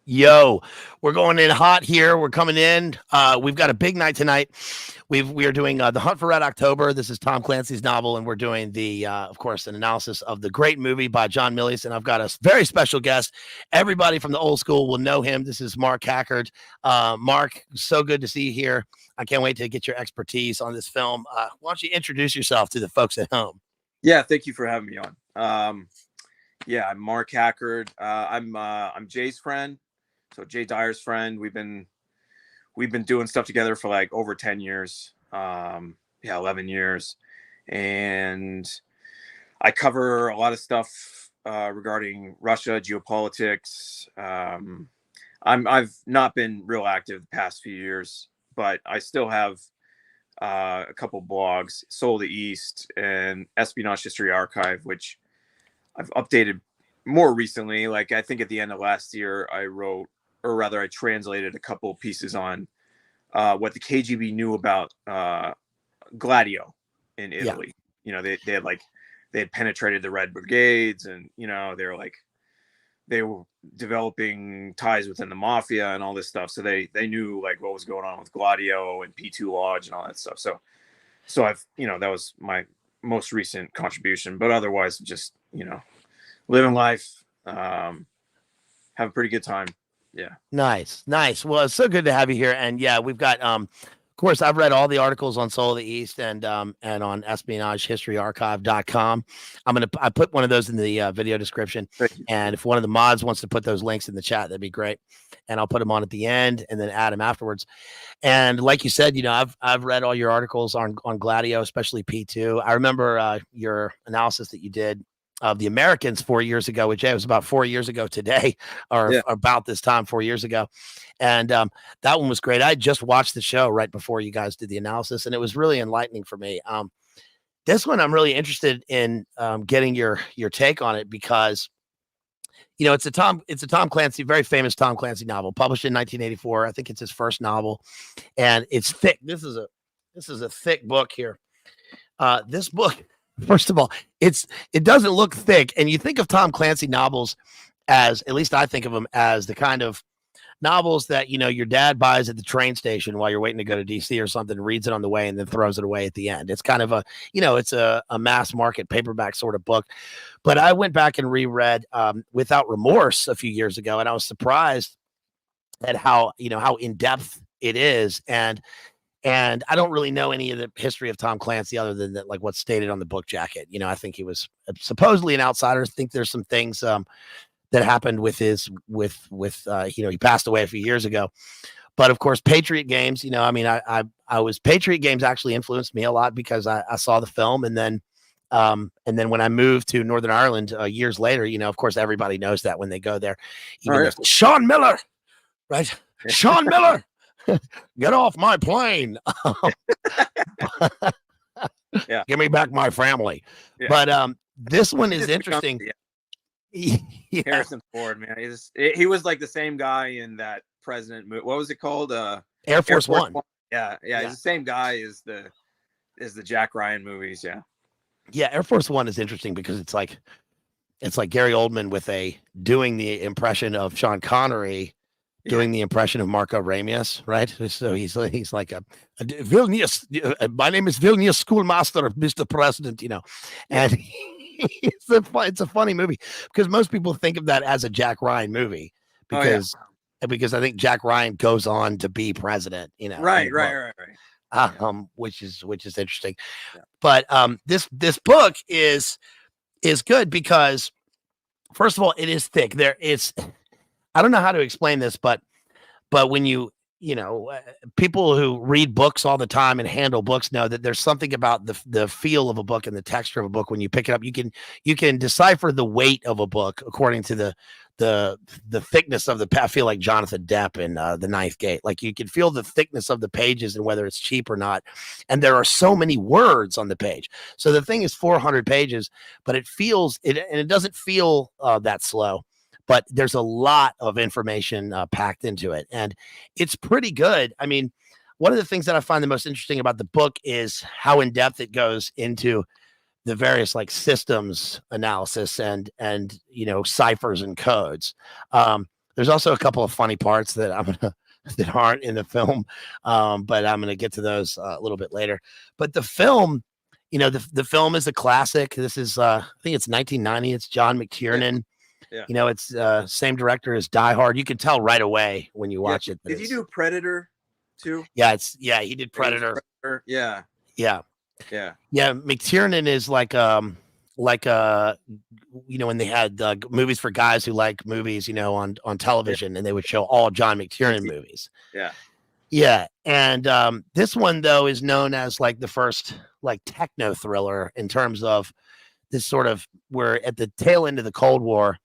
Yo, we're going in hot here. We're coming in. We've got a big night tonight. We are doing The Hunt for Red October. This is Tom Clancy's novel, and we're doing of course, an analysis of the great movie by John Milius. And I've got a very special guest. Everybody from the old school will know him. This is Mark Hackard. Mark, so good to see you here. I can't wait to get your expertise on this film. Why don't you introduce yourself to the folks at home? Yeah, thank you for having me on. Yeah, I'm Mark Hackard. I'm Jay's friend. So Jay Dyer's friend. We've been doing stuff together for like over 10 years. 11 years. And I cover a lot of stuff regarding Russia, geopolitics. I've not been real active the past few years, but I still have a couple blogs, Soul of the East and Espionage History Archive, which I've updated more recently. Like I think at the end of last year, I translated a couple pieces on what the KGB knew about Gladio in Italy. Yeah. They had penetrated the Red Brigades, and they were developing ties within the mafia and all this stuff. So they knew like what was going on with Gladio and P2 Lodge and all that stuff. So I've that was my most recent contribution, but otherwise just living life, have a pretty good time. Yeah. Nice. Well, it's so good to have you here. And yeah, we've got of course, I've read all the articles on Soul of the East and on espionagehistoryarchive.com. I put one of those in the video description. And if one of the mods wants to put those links in the chat, that'd be great. And I'll put them on at the end and then add them afterwards. And like you said, I've read all your articles on Gladio, especially P2. I remember your analysis that you did of the Americans 4 years ago, which it was about 4 years ago today, or about this time 4 years ago. And that one was great. I just watched the show right before you guys did the analysis, and it was really enlightening for me. This one, I'm really interested in getting your take on it because, it's a Tom Clancy, very famous Tom Clancy novel, published in 1984. I think it's his first novel, and it's thick. This is a thick book here. This book, first of all, it doesn't look thick, and you think of Tom Clancy novels as, at least I think of them as the kind of novels that your dad buys at the train station while you're waiting to go to DC or something, reads it on the way, and then throws it away at the end. It's kind of a it's a mass market paperback sort of book. But I went back and reread Without Remorse a few years ago, and I was surprised at how in depth it is. And I don't really know any of the history of Tom Clancy other than that, like what's stated on the book jacket. I think he was supposedly an outsider. I think there's some things that happened with he passed away a few years ago. But of course, Patriot Games, Patriot Games actually influenced me a lot because I saw the film, and then when I moved to Northern Ireland years later, of course, everybody knows that when they go there, Sean Miller, right? Sean Miller. Get off my plane. Yeah. Give me back my family. Yeah. But this one is interesting. Yeah. Harrison Ford, man. He was like the same guy in that President movie. What was it called? Air Force One. Yeah. He's the same guy as the Jack Ryan movies. Yeah. Yeah, Air Force One is interesting because it's like Gary Oldman doing the impression of Sean Connery, doing the impression of Marco Ramius, right? So he's like a Vilnius. My name is Vilnius Schoolmaster, Mr. President, and it's a funny movie because most people think of that as a Jack Ryan movie because I think Jack Ryan goes on to be president, Right. Which is interesting. Yeah. But this book is good because, first of all, it is thick. I don't know how to explain this, but when people who read books all the time and handle books know that there's something about the feel of a book and the texture of a book. When you pick it up, you can decipher the weight of a book according to the thickness of I feel like Jonathan Depp in The Ninth Gate. Like you can feel the thickness of the pages and whether it's cheap or not. And there are so many words on the page. So the thing is 400 pages, but it doesn't feel that slow. But there's a lot of information packed into it, and it's pretty good. I mean, one of the things that I find the most interesting about the book is how in depth it goes into the various like systems analysis and ciphers and codes. There's also a couple of funny parts that that aren't in the film, but I'm gonna get to those a little bit later. But the film, the film is a classic. This is I think it's 1990. It's John McTiernan. Yeah. It's same director as Die Hard. You can tell right away when you watch it. Did he do Predator too? Yeah, he did Predator. Yeah. Yeah. Yeah. Yeah. McTiernan is like when they had movies for guys who like movies, on television, and they would show all John McTiernan movies. Yeah. Yeah. And this one though is known as like the first like techno thriller in terms of this sort of, we're at the tail end of the Cold War,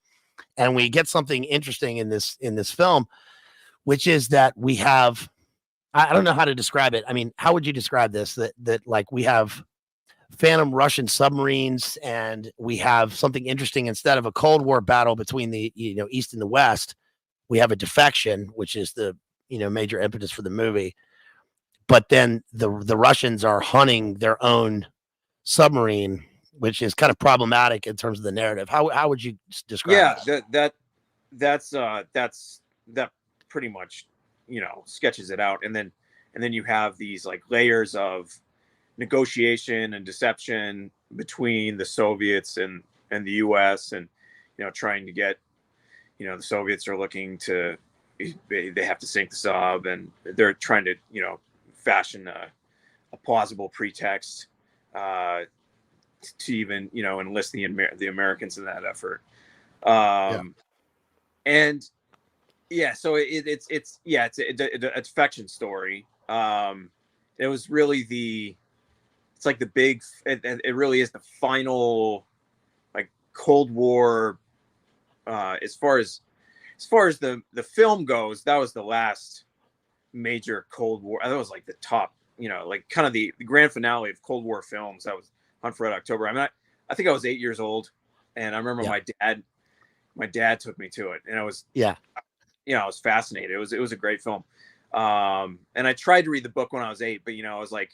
and we get something interesting in this film, which is that we have, I don't know how to describe it. I mean, how would you describe this? That like we have phantom Russian submarines, and we have something interesting. Instead of a Cold War battle between the East and the West, we have a defection, which is the major impetus for the movie. But then the Russians are hunting their own submarine, which is kind of problematic in terms of the narrative. How would you describe that? That pretty much sketches it out, and then you have these like layers of negotiation and deception between the Soviets and the U.S. and trying to get the Soviets are looking to, they have to sink the sub, and they're trying to fashion a plausible pretext to even enlist the Americans in that effort. And so it's a defection story. It was really it's like the big, it really is the final like Cold War, as far as the film goes. That was the last major Cold War. That was like the top, like kind of the grand finale of Cold War films. That was Hunt for Red October. I mean, I think I was 8 years old, and I remember my dad took me to it, and I was I was fascinated. It was a great film. And I tried to read the book when I was 8, but I was like,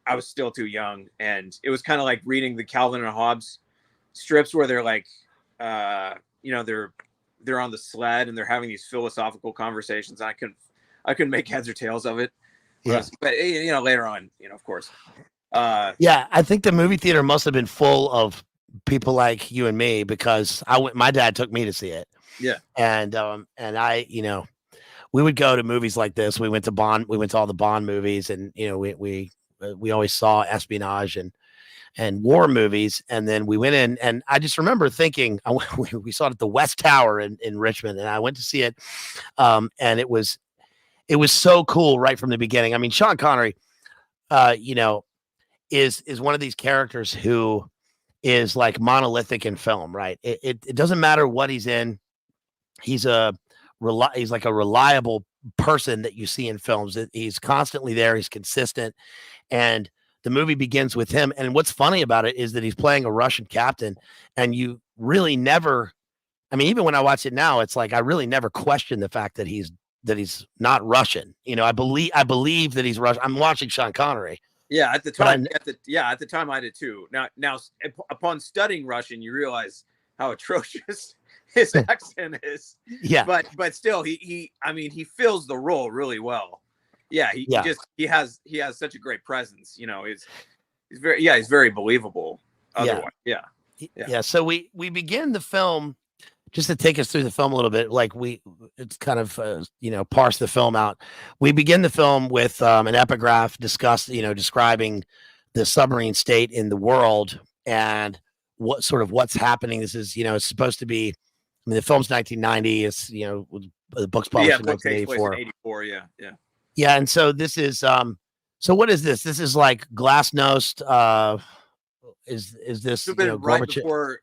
I was still too young, and it was kind of like reading the Calvin and Hobbes strips where they're like, they're on the sled and they're having these philosophical conversations. And I couldn't make heads or tails of it. But later on, of course. I think the movie theater must have been full of people like you and me, because my dad took me to see it. Yeah. And I, we would go to movies like this. We went to all the Bond movies, and, we always saw espionage and war movies. And then we went in, and I just remember thinking, we saw it at the West Tower in Richmond, and I went to see it. And it was so cool right from the beginning. I mean, Sean Connery, is one of these characters who is like monolithic in film, right? It doesn't matter what he's in. He's like a reliable person that you see in films. He's constantly there. He's consistent. And the movie begins with him. And what's funny about it is that he's playing a Russian captain, and you really never, I mean, even when I watch it now, it's like, I really never question the fact that he's not Russian. I believe that he's Russian. I'm watching Sean Connery. Yeah. At the time, at the time I did too. Now upon studying Russian, you realize how atrocious his accent is. Yeah. But still, he fills the role really well. Yeah, he has such a great presence. He's very believable. Otherwise, yeah. So we begin the film, just to take us through the film a little bit. Like it's kind of parse the film out. We begin the film with an epigraph describing the submarine state in the world and what's happening. This is it's supposed to be. I mean, the film's 1990. It's the book's published in 1984. 84. Yeah, and so this is so what is this? This is like Glasnost. Is this right before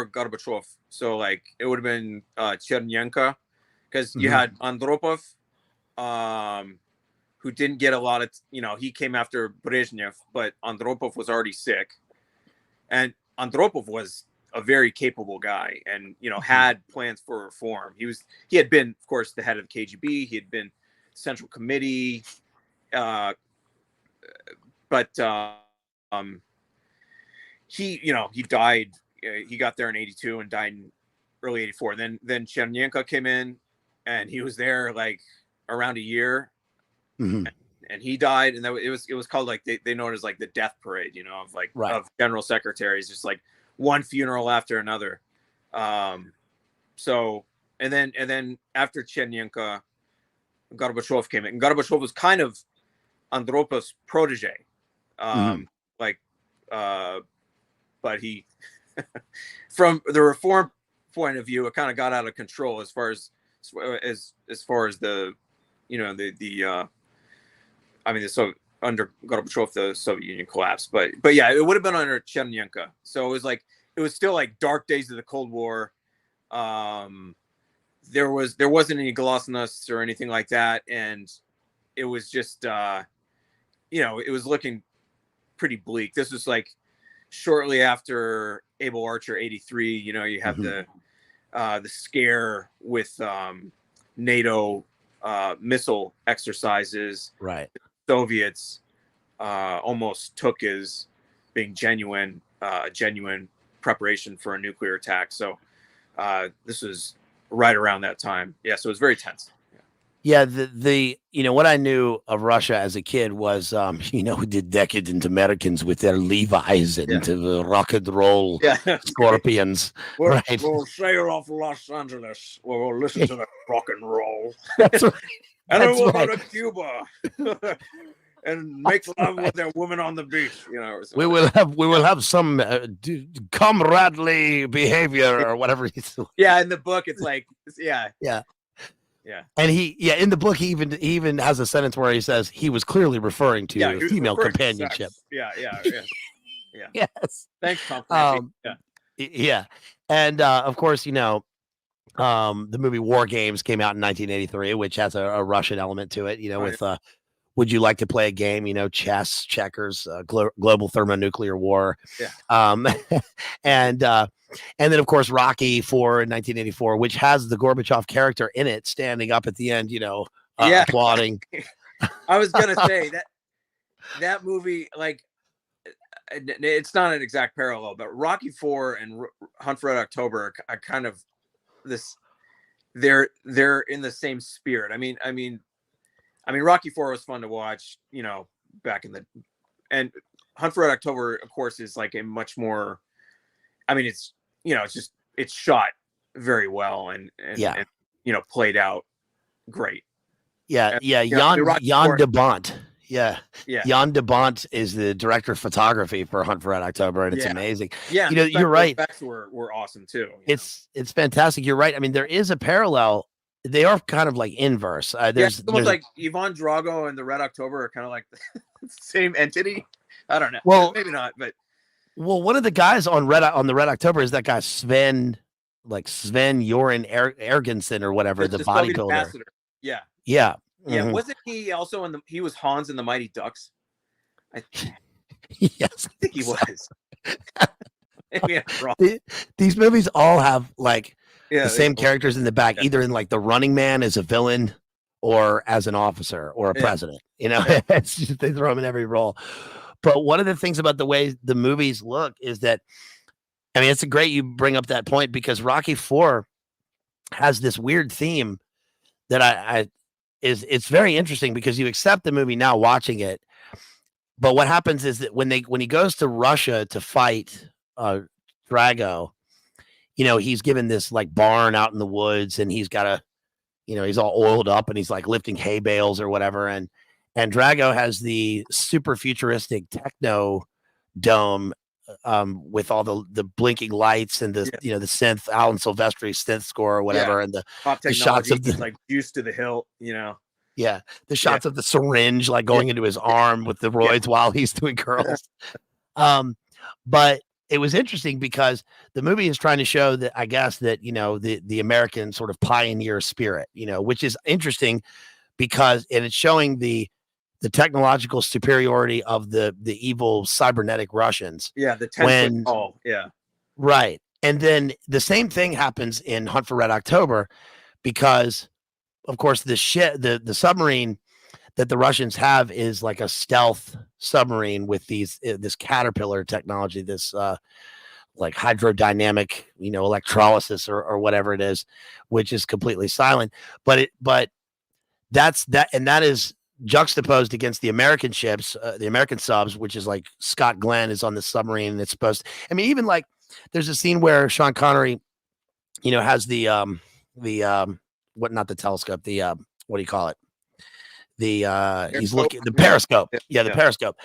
Gorbachev? So like it would have been Chernenko, because you had Andropov, who didn't get a lot of he came after Brezhnev, but Andropov was already sick, and Andropov was a very capable guy, and had plans for reform. He had been, of course, the head of the KGB. He had been Central Committee, but he died. He got there in 82 and died early 84. Then Chernyenko came in, and he was there like around a year, Mm-hmm. and he died. And it was called like they know it as like the death parade, you know, of like of general secretaries, just like one funeral after another. So and then after Chernyenko, Gorbachev came in, and Gorbachev was kind of Andropov's protege, but he, from the reform point of view, it kind of got out of control as far as the, you know, so under Gorbachev, the Soviet Union collapsed, but yeah, it would have been under Chernyenko. So it was still like dark days of the Cold War. There wasn't any glasnost or anything like that, and it was just it was looking pretty bleak. This was like shortly after Able Archer 83. You know, you have the scare with NATO missile exercises. Right. The Soviets almost took as being genuine preparation for a nuclear attack. So this was right around that time. Yeah, so it was very tense. Yeah, the what I knew of Russia as a kid was the decadent Americans with their Levi's and the rock and roll scorpions. Right. We'll sail off Los Angeles. We'll listen to the rock and roll. That's right. And then we'll go to Cuba and make love with their woman on the beach. You know, we will have some comradely behavior or whatever. Yeah, in the book, it's like yeah. And in the book, he even has a sentence where he says he was clearly referring to female companionship. Yeah. Yes. Thanks, Tom. Yeah. And of course, the movie War Games came out in 1983, which has a Russian element to it, with would you like to play a game, chess, checkers, global thermonuclear war. And then, of course, Rocky IV in 1984, which has the Gorbachev character in it, standing up at the end, applauding. I was going to say that movie, like, it's not an exact parallel, but Rocky IV and Hunt for Red October are kind of this. They're in the same spirit. I mean, Rocky IV was fun to watch, back in and Hunt for Red October, of course, is like a much more. I mean, it's it's shot very well and played out great. Jan de Bont. Jan de Bont is the director of photography for Hunt for Red October, and it's amazing. Yeah, you're right. The effects were awesome too. It's fantastic. You're right. I mean, there is a parallel. They are kind of like inverse. There's almost like Ivan Drago and the Red October are kind of like the same entity. I don't know. Well, maybe not, but. Well, one of the guys on the Red October is that guy Sven Joran Ergensen or whatever, the bodybuilder. Yeah. Mm-hmm. Wasn't he also he was Hans in the Mighty Ducks? Yes, I think he was. These movies all have like the same characters in the back, either in like The Running Man as a villain or as an officer or a president. It's just, they throw him in every role. But one of the things about the way the movies look is that, I mean, it's great you bring up that point, because Rocky IV has this weird theme that it's very interesting, because you accept the movie now watching it. But what happens is that when he goes to Russia to fight Drago, he's given this like barn out in the woods, and he's got he's all oiled up, and he's like lifting hay bales or whatever. And Drago has the super futuristic techno dome with all the blinking lights and the the synth, Alan Silvestri's synth score or whatever, and the shots of the like juice to the hilt, the shots of the syringe like going into his arm with the roids while he's doing curls. But it was interesting because the movie is trying to show that, I guess, that the American sort of pioneer spirit, which is interesting because it's showing the technological superiority of the evil cybernetic Russians. Yeah, the 10-foot tall. Yeah. Right. And then the same thing happens in Hunt for Red October, because, of course, the submarine that the Russians have is like a stealth submarine with this caterpillar technology, this like hydrodynamic, electrolysis or whatever it is, which is completely silent. But that is juxtaposed against the American ships, the American subs, which is like Scott Glenn is on the submarine and it's supposed to, I mean, even like there's a scene where Sean Connery, has the what, not the telescope, the what do you call it? He's looking the periscope. Yeah, the periscope.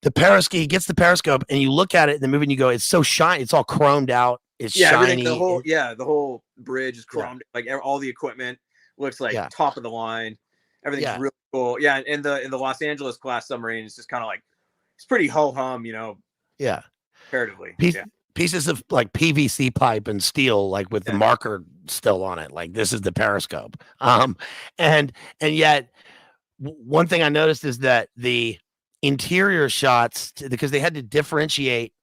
The periscope, he gets the periscope and you look at it in the movie and you go, it's so shiny, it's all chromed out, it's shiny. The whole bridge is chromed, like all the equipment looks like top of the line. Everything's really cool. Yeah, in the Los Angeles class submarine, it's just kind of like, it's pretty ho-hum, comparatively. Pieces of like PVC pipe and steel, like with the marker still on it. Like this is the periscope. And yet one thing I noticed is that the interior shots, because they had to differentiate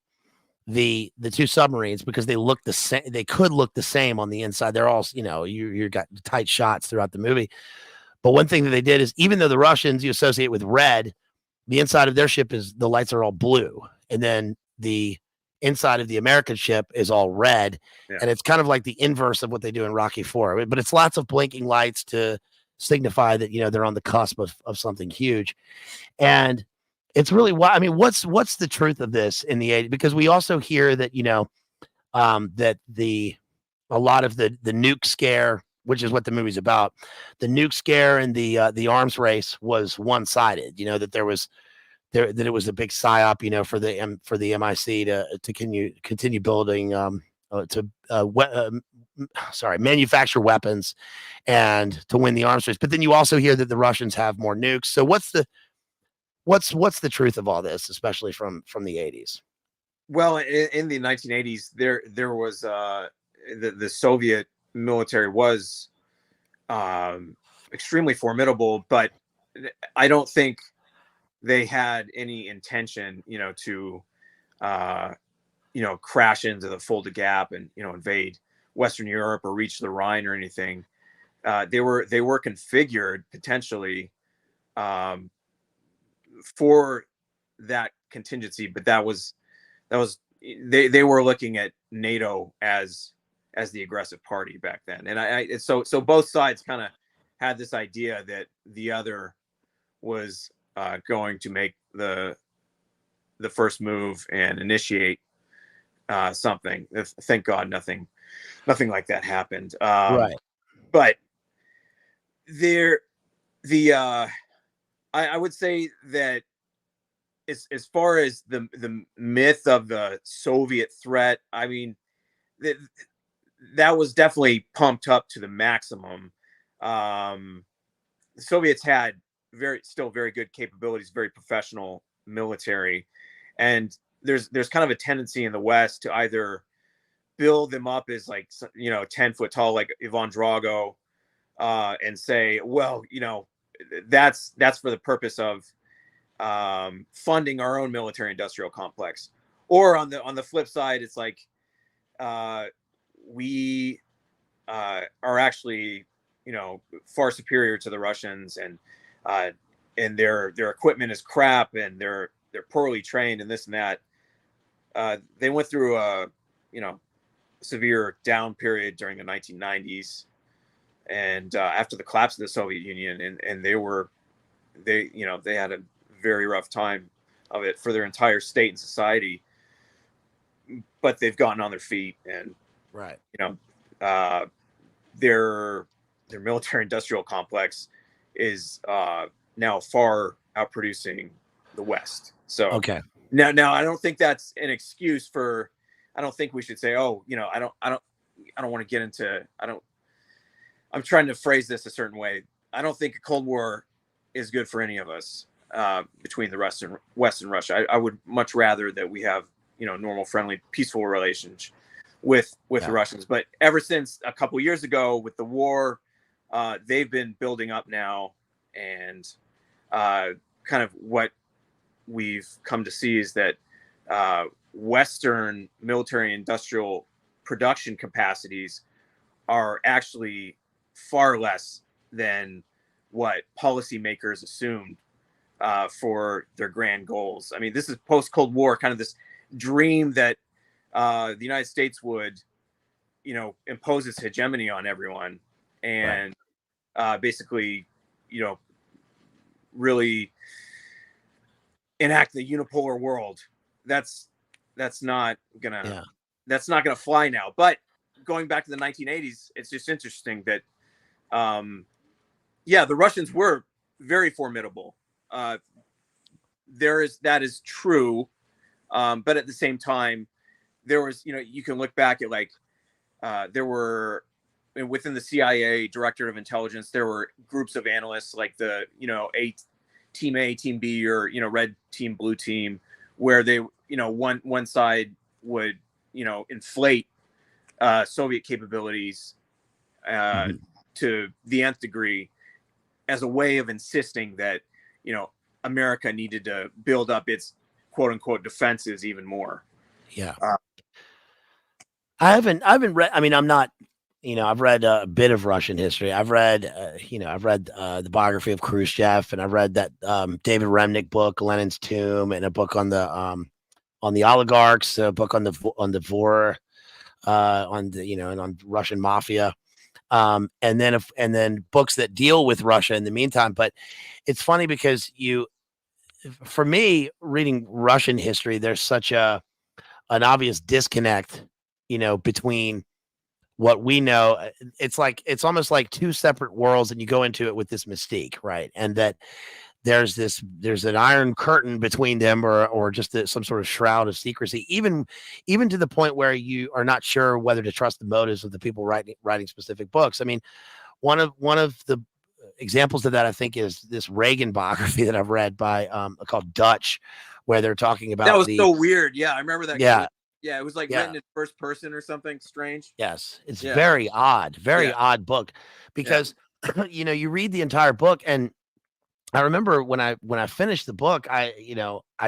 the two submarines because they look the same, they could look the same on the inside. They're all, you got tight shots throughout the movie. But one thing that they did is, even though the Russians you associate with red, the inside of their ship is, the lights are all blue. And then the inside of the American ship is all red. And it's kind of like the inverse of what they do in Rocky IV. But it's lots of blinking lights to signify that, they're on the cusp of something huge. And it's really why, I mean, what's the truth of this in the 80s? Because we also hear that, that a lot of the nuke scare, which is what the movie's about, the nuke scare and the arms race was one-sided, that that it was a big psyop, for the MIC to continue building, manufacture weapons and to win the arms race. But then you also hear that the Russians have more nukes. So what's the truth of all this, especially from the 80s? Well, in the 1980s, there was the Soviet military was extremely formidable, but I don't think they had any intention, to crash into the Fulda Gap and invade Western Europe or reach the Rhine or anything. They were configured potentially for that contingency, but that was they were looking at NATO as the aggressive party back then. And so both sides kind of had this idea that the other was going to make the first move and initiate something. Thank God nothing like that happened. Right. But I would say that as far as the myth of the Soviet threat, I mean, that was definitely pumped up to the maximum. The Soviets had still very good capabilities, very professional military, and there's kind of a tendency in the West to either build them up as 10 foot tall, like Ivan Drago, and say, well, that's for the purpose of funding our own military industrial complex. Or on the flip side, it's like we are actually far superior to the Russians, and their equipment is crap, and they're poorly trained, and this and that. They went through a severe down period during the 1990s, and after the collapse of the Soviet Union, and they had a very rough time of it for their entire state and society, but they've gotten on their feet, and their military industrial complex is now far outproducing the West. So now I don't think that's an excuse for. I don't think we should say, oh, I don't want to get into. I'm trying to phrase this a certain way. I don't think a Cold War is good for any of us between the West and Russia. I would much rather that we have normal, friendly, peaceful relations with the Russians. But ever since a couple years ago with the war, they've been building up now, and kind of what we've come to see is that Western military industrial production capacities are actually far less than what policymakers assumed for their grand goals. I mean, this is post-Cold War, kind of this dream that the United States would, impose its hegemony on everyone, and basically, really enact the unipolar world. That's not gonna fly now. But going back to the 1980s, it's just interesting that, the Russians were very formidable. That is true, but at the same time, there was, you can look back at like there were within the CIA Directorate of Intelligence, there were groups of analysts like the Team A, Team B, or Red Team, Blue Team, where they one side would inflate Soviet capabilities to the nth degree as a way of insisting that America needed to build up its quote unquote defenses even more. Yeah. I haven't read, I mean, I'm not, I've read a bit of Russian history. I've read, the biography of Khrushchev, and I've read that David Remnick book, Lenin's Tomb, and a book on the oligarchs, a book on the Vor, on the, and on Russian mafia. And then books that deal with Russia in the meantime. But it's funny because for me, reading Russian history, there's such an obvious disconnect, between what we know. It's almost like two separate worlds, and you go into it with this mystique, right? And that there's an iron curtain between them, or just some sort of shroud of secrecy, even to the point where you are not sure whether to trust the motives of the people writing specific books. I mean, one of the examples of that, I think, is this Reagan biography that I've read by called Dutch, where they're talking about that was so weird. Yeah, I remember that. Yeah. Yeah, it was like written in first person or something strange. Yes, it's very odd odd book, because you read the entire book, and I remember when I finished the book, I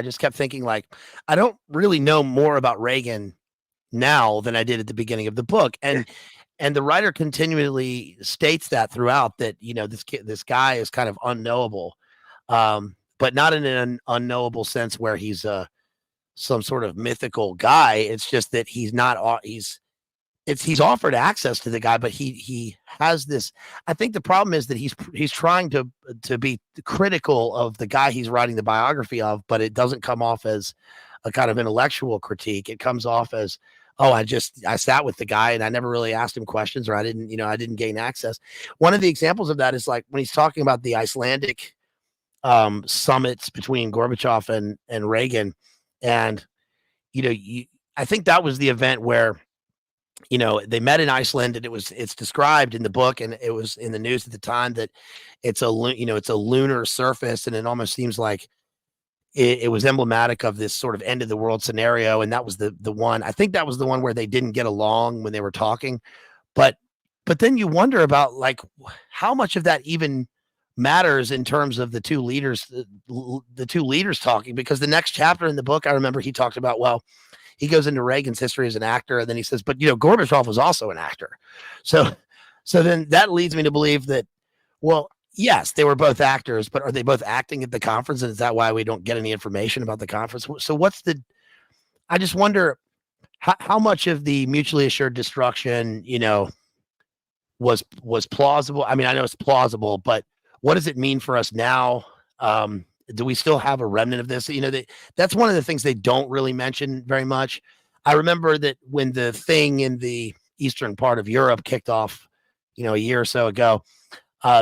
just kept thinking, like, I don't really know more about Reagan now than I did at the beginning of the book, and the writer continually states that throughout, that this guy is kind of unknowable, but not in an unknowable sense where he's some sort of mythical guy. It's just that he's not. He's offered access to the guy, but he has this. I think the problem is that he's trying to be critical of the guy he's writing the biography of, but it doesn't come off as a kind of intellectual critique. It comes off as, oh, I sat with the guy and I never really asked him questions, or I didn't gain access. One of the examples of that is like when he's talking about the Icelandic summits between Gorbachev and Reagan. And, I think that was the event where, they met in Iceland, and it's described in the book, and it was in the news at the time, that it's a lunar surface. And it almost seems like it was emblematic of this sort of end of the world scenario. And that was the one, I think that was the one where they didn't get along when they were talking. But then you wonder about, like, how much of that even matters in terms of the two leaders talking, because the next chapter in the book, I remember he talked about, well, he goes into Reagan's history as an actor, and then he says, but Gorbachev was also an actor. So then that leads me to believe that, well, yes, they were both actors, but are they both acting at the conference? And is that why we don't get any information about the conference? So I just wonder how much of the mutually assured destruction, was plausible. I mean, I know it's plausible, but what does it mean for us now? Do we still have a remnant of this? That's one of the things they don't really mention very much. I remember that when the thing in the eastern part of Europe kicked off, a year or so ago,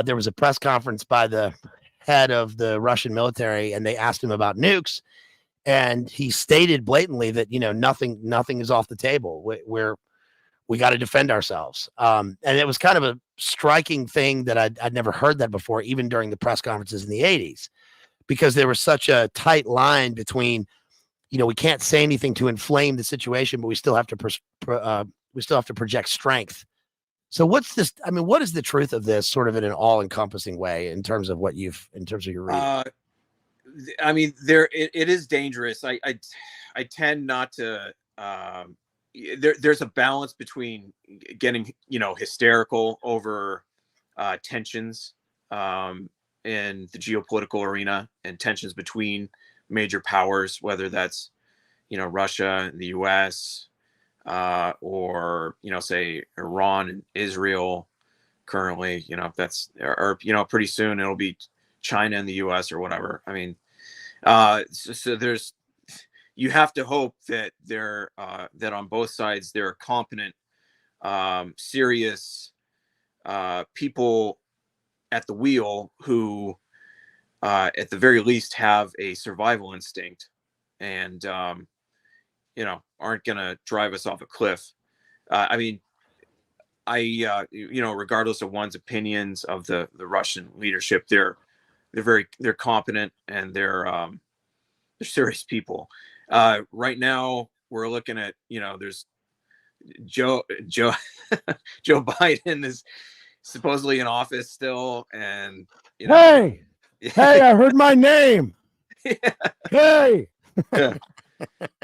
there was a press conference by the head of the Russian military, and they asked him about nukes, and he stated blatantly that nothing is off the table. We got to defend ourselves. And it was kind of a striking thing that I'd never heard that before, even during the press conferences in the 80s, because there was such a tight line between, we can't say anything to inflame the situation, but we still have to project strength. So what is the truth of this, sort of in an all-encompassing way, in terms of your reading? I mean, it is dangerous. I tend not to, there's a balance between getting, hysterical over tensions in the geopolitical arena, and tensions between major powers, whether that's, Russia and the US, or say Iran and Israel currently. That's or pretty soon it'll be China and the U.S. or whatever. I mean, so there's, you have to hope that that on both sides there are competent, serious people at the wheel who, at the very least, have a survival instinct and aren't gonna drive us off a cliff. I mean, regardless of one's opinions of the Russian leadership, they're competent and they're serious people. Right now, we're looking at there's Joe Joe Biden is supposedly in office still, and hey, I heard my name. Yeah. Hey, yeah.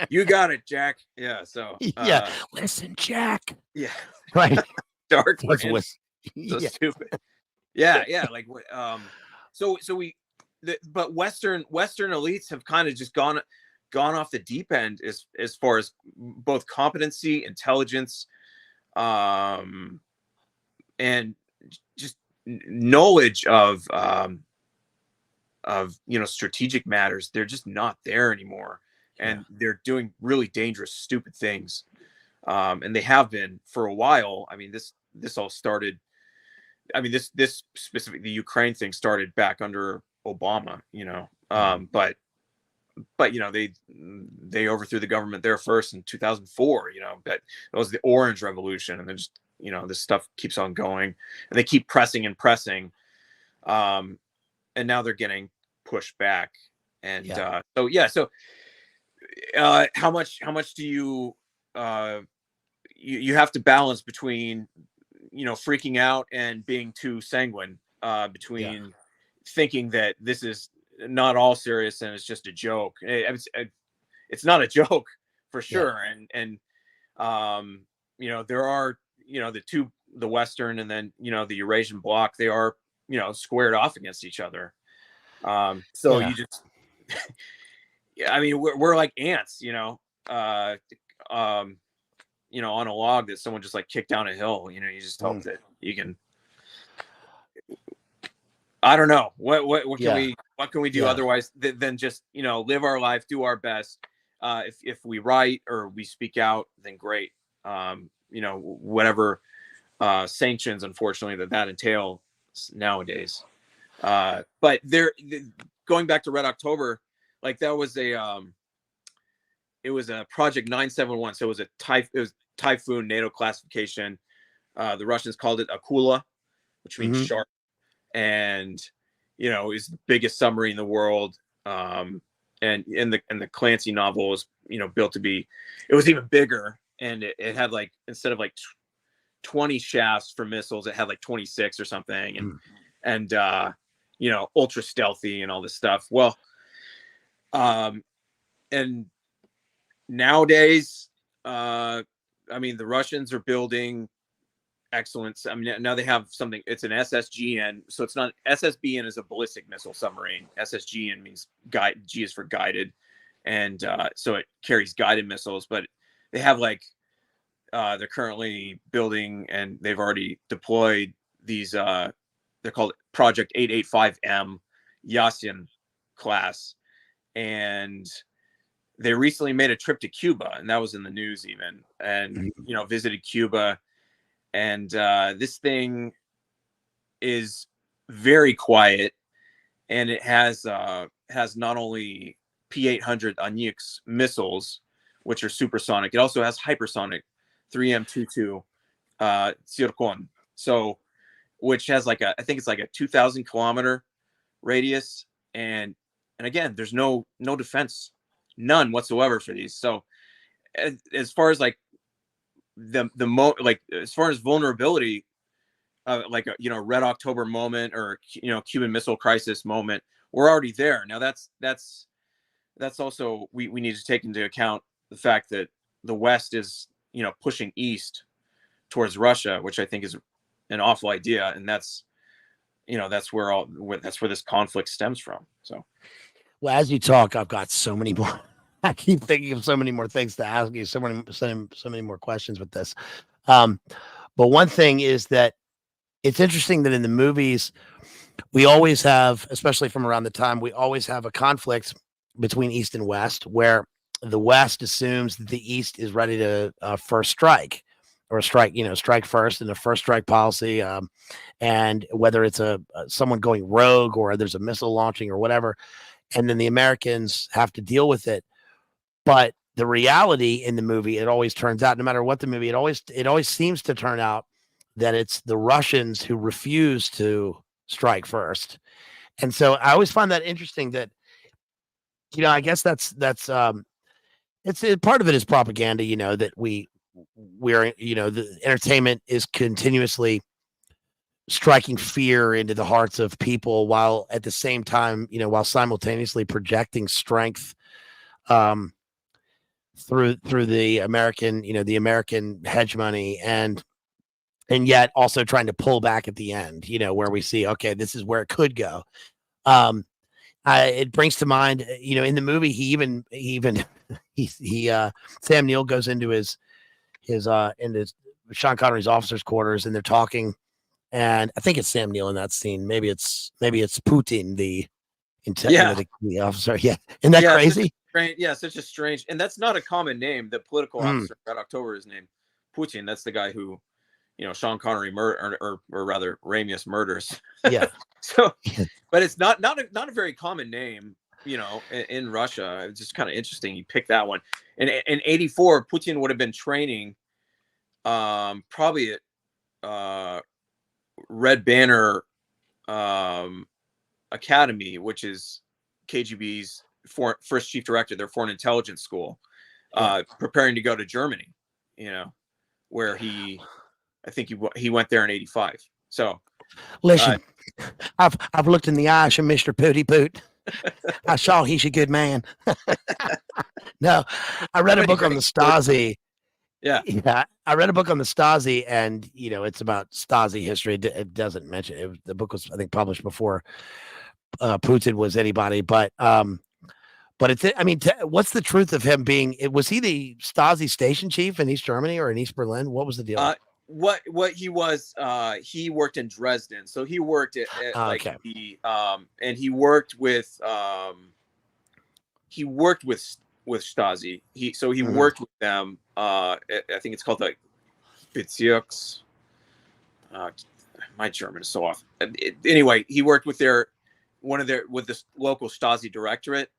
You got it, Jack. Yeah. So yeah, listen, Jack. Yeah. Right. Dark. So yeah. Stupid. Yeah. Like but Western elites have kind of just gone off the deep end as far as both competency, intelligence, and just knowledge of strategic matters. They're just not there anymore, and they're doing really dangerous, stupid things, and they have been for a while. I mean, this all started. I mean, this specific, the Ukraine thing started back under Obama, but they overthrew the government there first in 2004. That was the Orange Revolution, and then just this stuff keeps on going, and they keep pressing and pressing, and now they're getting pushed back, and so how much do you you have to balance between freaking out and being too sanguine, between thinking that this is not all serious and it's just a joke. It's not a joke for sure. And there are, the Western and then, the Eurasian bloc, they are, squared off against each other. You just, I mean, we're like ants, on a log that someone just like kicked down a hill. You just hope that you can. I don't know what can we do otherwise than just live our life, do our best. If we write or we speak out, then great. Whatever sanctions, unfortunately, that entail nowadays. But going back to Red October, like that was it was a Project 971. So it was typhoon NATO classification. The Russians called it Akula, which means shark. And is the biggest submarine in the world. And in the Clancy novel was built to be, it was even bigger, and it had like, instead of like 20 shafts for missiles, it had like 26 or something, and ultra stealthy and all this stuff. Well, and nowadays, I mean, the Russians are building excellence. I mean, now they have something. It's an SSGN, so it's not, SSBN is a ballistic missile submarine. SSGN means guide. G is for guided, and so it carries guided missiles. But they have like they're currently building, and they've already deployed these. They're called Project 885M Yasin class, and they recently made a trip to Cuba, and that was in the news even, and visited Cuba. And this thing is very quiet, and it has not only P-800 Anyuks missiles, which are supersonic. It also has hypersonic 3M22 Zircon, so which has like I think it's like a 2,000 kilometer radius, and again, there's no defense, none whatsoever for these. So as far as like as far as vulnerability, like a Red October moment or Cuban Missile Crisis moment, we're already there. Now that's also, we need to take into account the fact that the West is pushing east towards Russia, which I think is an awful idea, and that's where this conflict stems from. So, well, as you talk, I've got so many more I keep thinking of so many more things to ask you, so many more questions with this. Um, but one thing is that it's interesting that in the movies, we always have, especially from around the time, we always have a conflict between East and West, where the West assumes that the East is ready to first strike or strike, strike first in the first strike policy. And whether it's someone going rogue or there's a missile launching or whatever, and then the Americans have to deal with it. But the reality in the movie, it always turns out, no matter what the movie, it always seems to turn out that it's the Russians who refuse to strike first. And so I always find that interesting that, I guess that's part of it is propaganda, that we're, the entertainment is continuously striking fear into the hearts of people while at the same time, while simultaneously projecting strength through the American, the American hegemony and yet also trying to pull back at the end, where we see, okay, this is where it could go. It brings to mind, in the movie, Sam Neill goes into his Sean Connery's officers' quarters, and they're talking, and I think it's Sam Neill in that scene. Maybe it's Putin, the officer. Yeah, isn't that crazy? Such a strange, and that's not a common name. The political officer Red October is named Putin. That's the guy who, Sean Connery or rather Ramius murders. Yeah. So, but it's not a very common name, in Russia. It's just kind of interesting. You picked that one. And in '84, Putin would have been training, probably at Red Banner Academy, which is KGB's first chief director, their foreign intelligence school, preparing to go to Germany, where I think he went there in '85. So listen, I've looked in the eyes of Mr. Pooty Poot. I saw he's a good man. No, I read a book on the Stasi. Yeah. I read a book on the Stasi, and it's about Stasi history. It doesn't mention it. The book was, I think, published before Putin was anybody, but it's, what's the truth of him being? Was he the Stasi station chief in East Germany or in East Berlin? What was the deal? What he was, he worked in Dresden, so he worked at okay. And he worked with Stasi. He worked with them. I think it's called like Bezirks. My German is so off. Anyway, he worked with the local Stasi directorate,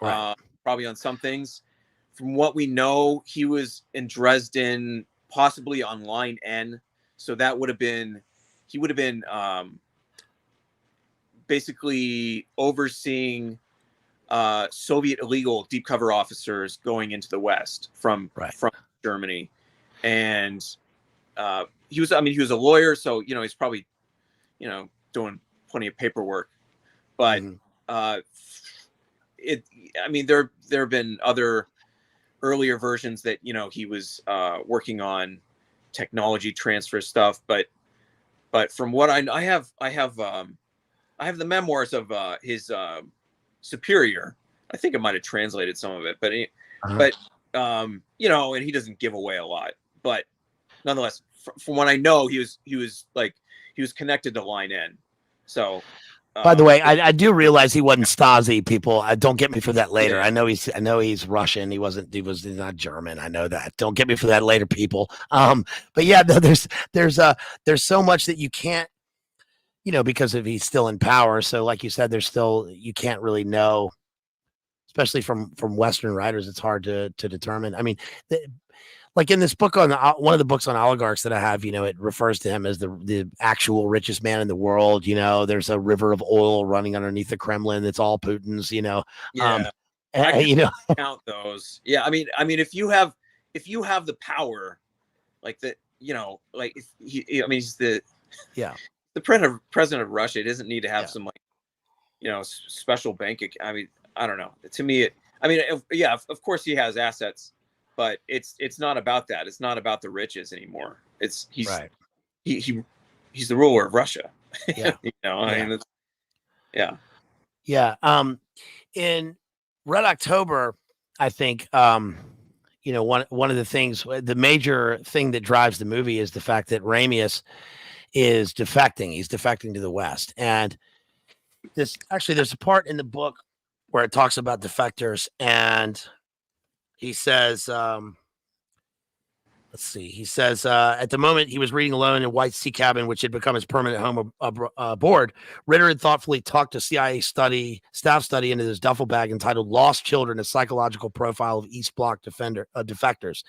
right. Probably on some things. From what we know, he was in Dresden, possibly on line N. So that he would have been basically overseeing Soviet illegal deep cover officers going into the West from Germany. And he was a lawyer, so he's probably doing plenty of paperwork. But there have been other earlier versions that he was working on technology transfer stuff, but from what I have the memoirs of his superior. I think I might have translated some of it, but and he doesn't give away a lot, but nonetheless, from what I know, he was connected to line N. So by the way, I do realize he wasn't Stasi, people. Don't get me for that later. Yeah. I know he's Russian. He's not German. I know that. Don't get me for that later, people. But yeah, there's so much that you can't, because of he's still in power. So like you said, you can't really know, especially from Western writers. It's hard to determine. I mean, like in this book on one of the books on oligarchs that I have, it refers to him as the actual richest man in the world. There's a river of oil running underneath the Kremlin. It's all Putin's. Yeah. I count those. Yeah, I mean, if you have the power, like that, like if he's the president of Russia. It doesn't need to have some special bank account. I mean, I don't know. To me, of course he has assets. But it's not about that. It's not about the riches anymore. He's the ruler of Russia. Yeah. In Red October, I think, you know, one of the things, the major thing that drives the movie is the fact that Ramius is defecting. He's defecting to the West. And there's a part in the book where it talks about defectors, and he says, let's see. He says, at the moment he was reading alone in White's sea cabin, which had become his permanent home aboard, Ritter had thoughtfully tucked a CIA staff study into his duffel bag entitled Lost Children, a psychological profile of East Bloc defectors.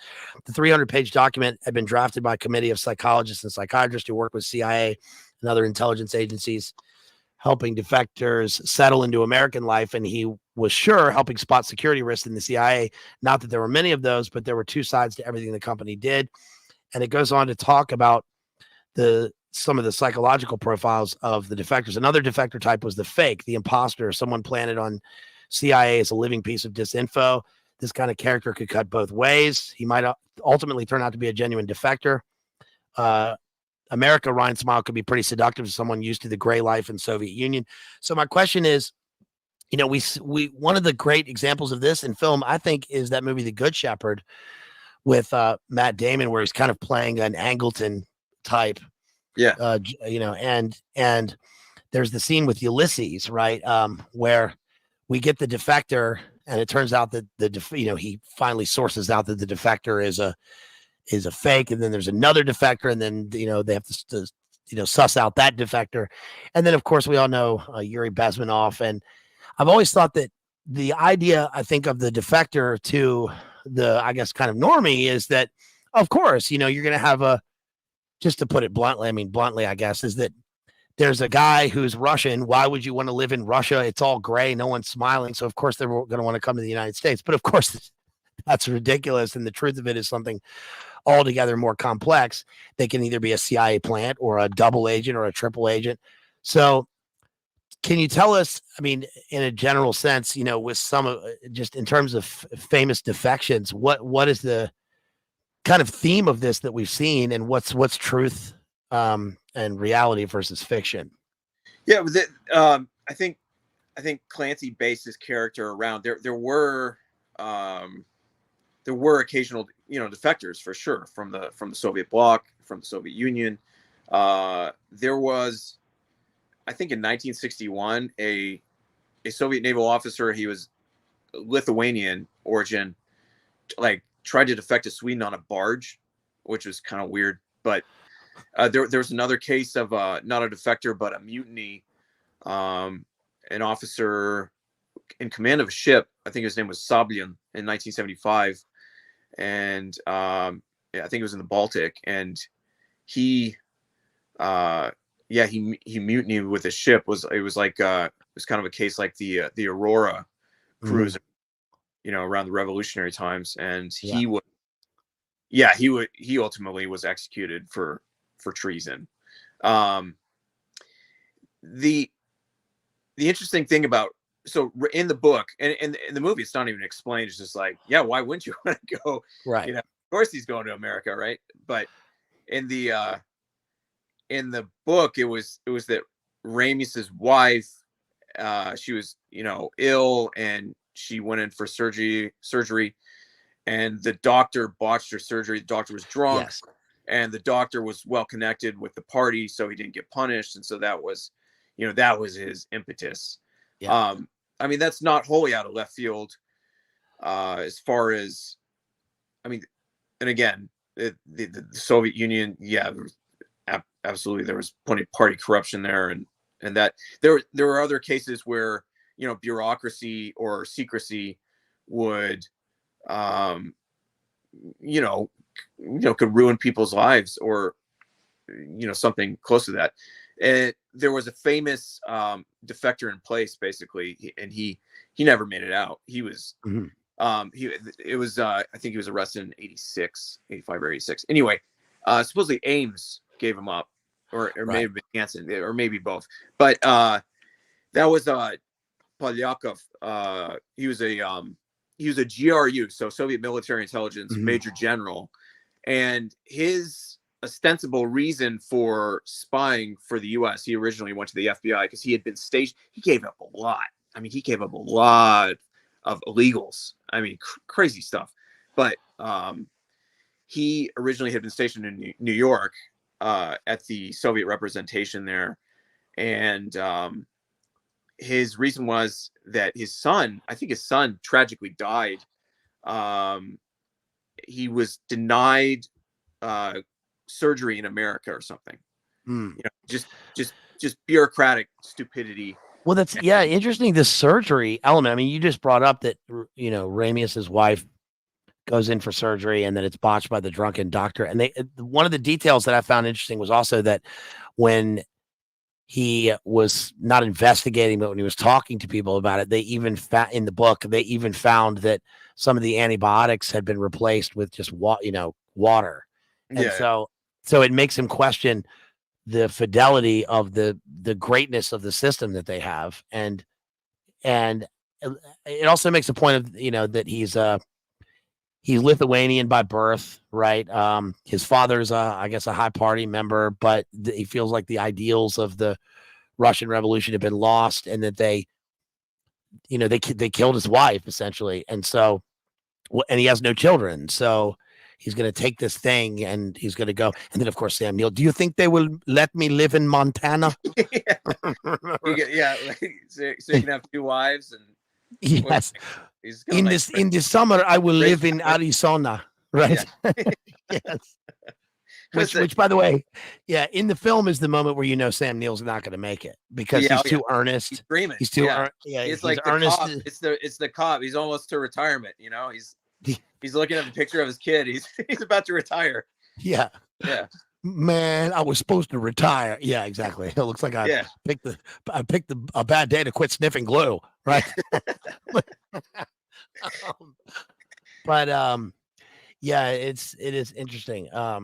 The 300-page document had been drafted by a committee of psychologists and psychiatrists who work with CIA and other intelligence agencies, helping defectors settle into American life. And he was sure helping spot security risks in the CIA. Not that there were many of those, but there were two sides to everything the company did. And it goes on to talk about some of the psychological profiles of the defectors. Another defector type was the fake, the imposter, someone planted on CIA as a living piece of disinfo. This kind of character could cut both ways. He might ultimately turn out to be a genuine defector. America, Ryan Smile, could be pretty seductive to someone used to the gray life in Soviet Union. So my question is, you know, we one of the great examples of this in film, I think, is that movie The Good Shepherd with Matt Damon, where he's kind of playing an Angleton type. Yeah. You know, and there's the scene with Ulysses, right, where we get the defector, and it turns out that he finally sources out that the defector is a fake, and then there's another defector, and then they have to suss out that defector, and then of course we all know Yuri Bezmenov. And I've always thought that the idea, I think, of the defector to the, I guess, kind of normie is that, of course, you're going to have just to put it bluntly, I guess, is that there's a guy who's Russian. Why would you want to live in Russia? It's all gray, no one's smiling, so of course they're going to want to come to the United States. But of course that's ridiculous, and the truth of it is something altogether more complex. They can either be a CIA plant or a double agent or a triple agent. So can you tell us, in a general sense, with some of, just in terms of famous defections, what is the kind of theme of this that we've seen, and what's truth and reality versus fiction? Yeah, I think Clancy based his character around there were occasional defectors, for sure, from the Soviet bloc, from the Soviet Union. There was, I think, in 1961, a Soviet naval officer. He was Lithuanian origin, tried to defect to Sweden on a barge, which was kind of weird. But there was another case of not a defector but a mutiny. An officer in command of a ship, I think his name was Sablin, in 1975, and I think it was in the Baltic, and he mutinied with his ship. It was kind of a case like the Aurora cruiser, around the revolutionary times, and he ultimately was executed for treason. The interesting thing about, so in the book and in the movie, it's not even explained. It's just like, yeah, why wouldn't you want to go? Right. Of course he's going to America, right? But in the book, it was that Ramius's wife, she was ill, and she went in for surgery, and the doctor botched her surgery. The doctor was drunk. Yes. And the doctor was well connected with the party, so he didn't get punished, and so that was his impetus. Yeah. That's not wholly out of left field, as far as, and again, the Soviet Union, absolutely, there was plenty of party corruption there, and that there were other cases where bureaucracy or secrecy would could ruin people's lives, or something close to that. There was a famous defector in place, basically, and he never made it out. He was I think he was arrested in 85 or 86. Anyway, supposedly Ames gave him up, or right. May have been Hansen, or maybe both. But that was Polyakov. He was a GRU, so Soviet Military Intelligence Major General, and his ostensible reason for spying for the U.S. He originally went to the FBI because he had been stationed. He gave up a lot. He gave up a lot illegals. I mean, crazy stuff. But he originally had been stationed in New York at the Soviet representation there, and his reason was that his son, I think his son, tragically died. He was denied surgery in America or something. You know, just bureaucratic stupidity. Well, that's interesting. The surgery element. I mean, you just brought up that Ramius's wife goes in for surgery and then it's botched by the drunken doctor. And one of the details that I found interesting was also that when he was not investigating, but when he was talking to people about it, they even in the book, they even found that some of the antibiotics had been replaced with just water. And so it makes him question the fidelity of the greatness of the system that they have. And it also makes a point of, that he's Lithuanian by birth, right? His father's I guess a high party member, but he feels like the ideals of the Russian Revolution have been lost, and that they killed his wife essentially, and so, and he has no children, so he's going to take this thing and he's going to go. And then, of course, Sam Neill, do you think they will let me live in Montana? So you can have 2 wives and yes. In the summer, I will live in Arizona, right? Yeah. Yes. Which, by the way, in the film is the moment where Sam Neill's not going to make it because he's too earnest. He's dreaming. He's too it's like earnest. It's the cop. He's almost to retirement. He's looking at the picture of his kid. He's about to retire. Yeah. Man, I was supposed to retire. Yeah, exactly. It looks like I picked a bad day to quit sniffing glue, right? It is interesting. I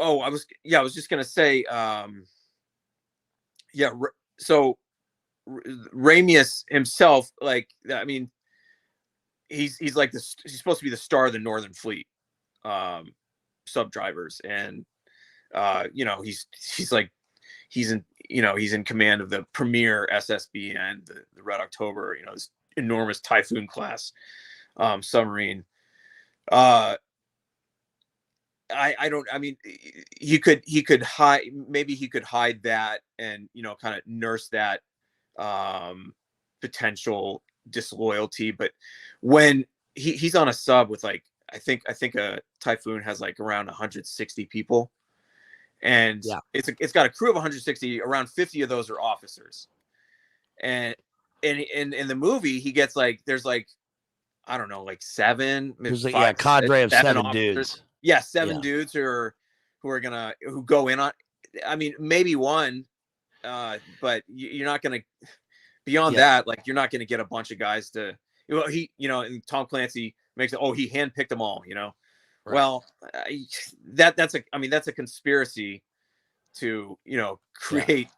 was just gonna say, so Ramius himself, like, I mean, he's like this. He's supposed to be the star of the Northern Fleet, sub drivers, and he's in command of the premier SSB and the Red October, this enormous Typhoon class submarine. He could hide that and kind of nurse that potential disloyalty, but when he's on a sub with I think a Typhoon has around 160 people, and it's got a crew of 160. Around 50 of those are officers, and in the movie he gets there's I don't know, 7. There's a cadre of 7 dudes. Yeah, 7 dudes who go in on. I mean, maybe 1, but you're not gonna. Beyond that, you're not gonna get a bunch of guys to. Well, and Tom Clancy makes it. Oh, he handpicked them all. Right. Well, that's a conspiracy to create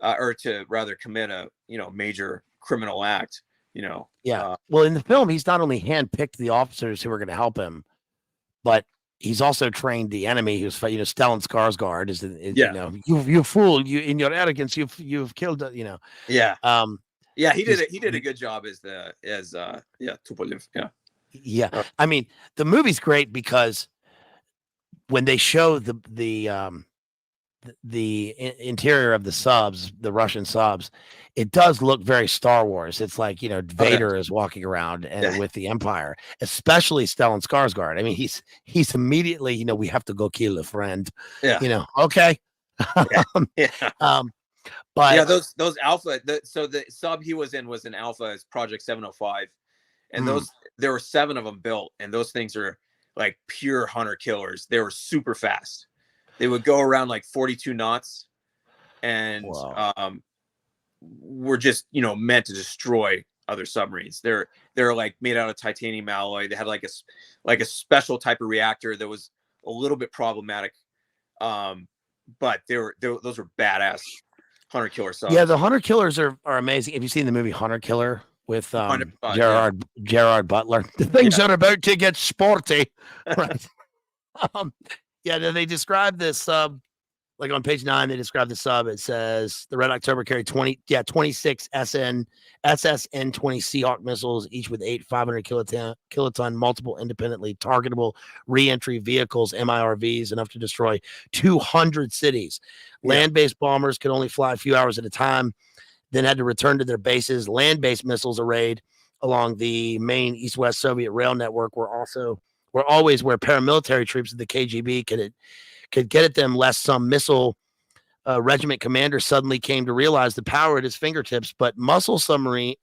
or to rather commit a major criminal act. Well, in the film, he's not only handpicked the officers who are going to help him, but he's also trained the enemy who's Stellan Skarsgård is you fool, you in your arrogance you've killed he did a good job as Tupolev. I mean, the movie's great because when they show the interior of the subs, the Russian subs, it does look very Star Wars. It's like, Vader is walking around with the Empire, especially Stellan Skarsgård. I mean, he's immediately, we have to go kill a friend. Okay. But those Alpha. So the sub he was in was an Alpha, as Project 705, and there were 7 of them built, and those things are like pure hunter killers. They were super fast. They would go around 42 knots, and were just meant to destroy other submarines. They're made out of titanium alloy. They had a special type of reactor that was a little bit problematic, but those were badass hunter killer subs. Yeah, the hunter killers are amazing. Have you seen the movie Hunter Killer with Gerard Butler? The things are about to get sporty, right? They describe this sub like on page 9, they describe the sub. It says the Red October carried 26 SSN-20 Seahawk missiles, each with 8 500 kiloton multiple independently targetable reentry vehicles, MIRVs, enough to destroy 200 cities. Land-based bombers could only fly a few hours at a time, then had to return to their bases. Land-based missiles arrayed along the main east-west Soviet rail network were always where paramilitary troops of the KGB could get at them, lest some missile regiment commander suddenly came to realize the power at his fingertips. But missile submarines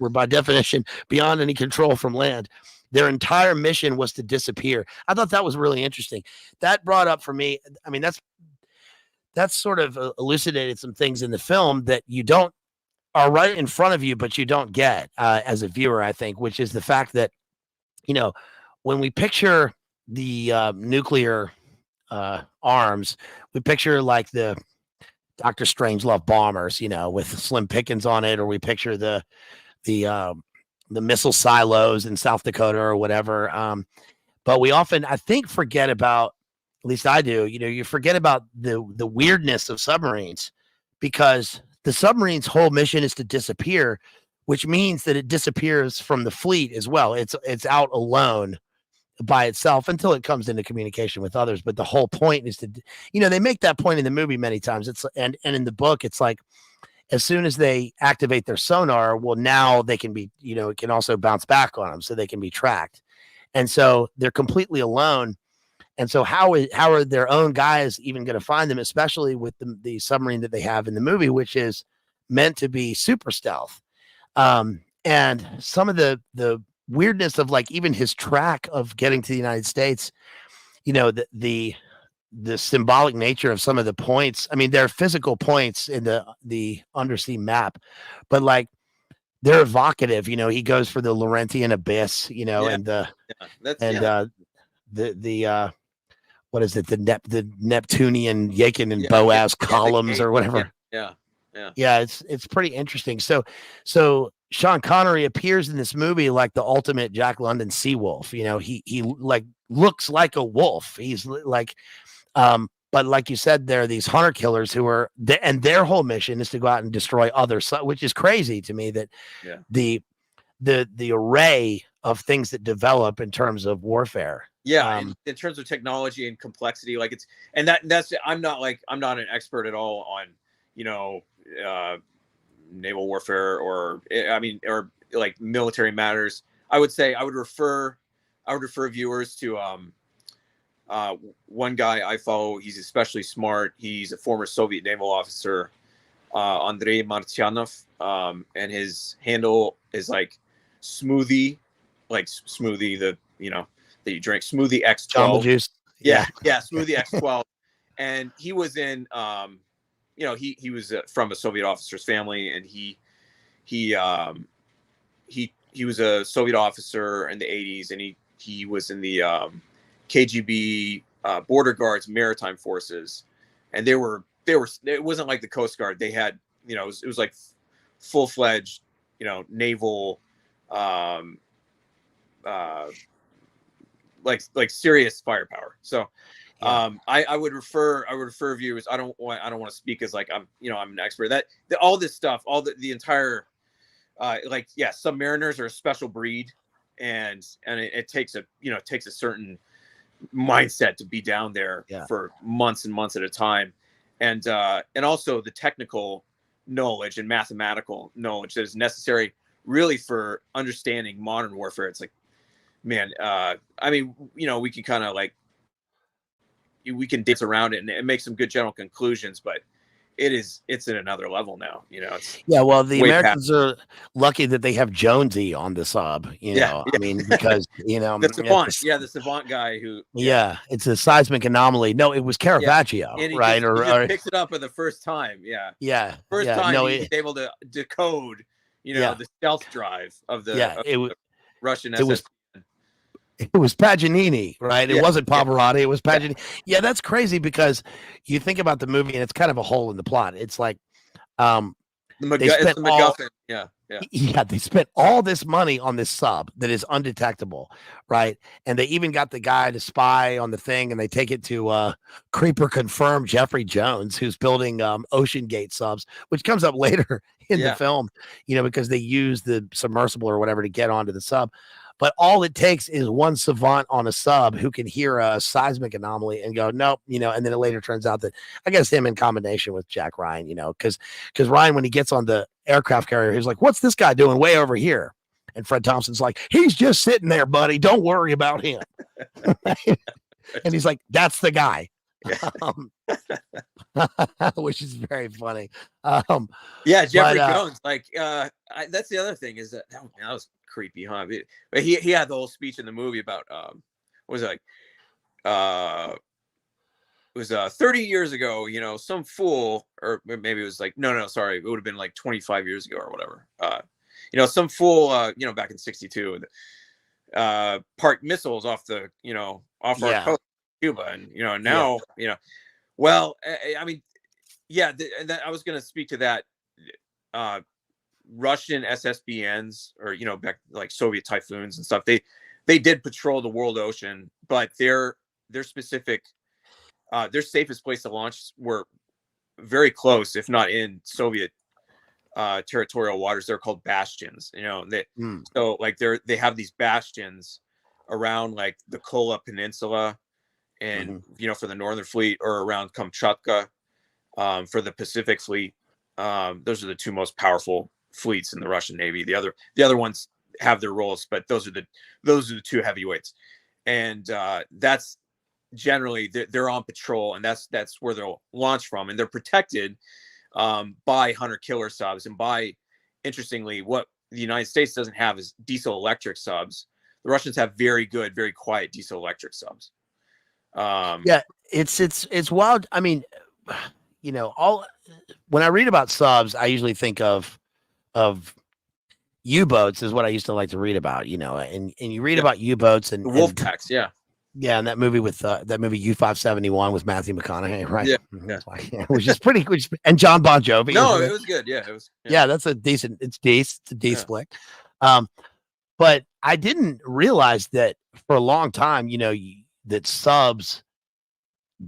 were by definition beyond any control from land. Their entire mission was to disappear. I thought that was really interesting. That brought up for me, I mean, that's sort of elucidated some things in the film that you don't are right in front of you, but you don't get as a viewer, I think, which is the fact that, you know, when we picture the nuclear arms, we picture like the Dr. Strangelove bombers, you know, with Slim Pickens on it, or we picture the missile silos in South Dakota or whatever. But we often, I think, forget about, at least I do, you know, you forget about the weirdness of submarines, because the submarine's whole mission is to disappear, which means that it disappears from the fleet as well. It's out alone by itself until it comes into communication with others. But the whole point is to, you know, they make that point in the movie many times. And in the book, it's like, as soon as they activate their sonar, well, now they can be, you know, it can also bounce back on them so they can be tracked. And so they're completely alone. And so how are their own guys even going to find them, especially with the submarine that they have in the movie, which is meant to be super stealth? And some of the weirdness of like even his track of getting to the United States, you know, the symbolic nature of some of the points. I mean, there are physical points in the undersea map, but like they're evocative. You know, he goes for the Laurentian abyss, you know, and what is it? The Neptunian Yakin and Boaz columns or whatever. Yeah. It's pretty interesting. So Sean Connery appears in this movie like the ultimate Jack London sea wolf. You know, he like looks like a wolf. He's like, but like you said, there are these hunter killers who are, and their whole mission is to go out and destroy others, which is crazy to me that the array of things that develop in terms of warfare. Yeah, in terms of technology and complexity, like that's I'm not an expert at all on, you know, naval warfare or like military matters. I would refer viewers to one guy I follow. He's especially smart. He's a former Soviet naval officer, Andrei Martyanov, and his handle is like smoothie, the, you know, that you drink, smoothie X12. Jamba juice. Yeah, smoothie X12. And he was in, you know, he was from a Soviet officer's family, and he was a Soviet officer in the 80s, and he was in the KGB border guards maritime forces, and they were it wasn't like the Coast Guard. They had, you know, it was like full-fledged, you know, naval like serious firepower. So I would refer viewers. I don't want to speak as like I'm an expert. All this stuff, the entire submariners are a special breed, and it takes a certain mindset to be down there for months and months at a time, and also the technical knowledge and mathematical knowledge that is necessary really for understanding modern warfare. It's like, man, I mean, you know, we can kind of like, we can dance around it and make some good general conclusions, but it's at another level now, you know. Well, the Americans are lucky that they have Jonesy on the sub, you know. I mean, because, you know, the savant guy who it's a seismic anomaly. No, it was Caravaggio, right? He just picks it up for the first time. First time he's able to decode, you know, the stealth drive of the Russian SS. It was Paganini, right? It wasn't Pavarotti. It was Paganini. Yeah, that's crazy, because you think about the movie and it's kind of a hole in the plot. It's like, It's the MacGuffin. Yeah. Yeah, they spent all this money on this sub that is undetectable, right? And they even got the guy to spy on the thing, and they take it to Creeper confirmed Jeffrey Jones, who's building Ocean Gate subs, which comes up later in the film, because they use the submersible or whatever to get onto the sub. But all it takes is one savant on a sub who can hear a seismic anomaly and go, nope, and then it later turns out that I guess him in combination with Jack Ryan, because Ryan, when he gets on the aircraft carrier, he's like, what's this guy doing way over here? And Fred Thompson's like, he's just sitting there, buddy. Don't worry about him. And he's like, that's the guy. Which is very funny. Jeffrey Jones. Like, that's the other thing is that was creepy, huh? But he had the whole speech in the movie about what was it like? It was 30 years ago. Some fool, or maybe it was like no, sorry, it would have been like 25 years ago or whatever. Some fool, back in '62, parked missiles off the off our coast, Cuba, and now well, I mean, I was going to speak to that. Russian SSBNs, or back like Soviet Typhoons and stuff, they did patrol the world ocean, but their specific their safest place to launch were very close, if not in Soviet territorial waters. They're called bastions. So like they have these bastions around like the Kola Peninsula, and for the Northern Fleet, or around Kamchatka for the Pacific Fleet. Those are the two most powerful fleets in the Russian Navy. The other ones have their roles, but those are the two heavyweights. And that's generally they're on patrol, and that's where they'll launch from, and they're protected by hunter killer subs. And interestingly, what the United States doesn't have is diesel electric subs. The Russians have very good, very quiet diesel electric subs. It's wild. I mean, when I read about subs, I usually think of U-boats is what I used to like to read about, and you read about U-boats and wolf packs. And that movie with U-571 with Matthew McConaughey, right? Yeah. Which is pretty good. And John Bon Jovi. No, it was good. Yeah, it was. Yeah, that's a decent. It's a decent flick. But I didn't realize that for a long time, that subs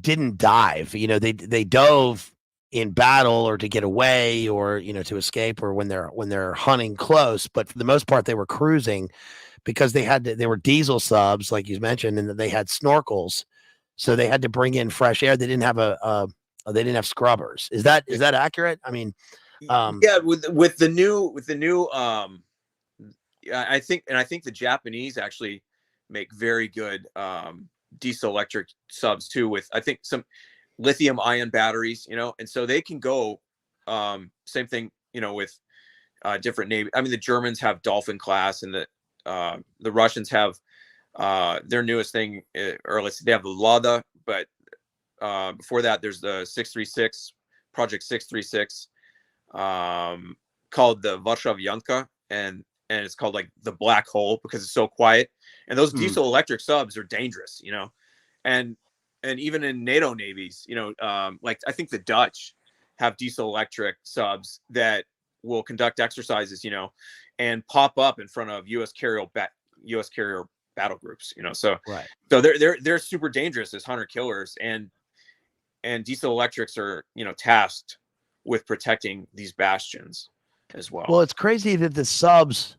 didn't dive. They dove in battle or to get away, or to escape, or when they're hunting close. But for the most part, they were cruising, because they were diesel subs, like you mentioned, and they had snorkels, so they had to bring in fresh air. They didn't have they didn't have scrubbers. Is that accurate? I mean, with the new I think the Japanese actually make very good diesel electric subs too, with I think some lithium ion batteries, and so they can go same thing, with different Navy. I mean, the Germans have Dolphin class, and the Russians have their newest thing, or let's say they have the Lada, but before that there's the 636 project 636 called the Varshavyanka, and it's called like the black hole because it's so quiet. And those diesel electric subs are dangerous, and even in NATO navies, like I think the Dutch have diesel electric subs that will conduct exercises, and pop up in front of U.S. carrier battle groups, So right. So they're super dangerous as hunter killers, and diesel electrics are tasked with protecting these bastions as well. Well, it's crazy that the subs,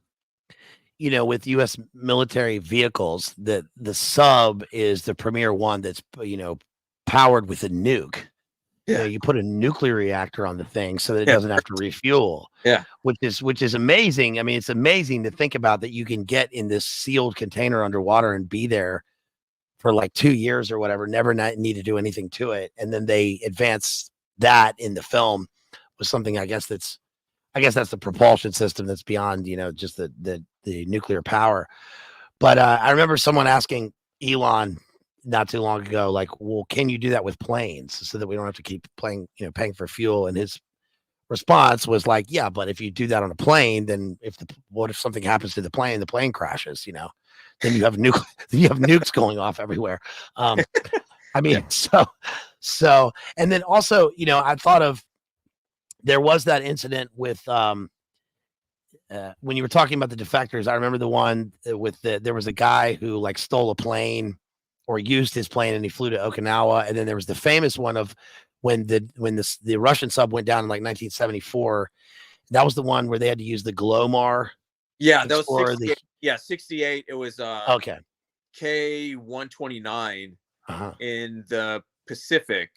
with U.S. military vehicles, that the sub is the premier one that's powered with a nuke. Yeah. You put a nuclear reactor on the thing so that it doesn't have to refuel. Yeah. Which is amazing. I mean, it's amazing to think about that you can get in this sealed container underwater and be there for like 2 years or whatever, never need to do anything to it. And then they advance that in the film with something, I guess that's the propulsion system that's beyond, just the nuclear power. But I remember someone asking Elon not too long ago, like, well, can you do that with planes so that we don't have to keep paying for fuel? And his response was like, yeah, but if you do that on a plane, then what if something happens to the plane crashes, then you have nukes going off everywhere. I mean, so, and then also, I thought of there was that incident with when you were talking about the defectors. I remember the one with there was a guy who like stole a plane or used his plane and he flew to Okinawa, and then there was the famous one of when the Russian sub went down in like 1974. That was the one where they had to use the Glomar. Yeah, that was 68. Yeah, 68. It was okay. K-129 in the Pacific,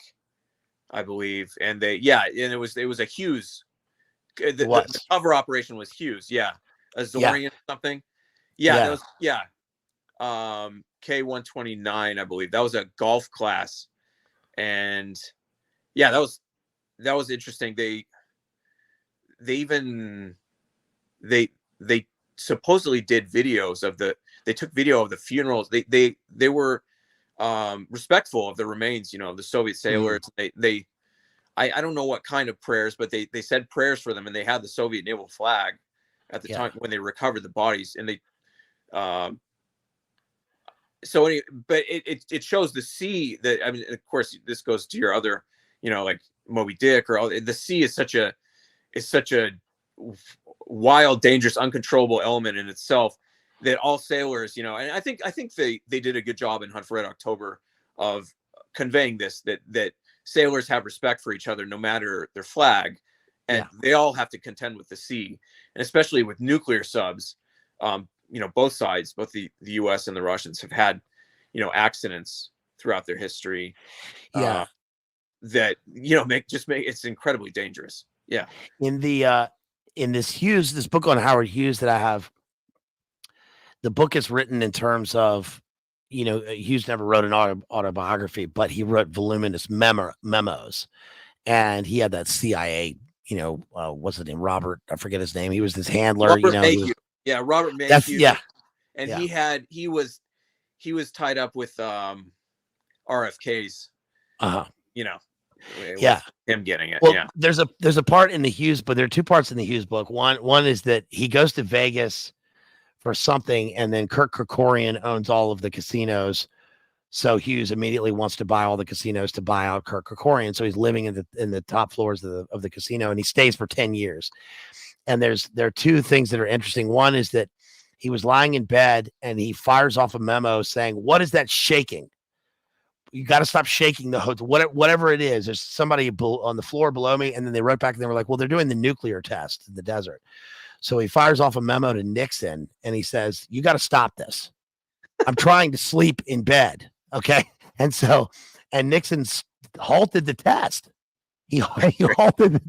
I believe, and it was a Hughes. The cover operation was Hughes. Yeah, Azorian something. Yeah, that was K-129, I believe. That was a Gulf class, and yeah, that was interesting. They supposedly did videos of they took video of the funerals. They were respectful of the remains, the Soviet sailors. I don't know what kind of prayers, but they said prayers for them, and they had the Soviet naval flag at the time when they recovered the bodies. And they but it shows the sea that, I mean, of course this goes to your other, like Moby Dick, or the sea is such a wild, dangerous, uncontrollable element in itself that all sailors, and I think they did a good job in Hunt for Red October of conveying this, that sailors have respect for each other no matter their flag, and they all have to contend with the sea, and especially with nuclear subs. Both sides, both the US and the Russians, have had accidents throughout their history that make it's incredibly dangerous. In this book on Howard Hughes that I have, the book is written in terms of, Hughes never wrote an autobiography, but he wrote voluminous memos, and he had that CIA, what's his name? Robert, I forget his name. He was his handler. Robert Mayhew. Robert Mayhew. And he was tied up with RFKs. Him getting it. Well, there's a part in the Hughes, but there are two parts in the Hughes book. One is that he goes to Vegas for something, and then Kirk Kerkorian owns all of the casinos. So Hughes immediately wants to buy all the casinos to buy out Kirk Kerkorian. So he's living in the top floors of the casino, and he stays for 10 years. And there are two things that are interesting. One is that he was lying in bed and he fires off a memo saying, "What is that shaking? You got to stop shaking the hotel, whatever it is. There's somebody on the floor below me." And then they wrote back and they were like, "Well, they're doing the nuclear test in the desert." So he fires off a memo to Nixon and he says, "You got to stop this. I'm trying to sleep in bed." Okay. And Nixon halted the test. He halted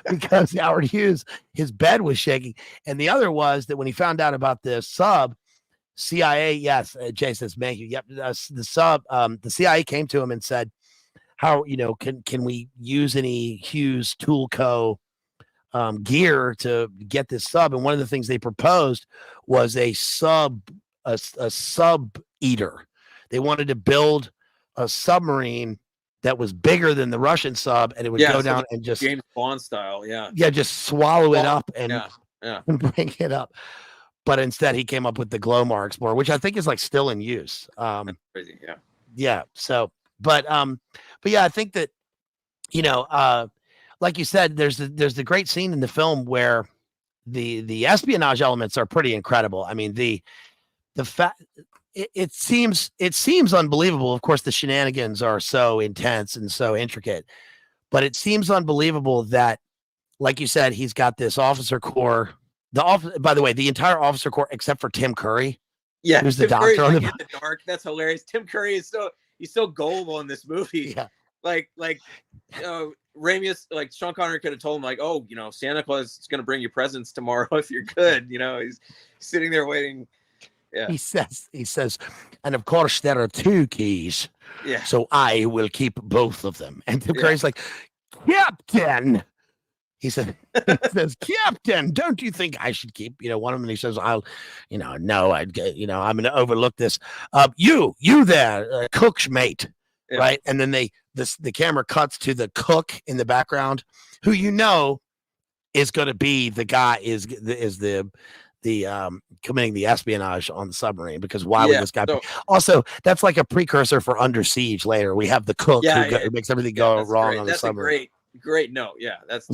because Howard Hughes, his bed was shaking. And the other was that when he found out about the sub, CIA, yes, Jay says, "Mayhew, yep." The sub, the CIA came to him and said, "How, can we use any Hughes Tool Co. Gear to get this sub?" And one of the things they proposed was a sub eater. They wanted to build a submarine that was bigger than the Russian sub, and it would go down and just James Bond style, just swallow it up and bring it up. But instead, he came up with the Glomar Explorer, which I think is like still in use. That's crazy, So, but I think that like you said, there's the great scene in the film where the espionage elements are pretty incredible. I mean, the fact. It seems unbelievable. Of course, the shenanigans are so intense and so intricate, but it seems unbelievable that, like you said, he's got this officer corps. By the way, the entire officer corps except for Tim Curry. Yeah, who's the doctor on the dark. That's hilarious. Tim Curry is so gullible in this movie. Yeah, like Ramius, like Sean Connery could have told him, like, "Oh, Santa Claus is going to bring you presents tomorrow if you're good." He's sitting there waiting. Yeah. He says, "And of course there are two keys. Yeah. So I will keep both of them." And Tim Curry's like, "Captain," he says, "Captain, don't you think I should keep, one of them?" And he says, "I'll, no, I'm going to overlook this. You there, cook's mate." Yeah. Right. And then the camera cuts to the cook in the background, who is going to be the guy is the committing the espionage on the submarine, because why would this guy be? Also, that's like a precursor for Under Siege later. We have the cook who makes everything go wrong on the submarine. Great note. Yeah, that's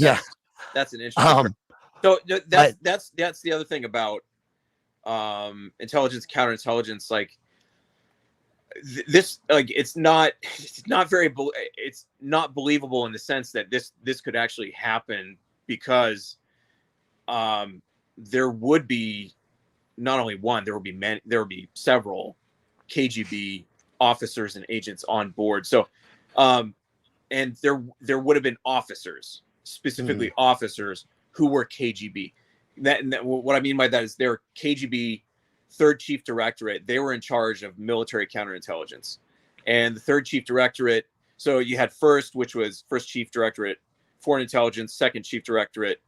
That's an interesting. So that's the other thing about intelligence, counterintelligence. Like this, like it's not believable in the sense that this could actually happen, because there would be not only one, there would be several KGB officers and agents on board. So, and there would have been officers, specifically officers who were KGB. What I mean by that is they're KGB Third Chief Directorate. They were in charge of military counterintelligence, and the Third Chief Directorate. So you had first, which was First Chief Directorate, Foreign Intelligence; Second Chief Directorate,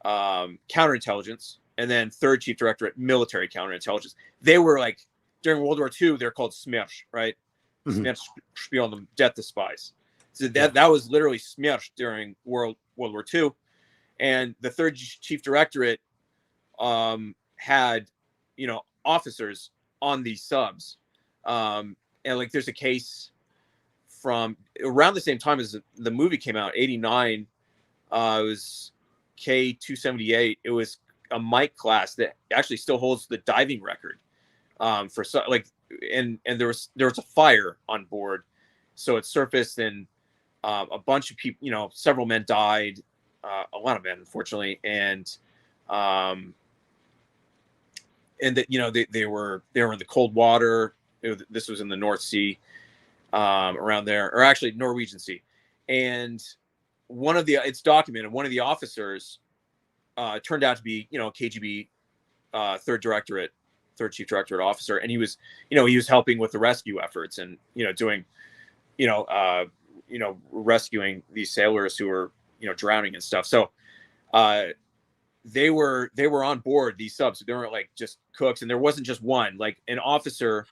Counterintelligence; and then Third Chief Directorate, Military Counterintelligence. They were like during World War II, they're called Smersh, right? Smersh, Spion, death of spies. So that was literally Smersh during World War II, and the Third Chief Directorate had, officers on these subs, and like there's a case from around the same time as the movie came out, 89. It was K-278. It was a Mike class that actually still holds the diving record for and there was a fire on board, so it surfaced, and a bunch of people, several men died, a lot of men, unfortunately, and that they were in the cold water. This was in the North Sea, around there, or actually Norwegian Sea, and it's documented, one of the officers turned out to be KGB Third Chief Directorate officer, and he was helping with the rescue efforts, and doing rescuing these sailors who were drowning and stuff. So they were on board these subs. They weren't like just cooks, and there wasn't just one, like an officer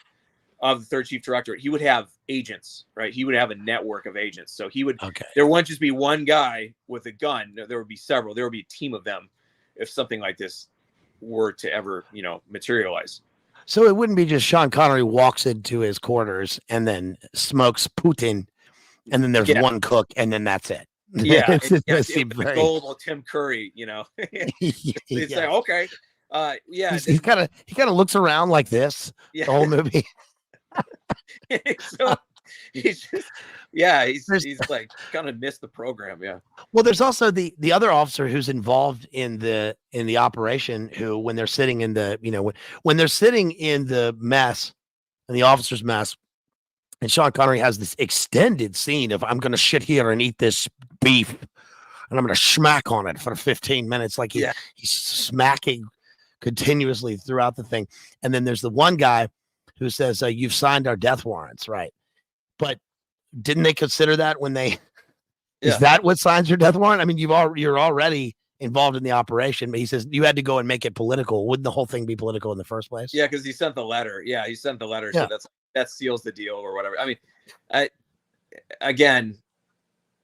of the Third Chief Directorate. He would have agents, right? He would have a network of agents. So there wouldn't just be one guy with a gun. There would be several. There would be a team of them if something like this were to ever materialize. So it wouldn't be just Sean Connery walks into his quarters and then smokes Putin, and then there's one cook, and then that's it. Yeah, it's the gold Tim Curry, It's like, okay, he kind of looks around like this the whole movie. So he's like kind of missed the program. Yeah. Well, there's also the other officer who's involved in the operation, who, when they're sitting in the when they're sitting in the mess, in the officer's mess, and Sean Connery has this extended scene of, I'm going to sit here and eat this beef, and I'm going to smack on it for 15 minutes. Like he's smacking continuously throughout the thing. And then there's the one guy who says, you've signed our death warrants, right? But didn't they consider that when they, is that what signs your death warrant? I mean, you're already involved in the operation, but he says you had to go and make it political. Wouldn't the whole thing be political in the first place? Yeah, because he sent the letter. Yeah, he sent the letter. So that seals the deal or whatever. I mean,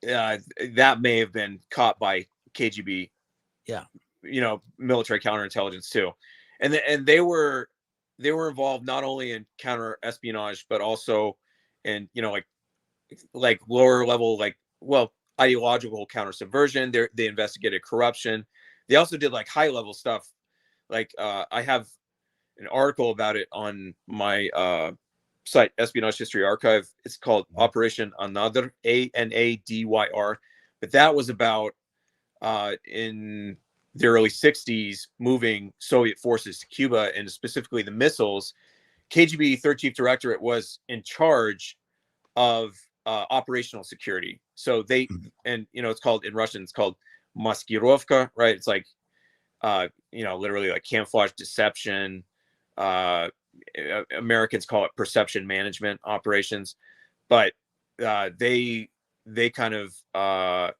that may have been caught by KGB. Yeah. Military counterintelligence too. And they were involved not only in counter espionage, but also in, like lower level, ideological counter subversion. They investigated corruption. They also did like high level stuff. Like I have an article about it on my site, Espionage History Archive. It's called Operation Anadyr, Anadyr. But that was about in the early 60s, moving Soviet forces to Cuba, and specifically the missiles. KGB Third Chief Directorate was in charge of operational security. So they, and it's called, in Russian, it's called maskirovka, right? It's like, literally like camouflage, deception. Americans call it perception management operations, but they kind of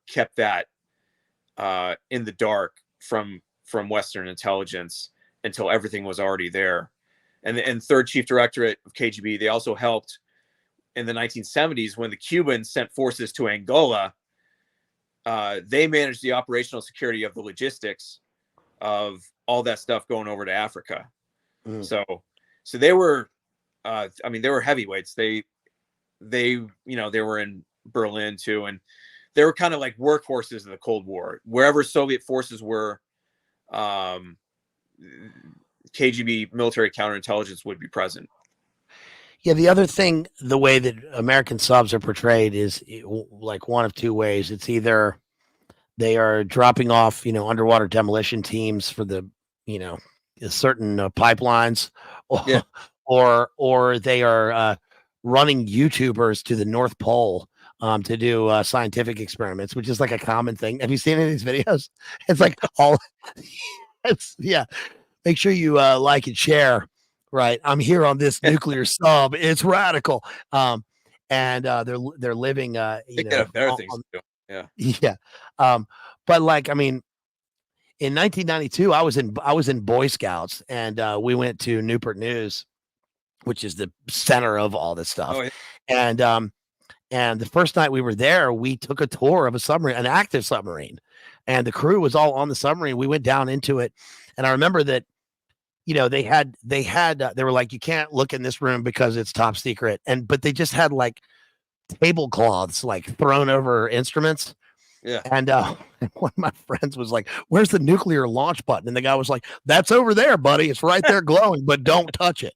kept that in the dark from Western intelligence until everything was already there. And Third Chief Directorate of KGB, they also helped in the 1970s when the Cubans sent forces to Angola. They managed the operational security of the logistics of all that stuff going over to Africa. So they were, they were heavyweights. They were in Berlin too, and they were kind of like workhorses in the Cold War. Wherever Soviet forces were, KGB military counterintelligence would be present. Yeah, the other thing, the way that American subs are portrayed is like one of two ways. It's either they are dropping off, underwater demolition teams for the, certain pipelines, or, Yeah. or they are running YouTubers to the North Pole to do scientific experiments, which is like a common thing. Have you seen any of these videos? It's like all, yeah. Make sure you like and share. Right, I'm here on this nuclear sub. It's radical. And they're living, They could have better things to do. Yeah. Yeah. But like, I mean, in 1992, I was in Boy Scouts, and we went to Newport News, which is the center of all this stuff. Oh, yeah. And the first night we were there, we took a tour of a submarine, an active submarine, and the crew was all on the submarine. We went down into it, and I remember that, they were like, you can't look in this room because it's top secret. But they just had like tablecloths like thrown over instruments. Yeah. And one of my friends was like, where's the nuclear launch button? And the guy was like, that's over there, buddy. It's right there glowing, but don't touch it.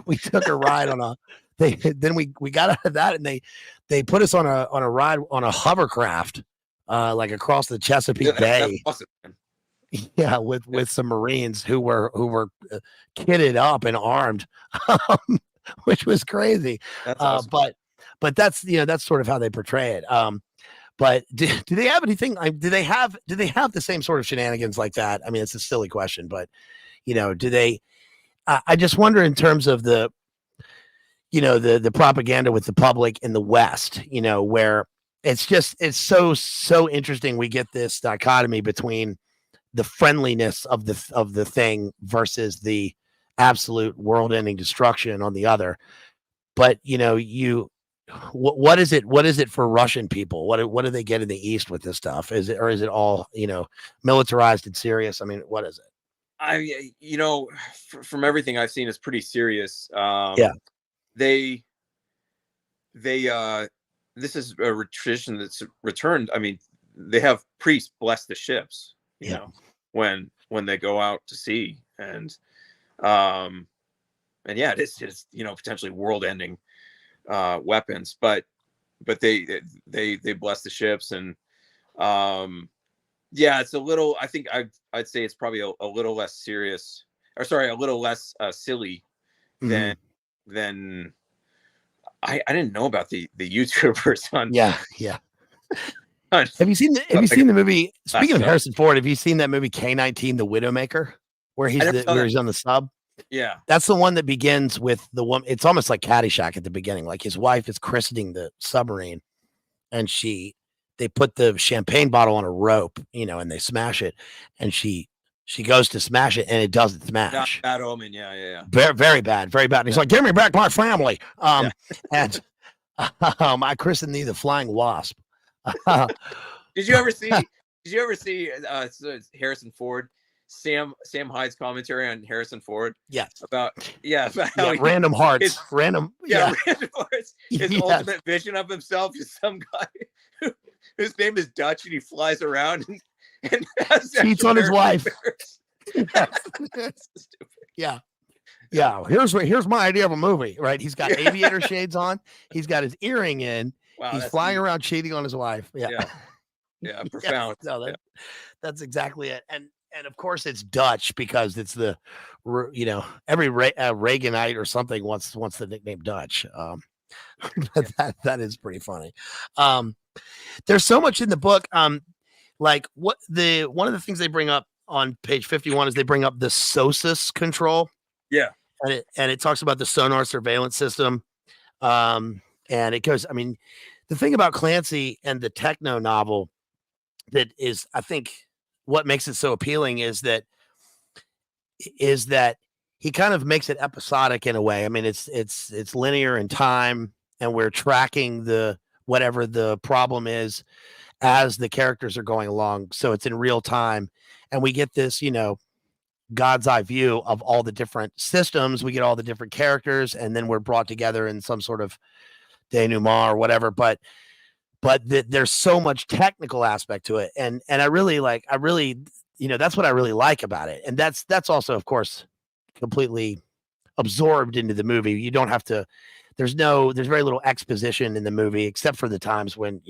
We took a ride then we got out of that, and they put us on a ride on a hovercraft, like across the Chesapeake Bay. Awesome. Yeah, with some Marines who were kitted up and armed, which was crazy. That's awesome. But that's that's sort of how they portray it. But do they have anything? Do they have the same sort of shenanigans like that? I mean, it's a silly question, but do they? I just wonder in terms of the the propaganda with the public in the West, where it's so interesting. We get this dichotomy between the friendliness of the thing versus the absolute world-ending destruction on the other. But what is it for Russian people? What do they get in the East with this stuff? Is it all militarized and serious? I mean, what is it? From everything I've seen, it's pretty serious. Yeah. They this is a tradition that's returned. I mean, they have priests bless the ships, you know, when they go out to sea, and yeah, it's potentially world-ending weapons, but they bless the ships, and yeah, it's a little. I think I'd say it's probably a little less serious, or sorry, a little less silly than I didn't know about the YouTubers on. Yeah. Have you seen the movie? Speaking of Harrison Ford, have you seen that movie K-19, The Widowmaker, where he's on the sub? Yeah, that's the one that begins with the woman. It's almost like Caddyshack at the beginning. Like his wife is christening the submarine, and they put the champagne bottle on a rope, and they smash it, and she goes to smash it, and it doesn't smash. Bad omen. Yeah. Very, very bad. Very bad. And he's like, "Give me back my family." And I christened thee the Flying Wasp. Did you ever see Harrison Ford? Sam Hyde's commentary on Harrison Ford. Yes. About how random hearts. Random hearts. His ultimate vision of himself is some guy whose name is Dutch, and he flies around and cheats on his wife. Yeah. Yeah. Here's my idea of a movie, right? He's got aviator shades on. He's got his earring in. Wow, he's flying around cheating on his wife. Yeah. Profound. That's exactly it. And of course it's Dutch because it's the, every Reaganite or something wants the nickname Dutch. But that is pretty funny. There's so much in the book. Like one of the things they bring up on page 51 is they bring up the SOSUS control. Yeah. And it talks about the sonar surveillance system. And it goes, I mean, the thing about Clancy and the techno novel that is, I think, what makes it so appealing is that he kind of makes it episodic in a way. I mean, it's linear in time, and we're tracking whatever the problem is as the characters are going along. So it's in real time, and we get this, God's eye view of all the different systems. We get all the different characters, and then we're brought together in some sort of denouement or whatever. But but there's so much technical aspect to it, and I really that's what I really like about it, and that's also, of course, completely absorbed into the movie. You don't have to. There's very little exposition in the movie, except for the times when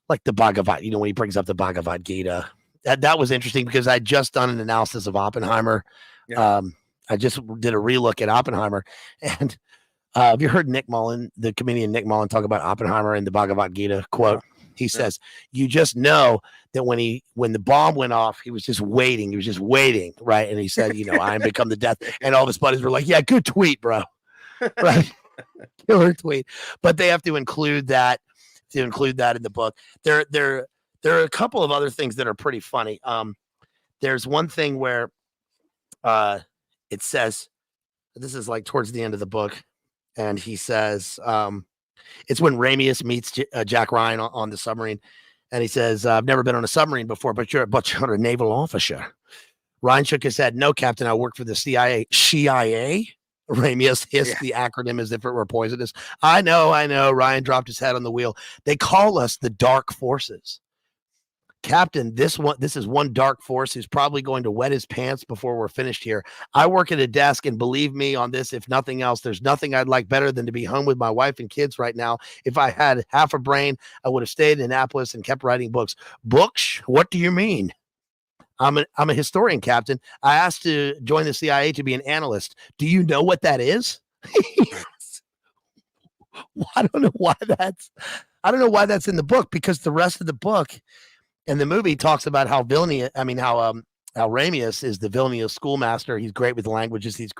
like the Bhagavad, when he brings up the Bhagavad Gita. That was interesting because I just done an analysis of Oppenheimer. Yeah. I just did a relook at Oppenheimer, and have you heard Nick Mullen, the comedian Nick Mullen, talk about Oppenheimer and the Bhagavad Gita quote? He says, "You just know that when the bomb went off, he was just waiting. He was just waiting, right?" And he said, "I am become the death." And all of his buddies were like, "Yeah, good tweet, bro." Right, killer tweet. But they have to include that in the book. There are a couple of other things that are pretty funny. There's one thing where it says, this is like towards the end of the book, and he says, it's when Ramius meets Jack Ryan on the submarine, and he says, "I've never been on a submarine before, but you're a naval officer." Ryan shook his head. "No, Captain, I work for the CIA." CIA? Ramius hissed the acronym as if it were poisonous. I know. Ryan dropped his head on the wheel. "They call us the Dark Forces." "Captain, this is one dark force who's probably going to wet his pants before we're finished here. I work at a desk, and believe me on this, if nothing else, there's nothing I'd like better than to be home with my wife and kids right now. If I had half a brain, I would have stayed in Annapolis and kept writing books." "Books? What do you mean?" I'm a historian, Captain. I asked to join the CIA to be an analyst. Do you know what that is?" I don't know why that's in the book, because the rest of the book and the movie talks about how Ramius is the Vilnius schoolmaster. He's great with languages. He's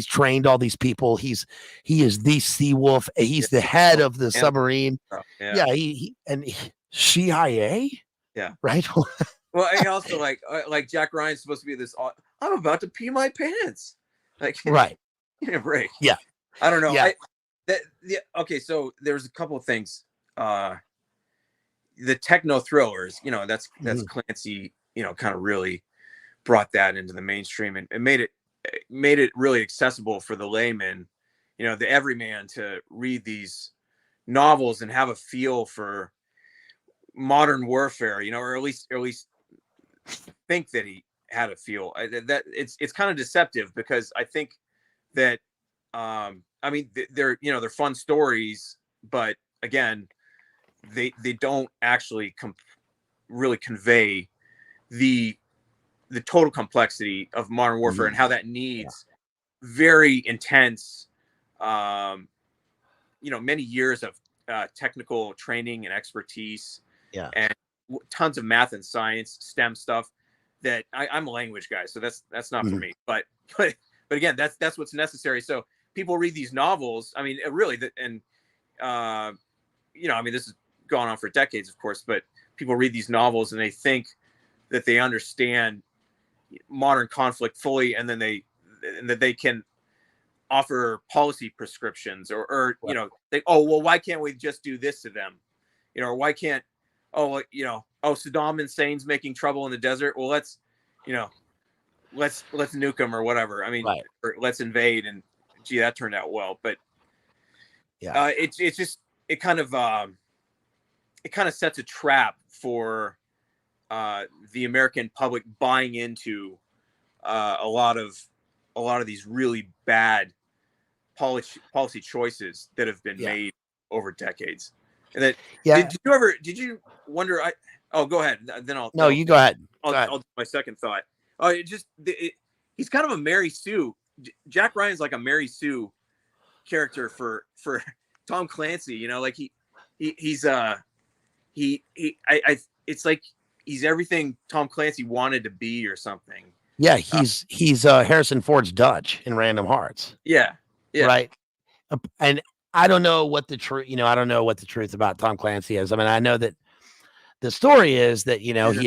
trained all these people. He is the sea wolf. He's the head of the submarine. CIA. Yeah. Right. Well, and also like Jack Ryan's supposed to be this. I'm about to pee my pants. Like, right. Give me a break. Yeah. I don't know. Yeah. Okay. So there's a couple of things. The techno thrillers, that's Clancy, kind of really brought that into the mainstream and made it really accessible for the layman, the everyman, to read these novels and have a feel for modern warfare, or at least think that he had a feel. That it's kind of deceptive, because I think that they're fun stories, but again, they don't actually really convey the total complexity of modern warfare and how that needs very intense, many years of technical training and expertise, and tons of math and science, STEM stuff. That I'm a language guy, so that's not for me. But again, that's what's necessary. So people read these novels. I mean, really, this has gone on for decades, of course, but people read these novels and they think that they understand modern conflict fully, and then that they can offer policy prescriptions or why can't we just do this to them, or why can't Saddam Hussein's making trouble in the desert, well, let's nuke them or whatever. I mean, or let's invade, and gee, that turned out well. But it kind of sets a trap for the American public buying into a lot of these really bad policy choices that have been made over decades. And that did you wonder? Go ahead. Then you go ahead. I'll do my second thought. He's kind of a Mary Sue. Jack Ryan's like a Mary Sue character for Tom Clancy. Like it's like he's everything Tom Clancy wanted to be or something. Yeah, he's Harrison Ford's Dutch in Random Hearts. Yeah. Right. And I don't know what the truth, I don't know what the truth about Tom Clancy is. I mean, I know that the story is that, he was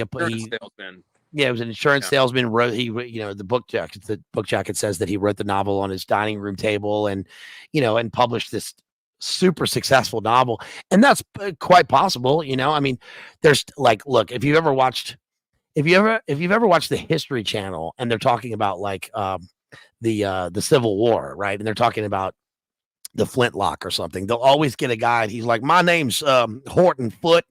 an insurance salesman. Wrote the book jacket says that he wrote the novel on his dining room table, and and published this super successful novel. And that's quite possible. I mean, there's look, if you've ever watched the History Channel, and they're talking about the Civil War, right? And they're talking about the flintlock or something. They'll always get a guy, and he's like, my name's Horton Foote.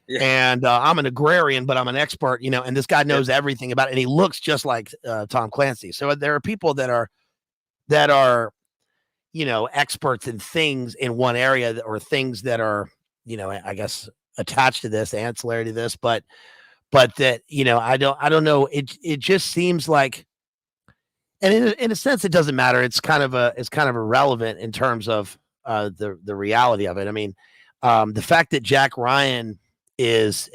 Yeah. And I'm an agrarian, but I'm an expert, you know, and this guy knows everything about it, and he looks just like Tom Clancy. So there are people that are, you know, experts in things in one area, or things that are, you know, I guess attached to this, ancillary to this, but that, you know, I don't know. It just seems like, and in a sense, it doesn't matter. It's kind of irrelevant in terms of the reality of it. I mean, the fact that Jack Ryan is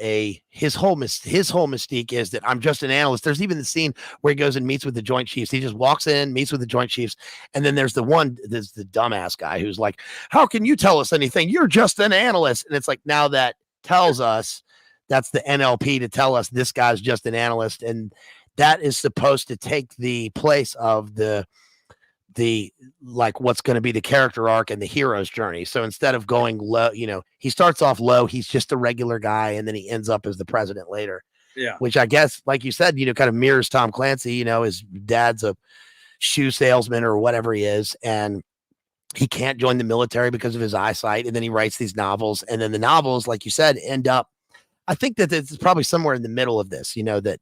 his whole mystique is that I'm just an analyst. There's even the scene where he goes and meets with the Joint Chiefs. He just walks in, meets with the Joint Chiefs, and then there's the dumbass guy who's like, how can you tell us anything? You're just an analyst. And it's like, now that tells us, that's the NLP to tell us this guy's just an analyst, and that is supposed to take the place of the like what's going to be the character arc and the hero's journey. So instead of going low, you know, he starts off low, he's just a regular guy, and then he ends up as the president later. Yeah. Which I guess, like you said, you know, kind of mirrors Tom Clancy. You know, his dad's a shoe salesman or whatever he is, and he can't join the military because of his eyesight. And then he writes these novels, and then the novels, like you said, end up, I think that it's probably somewhere in the middle of this, you know, that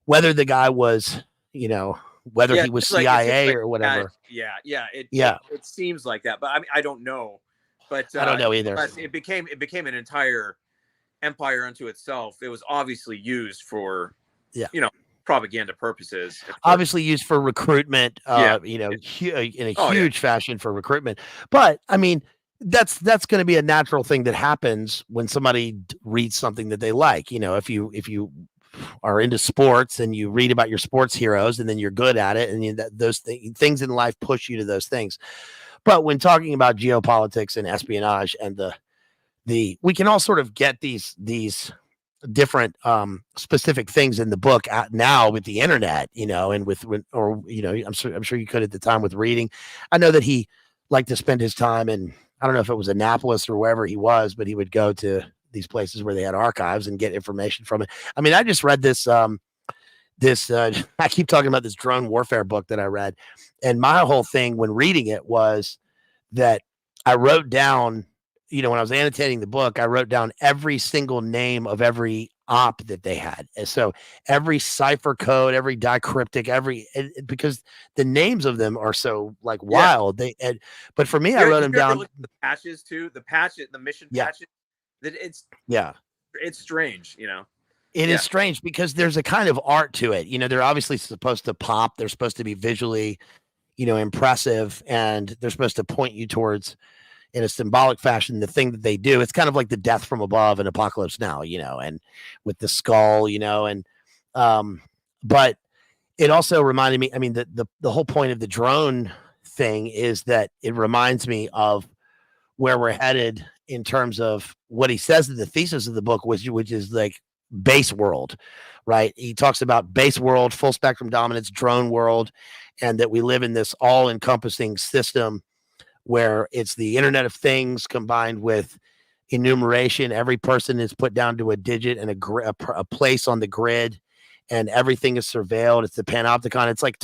whether the guy was, you know, whether he was CIA or whatever. It seems like that, but I mean, I don't know. But I don't know either. But it became an entire empire unto itself. It was obviously used for, you know, propaganda purposes. Obviously used for recruitment. You know, in a huge fashion for recruitment. But I mean, that's going to be a natural thing that happens when somebody reads something that they like. You know, if you are into sports and you read about your sports heroes, and then you're good at it, and those things in life push you to those things. But when talking about geopolitics and espionage and the we can all sort of get these different specific things in the book now with the internet, you know, and or you know, I'm sure you could at the time with reading. I know that he liked to spend his time in, I don't know if it was Annapolis or wherever he was, but he would go to these places where they had archives and get information from it. I mean, I just read this, I keep talking about this drone warfare book that I read. And my whole thing when reading it was that I wrote down, you know, when I was annotating the book, I wrote down every single name of every op that they had. And so every cipher code, every decryptic, because the names of them are so like wild. But for me, I wrote them down. The patches too, the mission patches. That it's strange, you know. It is strange because there's a kind of art to it. You know, they're obviously supposed to pop. They're supposed to be visually, you know, impressive, and they're supposed to point you towards, in a symbolic fashion, the thing that they do. It's kind of like the Death from Above and Apocalypse Now, you know, and with the skull, you know, and but it also reminded me, I mean, the whole point of the drone thing is that it reminds me of where we're headed in terms of what he says in the thesis of the book, which is like base world, right? He talks about base world, full spectrum dominance, drone world, and that we live in this all encompassing system where it's the Internet of Things combined with enumeration. Every person is put down to a digit and a place on the grid, and everything is surveilled. It's the panopticon. It's like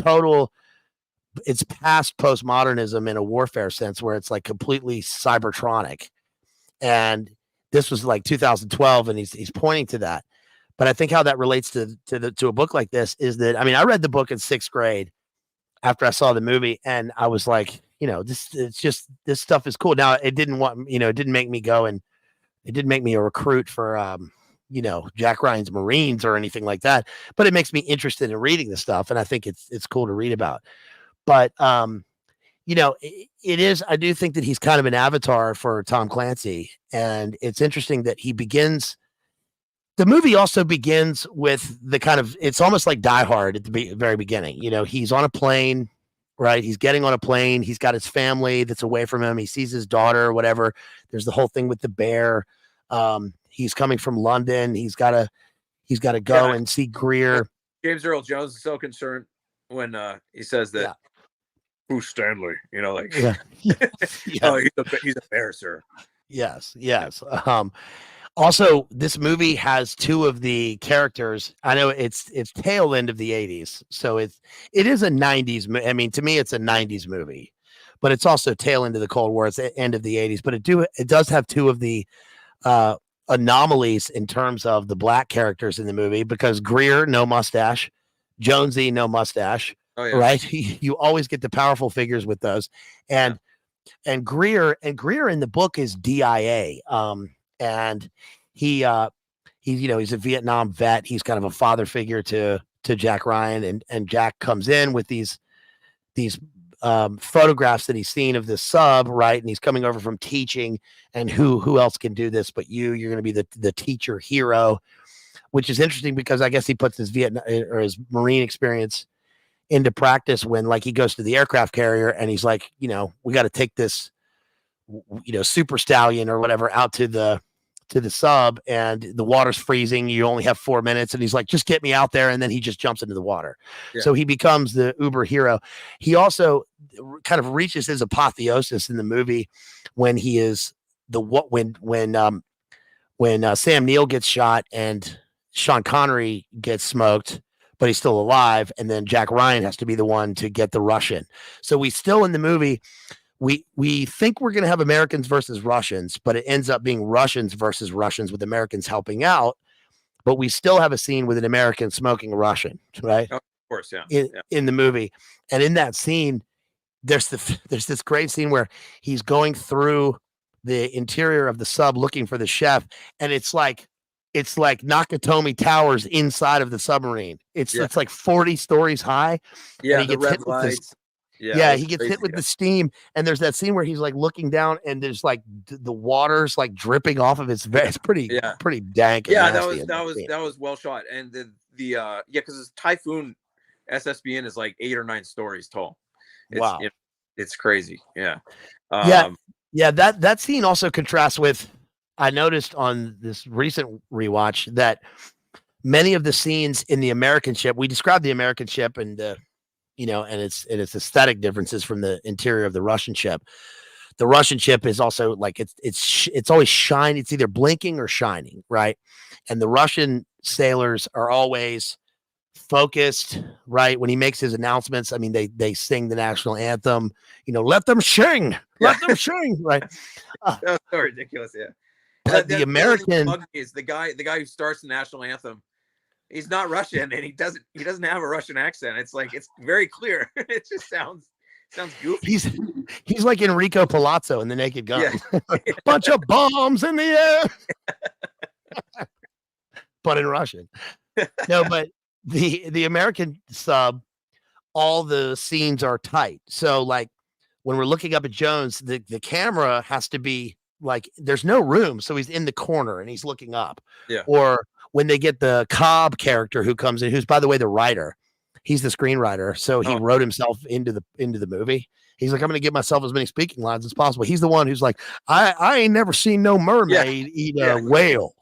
it's past postmodernism in a warfare sense, where it's like completely cybertronic. And this was like 2012, and he's pointing to that. But I think how that relates to a book like this is that, I mean, I read the book in 6th grade after I saw the movie, and I was like, you know, this stuff is cool. Now, it didn't make me go, and it didn't make me a recruit for you know, Jack Ryan's Marines or anything like that, but it makes me interested in reading the stuff, and I think it's cool to read about. But you know, it is, I do think that he's kind of an avatar for Tom Clancy. And it's interesting that the movie also begins with the kind of, it's almost like Die Hard at the very beginning. You know, he's on a plane, right? He's getting on a plane. He's got his family that's away from him. He sees his daughter or whatever. There's the whole thing with the bear. He's coming from London. He's got to go and see Greer. James Earl Jones is so concerned when he says that. Who's Stanley? You know, like, oh, he's a bear, sir. Yes. Also, this movie has two of the characters. I know it's tail end of the 80s, so it is a 90s. I mean, to me, it's a 90s movie, but it's also tail into the Cold War. It's the end of the 80s, but it does have two of the anomalies in terms of the black characters in the movie, because Greer, no mustache, Jonesy, no mustache. Oh, yeah. Right. You always get the powerful figures with those. And Greer in the book is DIA. And he's a Vietnam vet. He's kind of a father figure to Jack Ryan, and Jack comes in with these photographs that he's seen of this sub, right? And he's coming over from teaching, and who else can do this but you? You're going to be the teacher hero, which is interesting because I guess he puts his Vietnam or his Marine experience into practice when, like, he goes to the aircraft carrier and he's like, we got to take this, super stallion or whatever out to the sub, and the water's freezing. You only have 4 minutes. And he's like, just get me out there. And then he just jumps into the water. Yeah. So he becomes the uber hero. He also kind of reaches his apotheosis in the movie when he is when Sam Neill gets shot and Sean Connery gets smoked, but he's still alive. And then Jack Ryan has to be the one to get the Russian. So we still in the movie, we think we're going to have Americans versus Russians, but it ends up being Russians versus Russians with Americans helping out. But we still have a scene with an American smoking a Russian, right? Oh, of course, yeah. In the movie. And in that scene, there's this great scene where he's going through the interior of the sub looking for the chef, and it's like Nakatomi Towers inside of the submarine. It's like 40 stories high. Yeah, and he the gets red lights. He gets hit with the steam, and there's that scene where he's like looking down, and there's like the water's like dripping off of his vest. It's pretty dank. Yeah, that was well shot, and because it's Typhoon SSBN is like 8 or 9 stories tall. Wow, it's crazy. Yeah, That scene also contrasts with. I noticed on this recent rewatch that many of the scenes in the American ship, we described the American ship and and its aesthetic differences from the interior of the Russian ship. The Russian ship is also like it's always shiny. It's either blinking or shining, right? And the Russian sailors are always focused, right? When he makes his announcements, I mean, they sing the national anthem. Let them sing, let them sing, right? That's so ridiculous, yeah. The American is the guy who starts the national anthem. He's not Russian, and he doesn't have a Russian accent. It's like, it's very clear. It just sounds goofy. He's like Enrico Palazzo in The Naked Gun. Yeah. Bunch of bombs in the air. But in Russian. No, but the American sub, all the scenes are tight. So like when we're looking up at Jones, the camera has to be like, there's no room, so he's in the corner and he's looking up. Yeah. Or when they get the Cobb character who comes in, who's, by the way, the writer, he's the screenwriter, so he wrote himself into the movie. He's like, I'm going to give myself as many speaking lines as possible. He's the one who's like, I ain't never seen no mermaid eat a whale.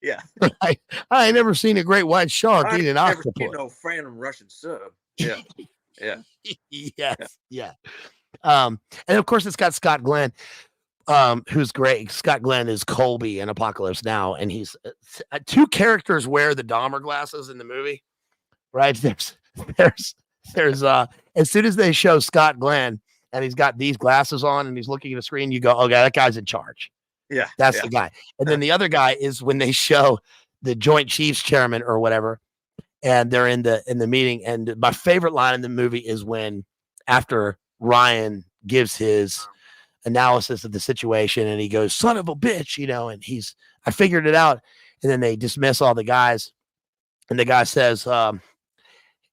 Yeah. I ain't never seen a great white shark eat an octopus. Never seen no random Russian sub. Yeah. Yes. Yeah. And of course it's got Scott Glenn. Who's great. Scott Glenn is Colby in Apocalypse Now, and he's two characters wear the Dahmer glasses in the movie, right? There's as soon as they show Scott Glenn and he's got these glasses on and he's looking at a screen, you go, okay, that guy's in charge. Yeah, that's the guy. And then the other guy is when they show the Joint Chiefs chairman or whatever, and they're in the meeting. And my favorite line in the movie is when after Ryan gives his analysis of the situation and he goes, son of a bitch, and I figured it out. And then they dismiss all the guys. And the guy says,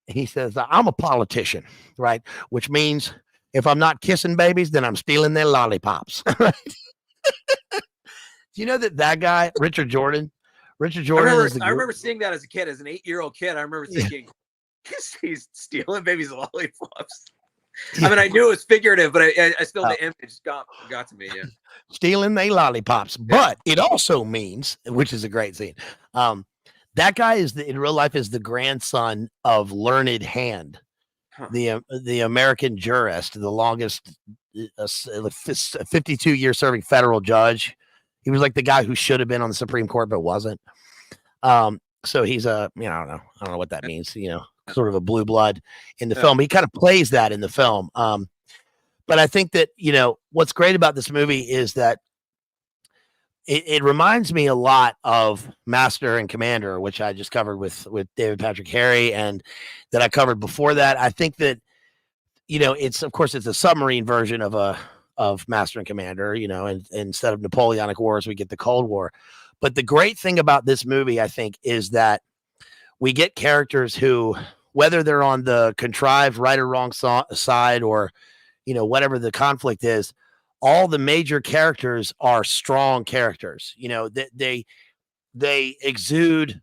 he says, I'm a politician, right? Which means if I'm not kissing babies, then I'm stealing their lollipops. Right? Do you know that guy, Richard Jordan? I remember seeing that as a kid, as an 8-year-old kid. I remember thinking, he's stealing babies' lollipops. I mean, I knew it was figurative, but I still, the image got to me. Yeah. Stealing they lollipops. But it also means, which is a great scene, that guy in real life is the grandson of Learned Hand, the American jurist, the longest 52-year serving federal judge. He was like the guy who should have been on the Supreme Court but wasn't. So he's I don't know what that means, sort of a blue blood in the film. He kind of plays that in the film. But but I think that, you know, what's great about this movie is that it reminds me a lot of Master and Commander, which I just covered with David Patrick Harry, and that I covered before that. I think that, you know, it's, of course, it's a submarine version of Master and Commander, you know, and instead of Napoleonic Wars, we get the Cold War. But the great thing about this movie, I think, is that we get characters who, whether they're on the contrived right or wrong side, or, you know, whatever the conflict is, all the major characters are strong characters. You know, they exude,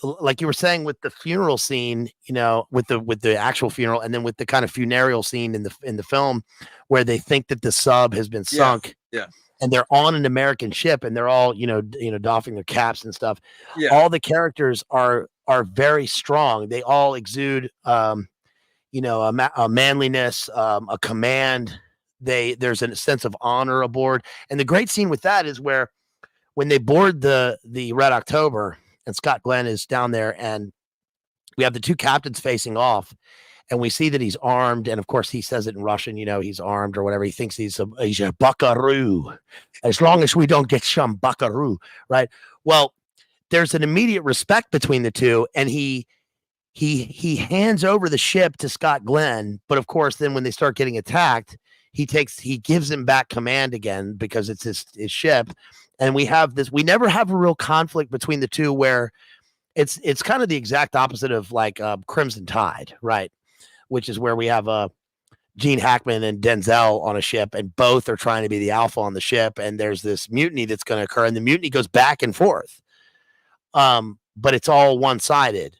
like you were saying, with the funeral scene, you know, with the actual funeral, and then with the kind of funereal scene in the film where they think that the sub has been sunk. Yeah. And they're on an American ship, and they're all, you know, doffing their caps and stuff. Yeah. All the characters are very strong. They all exude, you know, a manliness, a command. There's a sense of honor aboard. And the great scene with that is where, when they board the Red October, and Scott Glenn is down there, and we have the two captains facing off, and we see that he's armed. And of course, he says it in Russian, you know, he's armed or whatever. He thinks he's a buckaroo, as long as we don't get some buckaroo, right? Well, there's an immediate respect between the two, and he hands over the ship to Scott Glenn. But of course, then when they start getting attacked, he gives him back command again, because it's his ship. And we never have a real conflict between the two, where it's kind of the exact opposite of like Crimson Tide, right? Which is where we have Gene Hackman and Denzel on a ship, and both are trying to be the alpha on the ship. And there's this mutiny that's going to occur, and the mutiny goes back and forth. But it's all one-sided.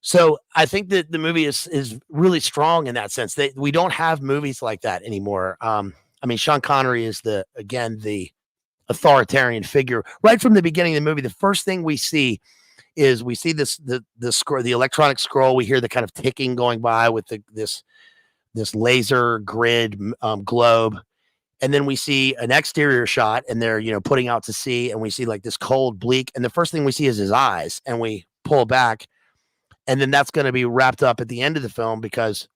So I think that the movie is really strong in that sense. We don't have movies like that anymore. I mean, Sean Connery is the authoritarian figure right from the beginning of the movie. The first thing we see is the electronic scroll. We hear the kind of ticking going by with this laser grid globe. And then we see an exterior shot, and they're, you know, putting out to sea, and we see like this cold, bleak. And the first thing we see is his eyes, and we pull back. And then that's going to be wrapped up at the end of the film, because,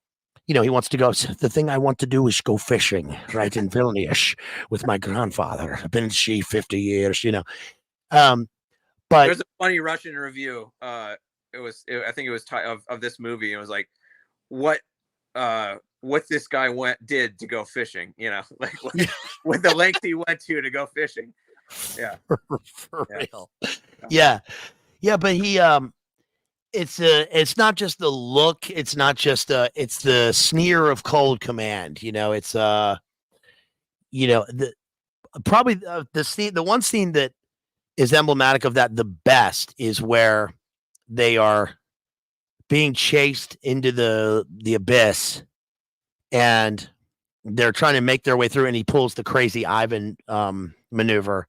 you know, he wants to go. The thing I want to do is go fishing, right, in Vilnius with my grandfather. I've been in sea 50 years, you know. But there's a funny Russian review. I think it was of this movie. It was like, what this guy did to go fishing, you know, like with the length he went to go fishing. Yeah. For real. Yeah. But he, it's not just the look. It's not just it's the sneer of cold command. You know, it's you know, the one scene that is emblematic of that the best is where they are being chased into the abyss, and they're trying to make their way through, and he pulls the crazy Ivan maneuver,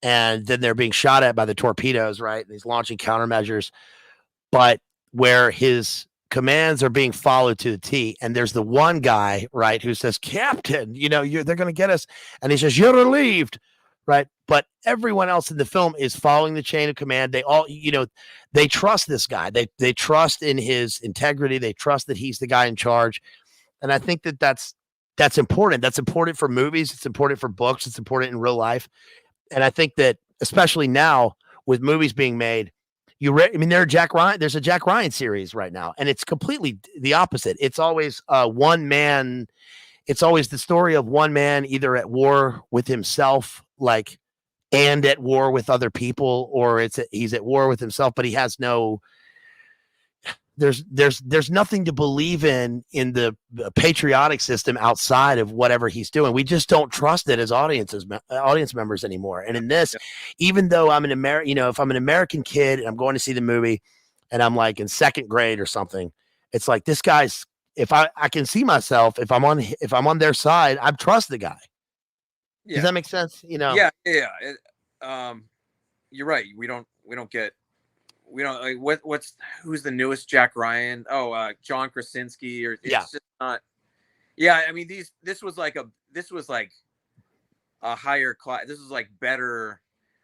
and then they're being shot at by the torpedoes, right? And he's launching countermeasures, but where his commands are being followed to the T. And there's the one guy, right, who says, "Captain, you know, they're going to get us," and he says, "You're relieved." Right. But everyone else in the film is following the chain of command. They all, you know, they trust this guy. They trust in his integrity. They trust that he's the guy in charge. And I think that that's important. That's important for movies. It's important for books. It's important in real life. And I think that especially now with movies being made, there's a Jack Ryan series right now, and it's completely the opposite. It's always one man. It's always the story of one man either at war with himself, like, and at war with other people, or he's at war with himself, but he has there's nothing to believe in the patriotic system outside of whatever he's doing. We just don't trust it as audience members anymore. And in this, even though I'm an American, you know, if I'm an American kid and I'm going to see the movie and I'm like in second grade or something, it's like, this guy's, if I can see myself, if I'm on their side, I trust the guy. Yeah. Does that make sense? You know? Yeah. You're right. We don't like who's the newest Jack Ryan? Oh, John Krasinski, or it's just not. Yeah. I mean, this was like a higher class. This was like better.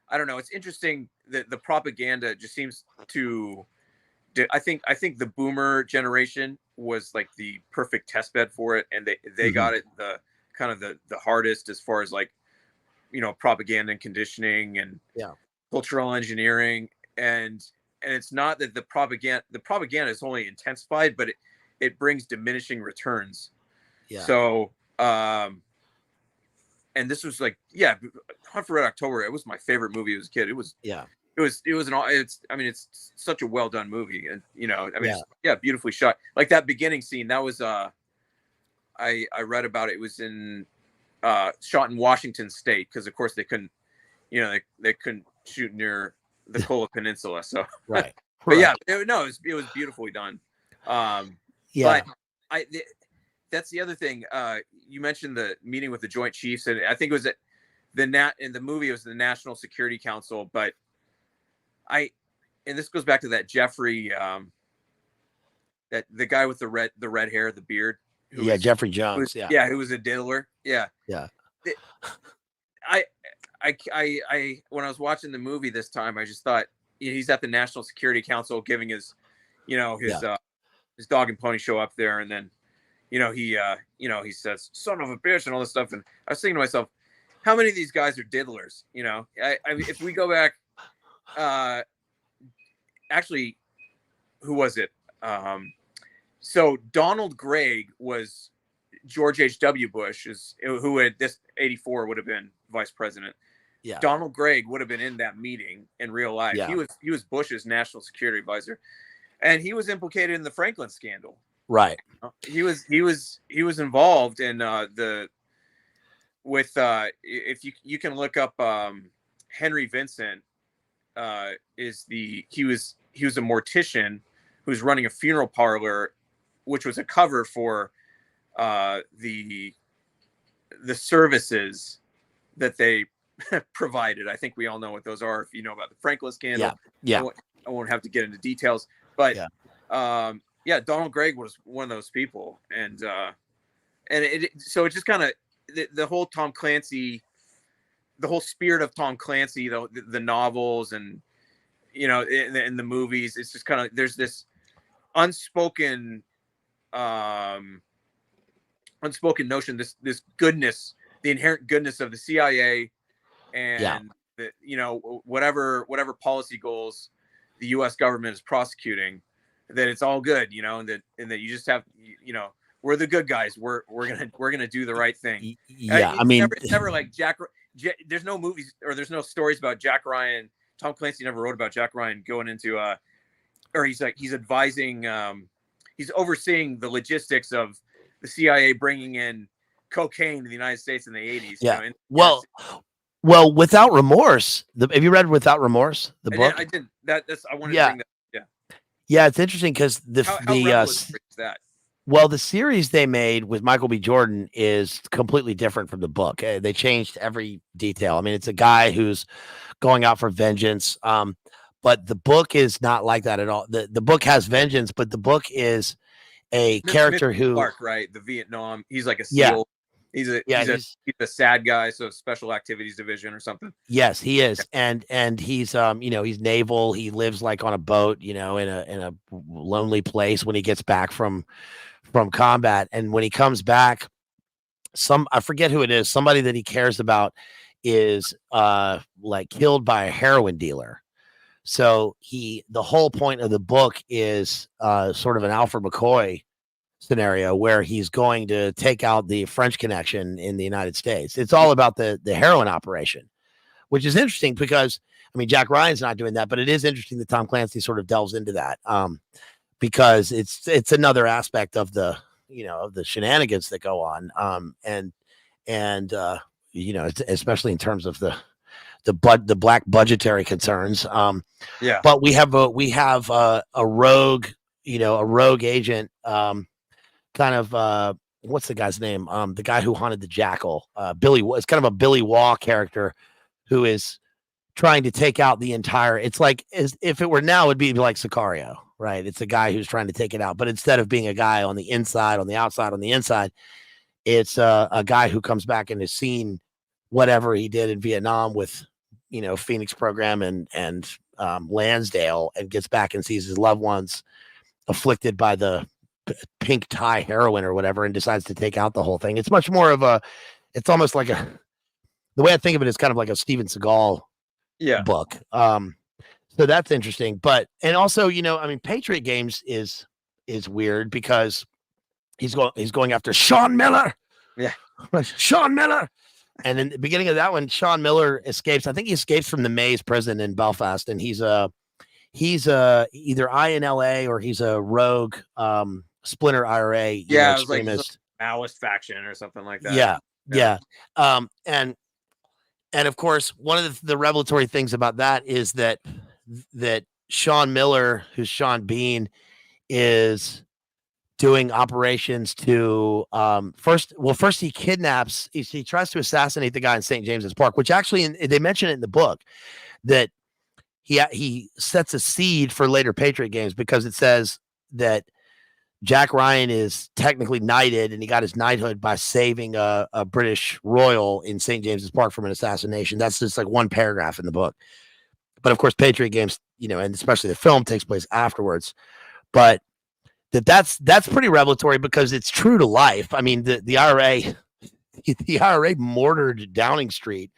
I don't know. It's interesting that the propaganda just seems to, I think the boomer generation was like the perfect test bed for it, and they got it the kind of the hardest as far as like, you know, propaganda and conditioning and cultural engineering, and it's not that the propaganda is only intensified, but it brings diminishing returns. So and this was like, Hunt for Red October, it was my favorite movie as a kid. It's such a well done movie, and you know, I mean, beautifully shot. Like that beginning scene, that was I read about it. It was in shot in Washington State, because of course they couldn't, you know, they couldn't shoot near the Kola Peninsula. So but it was beautifully done. But that's the other thing. You mentioned the meeting with the Joint Chiefs, and I think it was in the movie it was the National Security Council. But and this goes back to that Jeffrey, that the guy with the red hair, the beard. Jeffrey Jones. Who was a diddler. I when I was watching the movie this time, I just thought, he's at the National Security Council giving his, you know, his dog and pony show up there, and then, you know, he says "son of a bitch" and all this stuff, and I was thinking to myself, how many of these guys are diddlers? You know, if we go back, actually, who was it? So Donald Gregg was George H.W. Bush, who had this 84 would have been vice president. Donald Gregg would have been in that meeting in real life. He was Bush's national security advisor, and he was implicated in the Franklin scandal. Right. He was involved in if you can look up Henry Vincent, he was a mortician who was running a funeral parlor, which was a cover for the services that they provided. I think we all know what those are if you know about the Franklin scandal. I won't have to get into details, but Donald Gregg was one of those people, and so it just kind of the whole Tom Clancy, the whole spirit of Tom Clancy, the novels, and you know, in the movies, it's just kind of, there's this unspoken notion, this goodness, the inherent goodness of the CIA, and the, you know, whatever policy goals the U.S. government is prosecuting, that it's all good, you know, and that you just have, you know, we're the good guys. We're gonna do the right thing. It's never like there's no movies or there's no stories about Jack Ryan. Tom Clancy never wrote about Jack Ryan going into or he's advising, he's overseeing the logistics of the CIA bringing in cocaine to the United States in the 80s. Yeah. You know, well, Without Remorse. Have you read Without Remorse, the book? I didn't. I wanted to bring that. Yeah, it's interesting because the series they made with Michael B. Jordan is completely different from the book. They changed every detail. I mean, it's a guy who's going out for vengeance. But the book is not like that at all. The book has vengeance, but the book is a character who Clark, right? The Vietnam. He's like a SEAL. He's a sad guy, so Special Activities Division or something. Yes, he is, and he's you know, he's naval. He lives like on a boat, you know, in a lonely place when he gets back from combat, and when he comes back, I forget who it is, somebody that he cares about is like killed by a heroin dealer. So the whole point of the book is sort of an Alfred McCoy scenario where he's going to take out the French Connection in the United States. It's all about the heroin operation, which is interesting because, I mean, Jack Ryan's not doing that, but it is interesting that Tom Clancy sort of delves into that because it's another aspect of the, you know, of the shenanigans that go on. And you know, especially in terms of the black budgetary concerns. But we have a rogue, you know, a rogue agent, kind of what's the guy's name? The guy who haunted the jackal, Billy. It's kind of a Billy Waugh character who is trying to take out the entire. It's like if it were now, it'd be like Sicario, right? It's a guy who's trying to take it out, but instead of being a guy on the inside, on the outside, on the inside, it's a guy who comes back and has seen whatever he did in Vietnam with, you know, Phoenix Program and Lansdale, and gets back and sees his loved ones afflicted by the pink tie heroin or whatever and decides to take out the whole thing. It's much more of it's almost like the way I think of it is kind of like a Steven Seagal book. So that's interesting. But, and also, I mean, Patriot Games is weird because he's going after Sean Miller. Yeah. Sean Miller. And in the beginning of that one, Sean Miller escapes. I think he escapes from the Maze prison in Belfast, and he's either INLA or he's a rogue splinter IRA. Yeah, it was extremist. Like Maoist faction or something like that. Yeah. And of course, one of the revelatory things about that is that Sean Miller, who's Sean Bean, is doing operations to first he kidnaps, he tries to assassinate the guy in St. James's Park, which actually they mention it in the book that he sets a seed for later Patriot Games because it says that Jack Ryan is technically knighted and he got his knighthood by saving a British royal in St. James's Park from an assassination. That's just like one paragraph in the book. But of course, Patriot Games, and especially the film takes place afterwards. But that's pretty revelatory because it's true to life. I mean, the IRA mortared Downing Street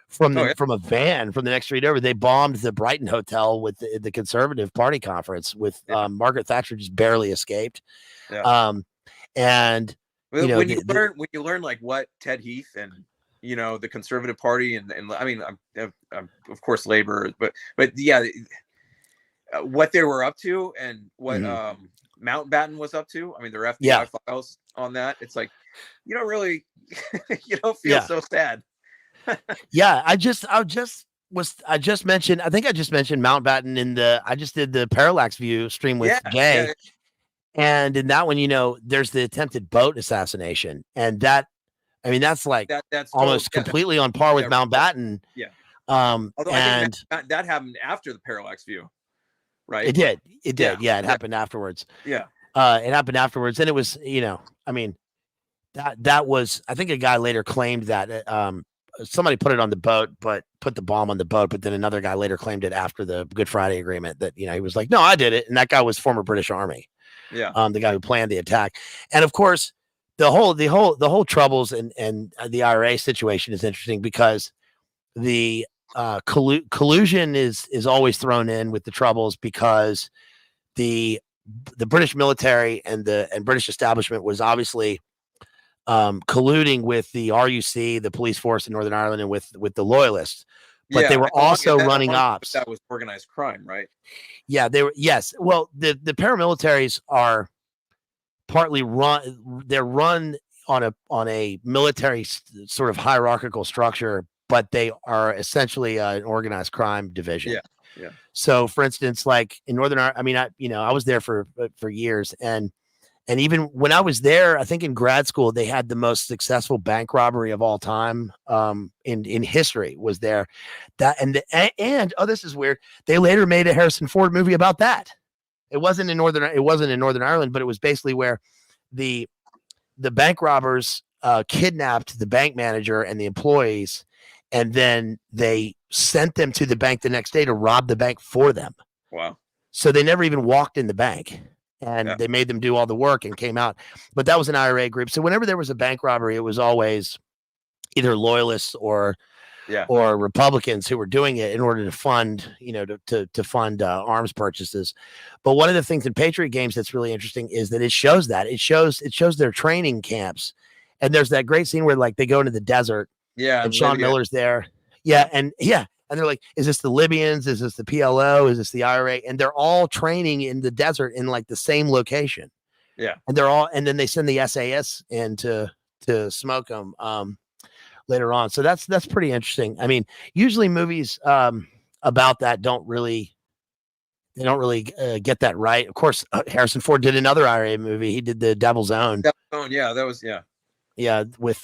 from a van from the next street over. They bombed the Brighton Hotel with the Conservative Party conference with Margaret Thatcher just barely escaped. Yeah. And when you learn like what Ted Heath and the Conservative Party and I mean of course Labor, but yeah, what they were up to and what Mountbatten was up to. I mean, their FBI files on that. It's like you don't really feel so sad. Yeah, I just mentioned Mountbatten I just did the Parallax View stream with Jay. And in that one, there's the attempted boat assassination. And that's like that's almost completely on par with Mountbatten. Yeah. Although I think that happened after the Parallax View, right? It did. Yeah, it happened afterwards. Yeah. It happened afterwards. And it was, that was, I think a guy later claimed that somebody put it on the boat, but put the bomb on the boat. But then another guy later claimed it after the Good Friday Agreement that, he was like, no, I did it. And that guy was former British Army. Yeah. The guy who planned the attack. And of course, the whole troubles and the IRA situation is interesting because the collusion is always thrown in with the troubles because the British military and British establishment was obviously colluding with the RUC, the police force in Northern Ireland, and with the loyalists. But they were also running ops. That was organized crime, right? Yeah, they were. Yes. Well, the paramilitaries are partly they're run on a military sort of hierarchical structure, but they are essentially an organized crime division. Yeah. So, for instance, like in Northern Ireland, I mean, I was there for years, and even when I was there, I think in grad school, they had the most successful bank robbery of all time in history was there. And this is weird. They later made a Harrison Ford movie about that. It wasn't in Northern Ireland, but it was basically where the bank robbers kidnapped the bank manager and the employees, and then they sent them to the bank the next day to rob the bank for them. Wow. So they never even walked in the bank. And they made them do all the work and came out. But that was an IRA group. So whenever there was a bank robbery, it was always either loyalists or Republicans who were doing it in order to fund, to fund arms purchases. But one of the things in Patriot Games that's really interesting is that it shows their training camps. And there's that great scene where like they go into the desert. Yeah. And Sean Miller's there. Yeah. And they're like, is this the Libyans? Is this the PLO? Is this the IRA? And they're all training in the desert in like the same location. Yeah. And then they send the SAS in to smoke them later on. So that's pretty interesting. I mean, usually movies about that don't really get that right. Of course, Harrison Ford did another IRA movie. He did The Devil's Own. Yeah, that was Yeah, with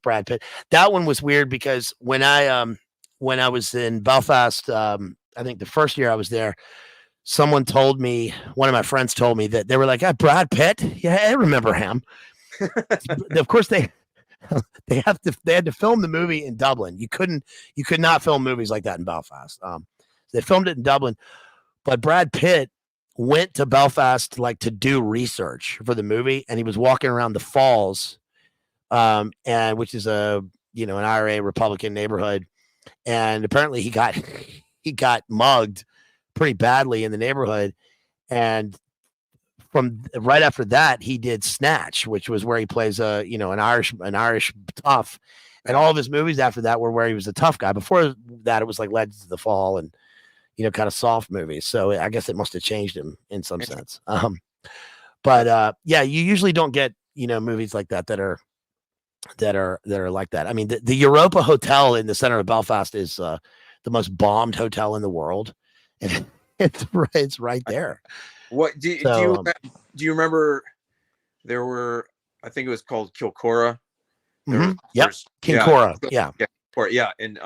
Brad Pitt. That one was weird because when I was in Belfast, I think the first year I was there, one of my friends told me that they were like, Brad Pitt? Yeah, I remember him. Of course, they had to film the movie in Dublin. You could not film movies like that in Belfast. They filmed it in Dublin, but Brad Pitt went to Belfast like to do research for the movie, and he was walking around the Falls, and which is an IRA Republican neighborhood, and apparently he got mugged pretty badly in the neighborhood, and from right after that he did Snatch, which was where he plays an Irish tough, and all of his movies after that were where he was a tough guy. Before that, it was like Legends of the Fall and kind of soft movies. So I guess it must have changed him in some sense. But you usually don't get movies like that are like that. I mean, the Europa Hotel in the center of Belfast is the most bombed hotel in the world, and it's right there. What do you remember? There were, I think it was called Kilcora. Kincora. Yeah, in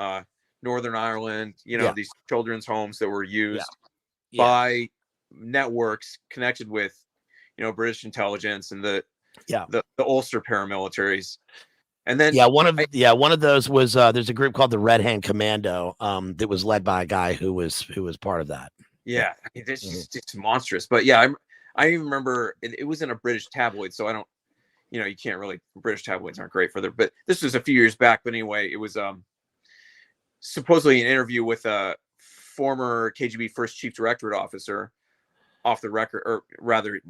Northern Ireland. These children's homes that were used by networks connected with, British intelligence and the Ulster paramilitaries. And then one of those was there's a group called the Red Hand Commando that was led by a guy who was part of that. Yeah, I mean, it's monstrous. But yeah, I even remember it was in a British tabloid, so I don't, you can't really, British tabloids aren't great for their, but this was a few years back. But anyway, it was supposedly an interview with a former KGB first chief directorate officer, off the record, or rather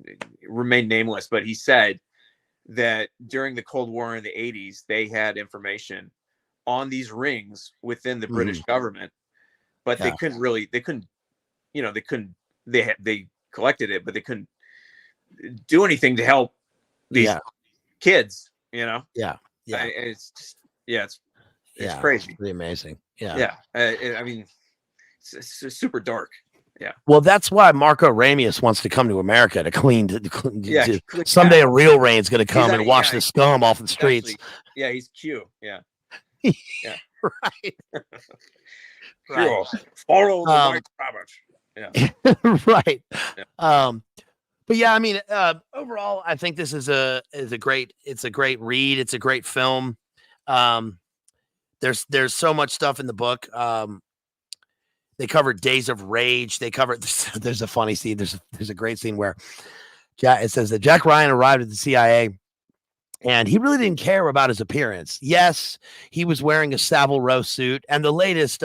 remained nameless, but he said that during the Cold War in the 80s, they had information on these rings within the British government, but they collected it, but they couldn't do anything to help these kids, it's crazy. Pretty amazing. I mean, it's super dark. Yeah. Well, that's why Marco Ramius wants to come to America to clean. Someday a real rain's going to come and wash the scum off the streets. Actually, he's Q. Yeah. Right. Right. Follow the white rabbit. Yeah. Right. Yeah. But yeah, I mean, overall, I think this is a great read. It's a great film. There's so much stuff in the book. They covered Days of Rage. They covered. There's a funny scene. There's a great scene where it says that Jack Ryan arrived at the CIA, and he really didn't care about his appearance. Yes, he was wearing a Savile Row suit, and the latest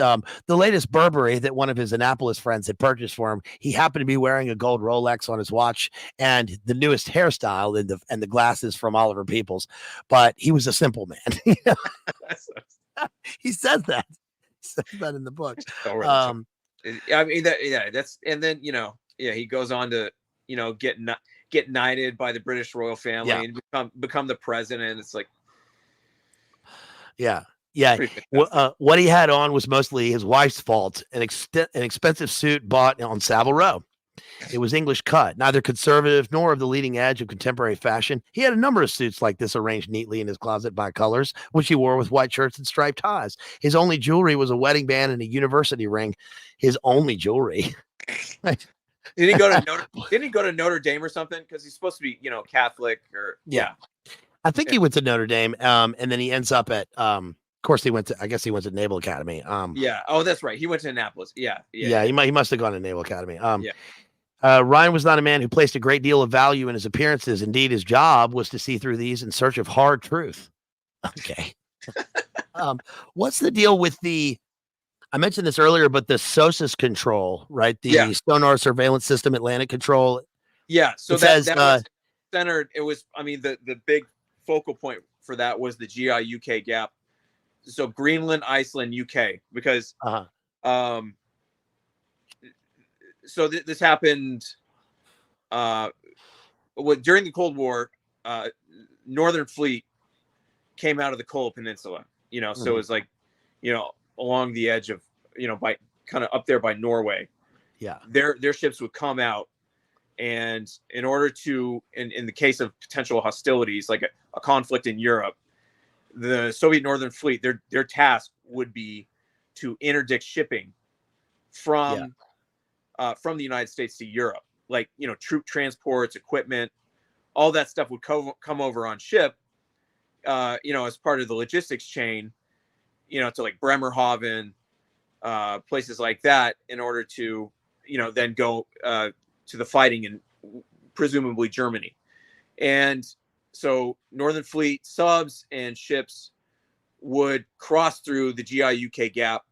Burberry that one of his Annapolis friends had purchased for him. He happened to be wearing a gold Rolex on his watch and the newest hairstyle and the glasses from Oliver Peoples. But he was a simple man. He says that. That in the book. I mean that's, and then he goes on to get knighted by the British royal family and become the president. It's like what he had on was mostly his wife's fault. An expensive suit bought on Savile Row. It was English cut, neither conservative nor of the leading edge of contemporary fashion. He had a number of suits like this arranged neatly in his closet by colors, which he wore with white shirts and striped ties. His only jewelry was a wedding band and a university ring. His only jewelry. Didn't he go to Notre Dame or something? Because he's supposed to be, Catholic or I think he went to Notre Dame. And then he ends up at of course he went to Naval Academy. Oh, that's right. He went to Annapolis. He must have gone to Naval Academy. Ryan was not a man who placed a great deal of value in his appearances. Indeed, his job was to see through these in search of hard truth. Okay. What's the deal with I mentioned this earlier, but the SOSUS control, right? The sonar surveillance system, Atlantic control. Yeah. So that was centered. It was, I mean, the big focal point for that was the GI UK gap. So Greenland, Iceland, UK, because, so this happened during the Cold War. Northern Fleet came out of the Kola Peninsula, so it was like, along the edge of, by kind of up there by Norway. Yeah. Their ships would come out, and in order to, in the case of potential hostilities, like a conflict in Europe, the Soviet Northern Fleet, their task would be to interdict shipping from the United States to Europe, like, troop transports, equipment, all that stuff would come over on ship, as part of the logistics chain, to like Bremerhaven, places like that, in order to, then go the fighting in presumably Germany. And so Northern Fleet subs and ships would cross through the GI-UK gap,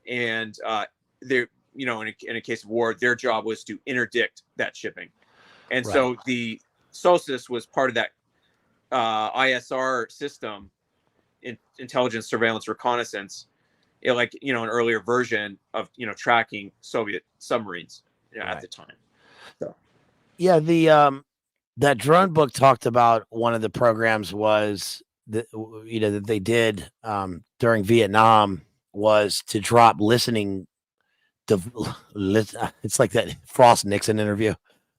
and they're, you know, in a case of war, their job was to interdict that shipping. And so the Solstice was part of that ISR system, intelligence, surveillance, reconnaissance, like, you know, an earlier version of, you know, tracking Soviet submarines, you know, at the time. So yeah, the that drone book talked about one of the programs was that, you know, that they did during Vietnam was to drop listening. It's like that Frost Nixon interview.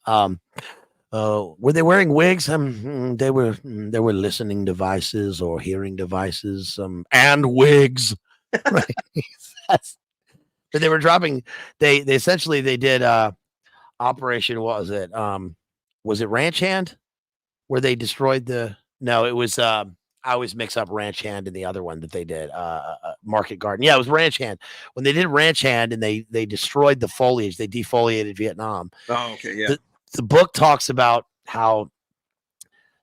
Were they wearing wigs? They were listening devices or hearing devices, and wigs. Right. But they were dropping. They essentially they did Operation. What was it? Was it Ranch Hand, where they destroyed the? No, it was. I always mix up Ranch Hand and the other one that they did. Market Garden. Yeah, it was Ranch Hand. When they did Ranch Hand and they destroyed the foliage, they defoliated Vietnam. Oh, okay, yeah. The book talks about how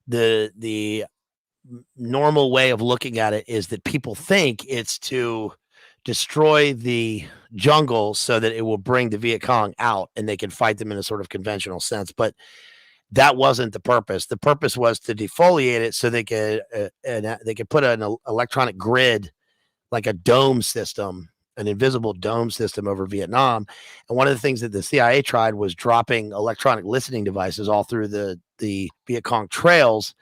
the normal way of looking at it is that people think it's to destroy the jungle so that it will bring the Viet Cong out and they can fight them in a sort of conventional sense. But that wasn't the purpose. The purpose was to defoliate it so they could put an electronic grid, like a dome system, an invisible dome system over Vietnam. And one of the things that the CIA tried was dropping electronic listening devices all through the Viet Cong trails.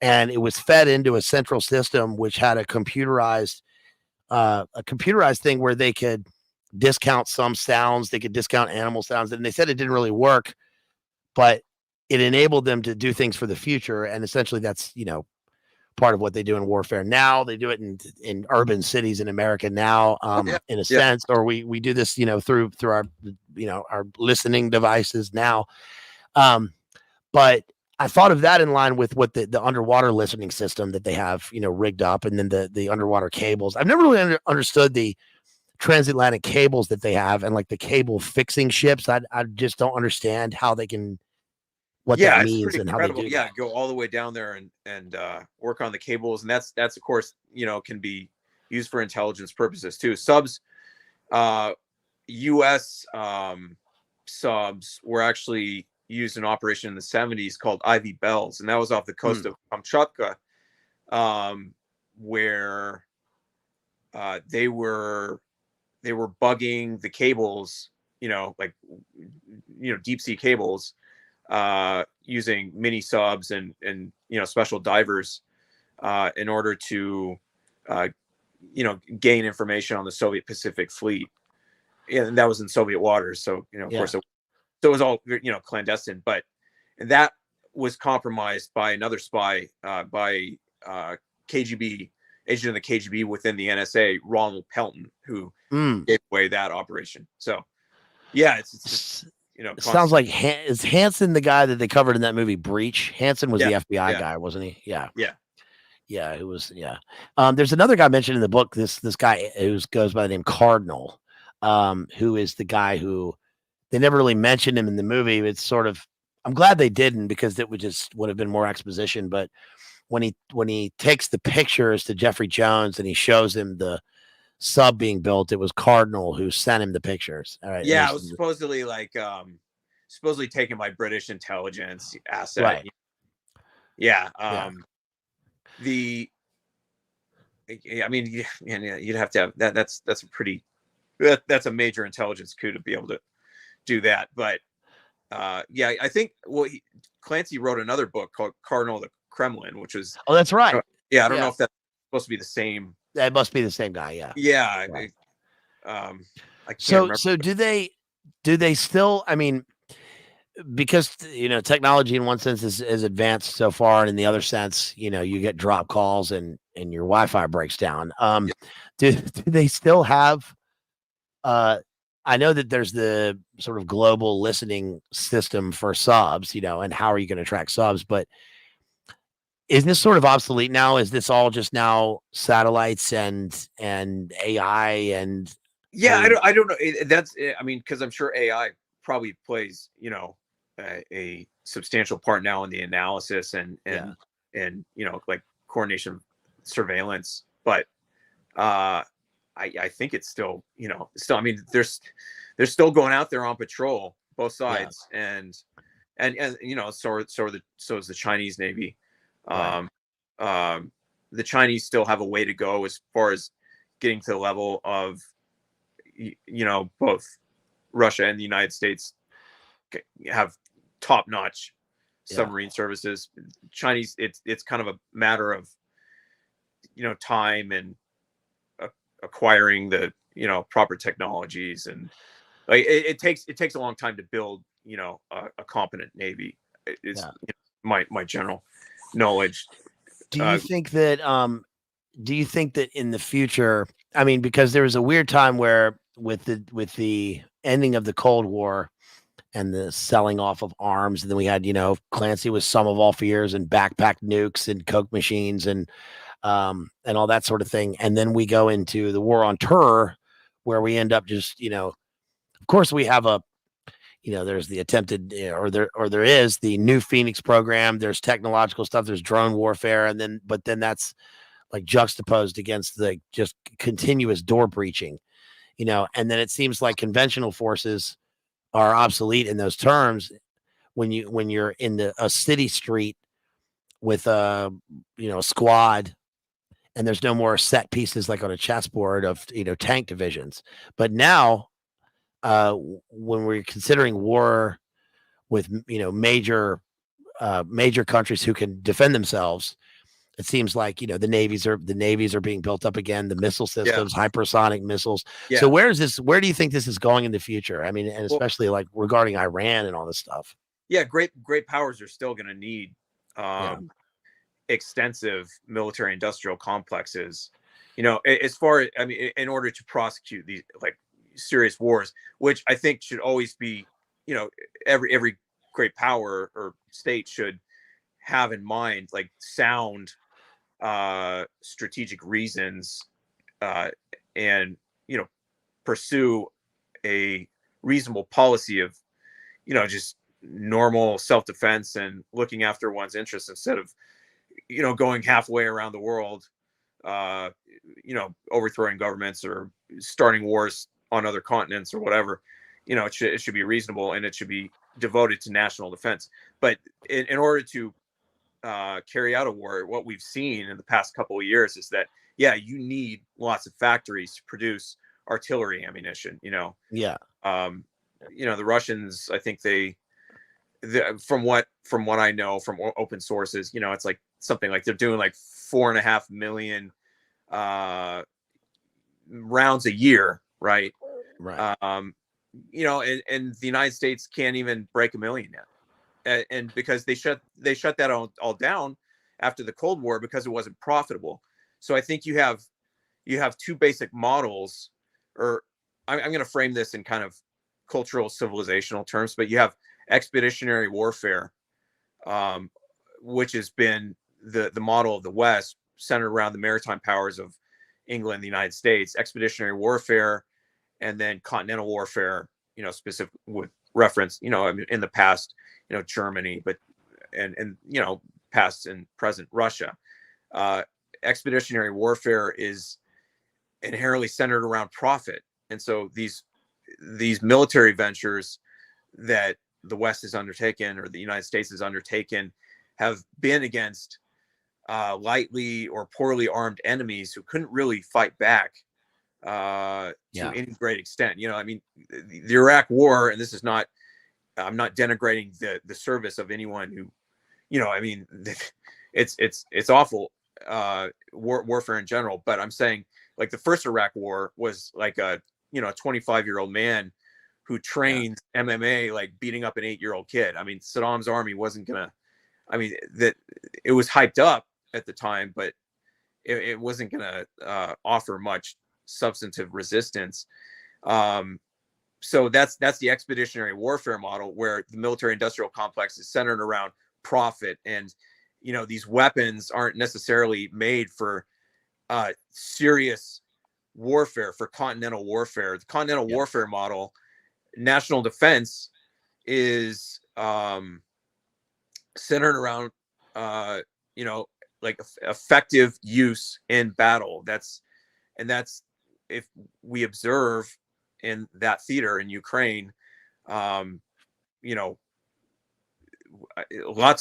And it was fed into a central system, which had a computerized thing where they could discount some sounds. They could discount animal sounds. And they said it didn't really work, but it enabled them to do things for the future. And essentially that's, you know, part of what they do in warfare. Now they do it in urban cities in America now, in a sense, or we do this, you know, through our, you know, our listening devices now. But I thought of that in line with what the underwater listening system that they have, you know, rigged up, and then the underwater cables. I've never really understood the transatlantic cables that they have, and like the cable fixing ships. I just don't understand how they can, what that means and how they do that. Go all the way down there and work on the cables, and that's of course, you know, can be used for intelligence purposes too. Subs, U.S. Subs were actually used in operation in the 70s called Ivy Bells, and that was off the coast of Kamchatka, where they were bugging the cables, you know, like, you know, deep sea cables, using mini subs and you know, special divers, in order to you know, gain information on the Soviet Pacific Fleet. And that was in Soviet waters, so, you know, of course it was all, you know, clandestine, but that was compromised by another spy, by KGB agent of the KGB within the NSA, Ronald Pelton, who gave away that operation. So yeah, it's just, you know, it sounds like is Hansen the guy that they covered in that movie Breach? Hansen was the FBI guy, wasn't he? Yeah. It was. There's another guy mentioned in the book, this guy who goes by the name Cardinal, who is the guy who they never really mentioned him in the movie. It's sort of, I'm glad they didn't, because it would have been more exposition. But when he takes the pictures to Jeffrey Jones and he shows him the sub being built, it was Cardinal who sent him the pictures. All right. Yeah, it was supposedly like supposedly taken by British intelligence asset. Right. Yeah. I mean, you'd have to have that. That's a major intelligence coup to be able to do that. But I think Clancy wrote another book called Cardinal of the Kremlin, which was, oh, that's right. I don't know if that's supposed to be the same. That must be the same guy. Yeah. Right. I can't remember. So do they still, I mean, because, you know, technology in one sense is advanced so far, and in the other sense, you know, you get drop calls and your Wi-Fi breaks down. Do they still have, I know that there's the sort of global listening system for subs, you know, and how are you going to track subs? But is this sort of obsolete now? Is this all just now satellites and AI and? Yeah, I don't know. That's, I mean, because I'm sure AI probably plays, a substantial part now in the analysis and like coordination surveillance. But I think it's still, I mean, they're still going out there on patrol, both sides, and so is the Chinese Navy. Right. The Chinese still have a way to go as far as getting to the level of, both Russia and the United States have top-notch submarine services. Chinese, it's kind of a matter of, time and acquiring the, proper technologies, and like it takes a long time to build, a competent Navy. Is my general knowledge. Do you think that in the future, I mean, because there was a weird time where with the ending of the Cold War and the selling off of arms, and then we had, Clancy with Sum of All Fears and backpack nukes and Coke machines and all that sort of thing. And then we go into the war on terror, where we end up just, of course we have there's the attempted, or there is the new Phoenix program. There's technological stuff. There's drone warfare. But then that's like juxtaposed against the just continuous door breaching, and then it seems like conventional forces are obsolete in those terms when you're in a city street with a squad, and there's no more set pieces like on a chessboard of tank divisions. But now when we're considering war with major countries who can defend themselves, it seems like the navies are being built up again, the missile systems, hypersonic missiles. So where do you think this is going in the future? I mean, and especially like regarding Iran and all this stuff. Great powers are still going to need extensive military industrial complexes, as far, I mean, in order to prosecute these like serious wars, which I think should always be, every great power or state should have in mind, like sound strategic reasons, and pursue a reasonable policy of just normal self-defense and looking after one's interests, instead of going halfway around the world, overthrowing governments or starting wars on other continents or whatever. It should be reasonable, and it should be devoted to national defense. But in order to carry out a war, what we've seen in the past couple of years is that you need lots of factories to produce artillery ammunition. The Russians, I think from what I know from open sources, it's like something like they're doing like 4.5 million rounds a year, right? And the United States can't even break 1 million yet, and because they shut that all down after the Cold War because it wasn't profitable. So I think you have two basic models, or I'm going to frame this in kind of cultural civilizational terms, but you have expeditionary warfare, which has been the model of the West, centered around the maritime powers of England and the United States. Expeditionary warfare, and then continental warfare, specific with reference, in the past, Germany, but and past and present Russia. Expeditionary warfare is inherently centered around profit, and so these military ventures that the West has undertaken, or the United States has undertaken, have been against lightly or poorly armed enemies who couldn't really fight back to any great extent. I mean, the Iraq War, and this is not, I'm not denigrating the service of anyone who, I mean, it's awful, warfare in general, but I'm saying, like, the first Iraq War was like a 25-year-old man who trained MMA, like beating up an 8-year-old kid. I mean, Saddam's army wasn't gonna, I mean, that it was hyped up at the time, but it wasn't gonna offer much substantive resistance. So that's the expeditionary warfare model, where the military industrial complex is centered around profit, and these weapons aren't necessarily made for serious warfare, for continental warfare. The continental warfare model, national defense is centered around like effective use in battle. That's if we observe in that theater in Ukraine, lots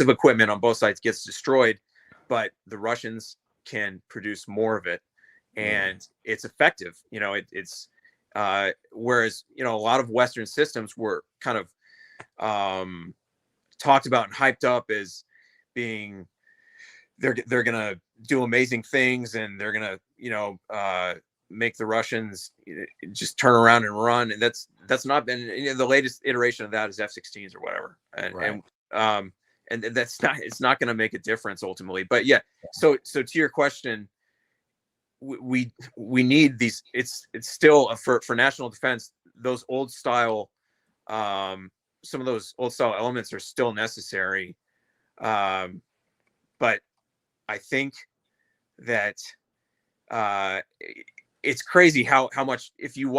of equipment on both sides gets destroyed, but the Russians can produce more of it, and it's effective. It's whereas a lot of Western systems were kind of talked about and hyped up as being they're gonna do amazing things, and they're gonna make the Russians just turn around and run, and that's not been the latest iteration of that is F-16s or whatever, and it's not going to make a difference ultimately. But yeah, so to your question, we need these. It's still for national defense. Those old style, some of those old style elements are still necessary, but I think that it's crazy how much if you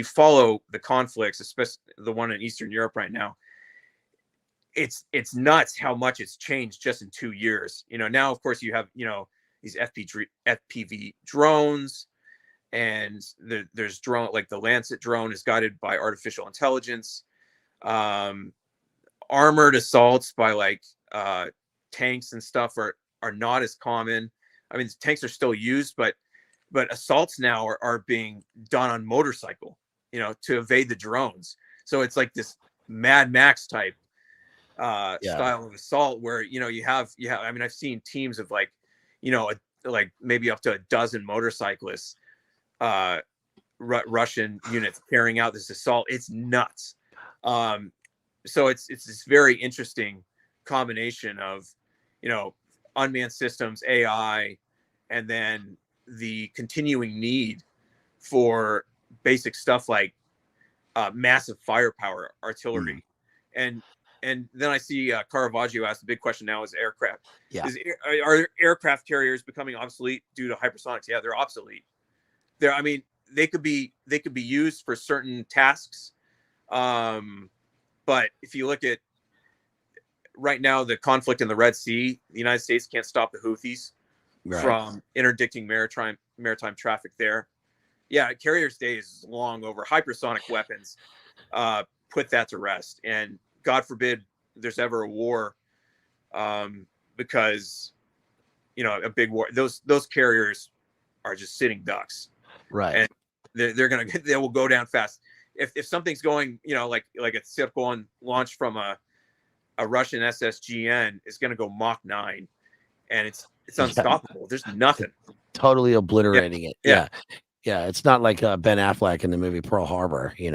follow the conflicts, especially the one in Eastern Europe right now, it's nuts how much it's changed just in 2 years. Now of course you have these FPV drones, and there's drone like the Lancet drone is guided by artificial intelligence. Armored assaults by like tanks and stuff are not as common. I mean, tanks are still used, but assaults now are being done on motorcycle, to evade the drones. So it's like this Mad Max type style of assault where you have. I mean, I've seen teams of like like maybe up to a dozen motorcyclists, Russian units carrying out this assault. It's nuts. So it's this very interesting combination of unmanned systems, AI, and then the continuing need for basic stuff like massive firepower artillery. And then I see Caravaggio asked the big question now is aircraft. Are aircraft carriers becoming obsolete due to hypersonics? Yeah, they're obsolete. I mean, they could be used for certain tasks, but if you look at right now the conflict in the Red Sea, the United States can't stop the Houthis from interdicting maritime traffic there. Yeah, carriers' day is long over. Hypersonic weapons put that to rest, and God forbid there's ever a war, because a big war. Those carriers are just sitting ducks, and they will go down fast. If something's going, like a Tsirkon launch from a Russian SSGN is going to go Mach 9, and it's unstoppable. There's nothing. Totally obliterating it. Yeah. It's not like Ben Affleck in the movie Pearl Harbor, It's,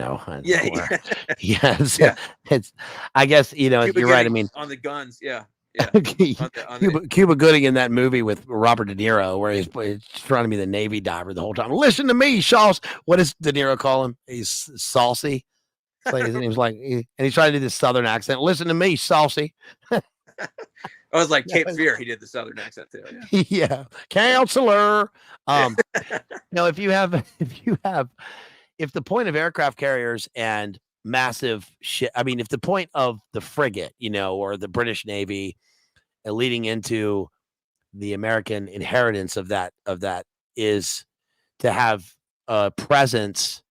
I guess, Cuba you're right. I mean, on the guns. Yeah. Cuba Gooding in that movie with Robert De Niro, where he's trying to be the Navy diver the whole time. Listen to me, Shaws. What does De Niro call him? He's saucy. It's like his name's like, and he's trying to do this Southern accent. Listen to me, saucy. I was like Cape Fear. He did the Southern accent too. Yeah. Counselor. If the point of aircraft carriers and massive shit, I mean, if the point of the frigate, or the British Navy leading into the American inheritance of that is to have a presence,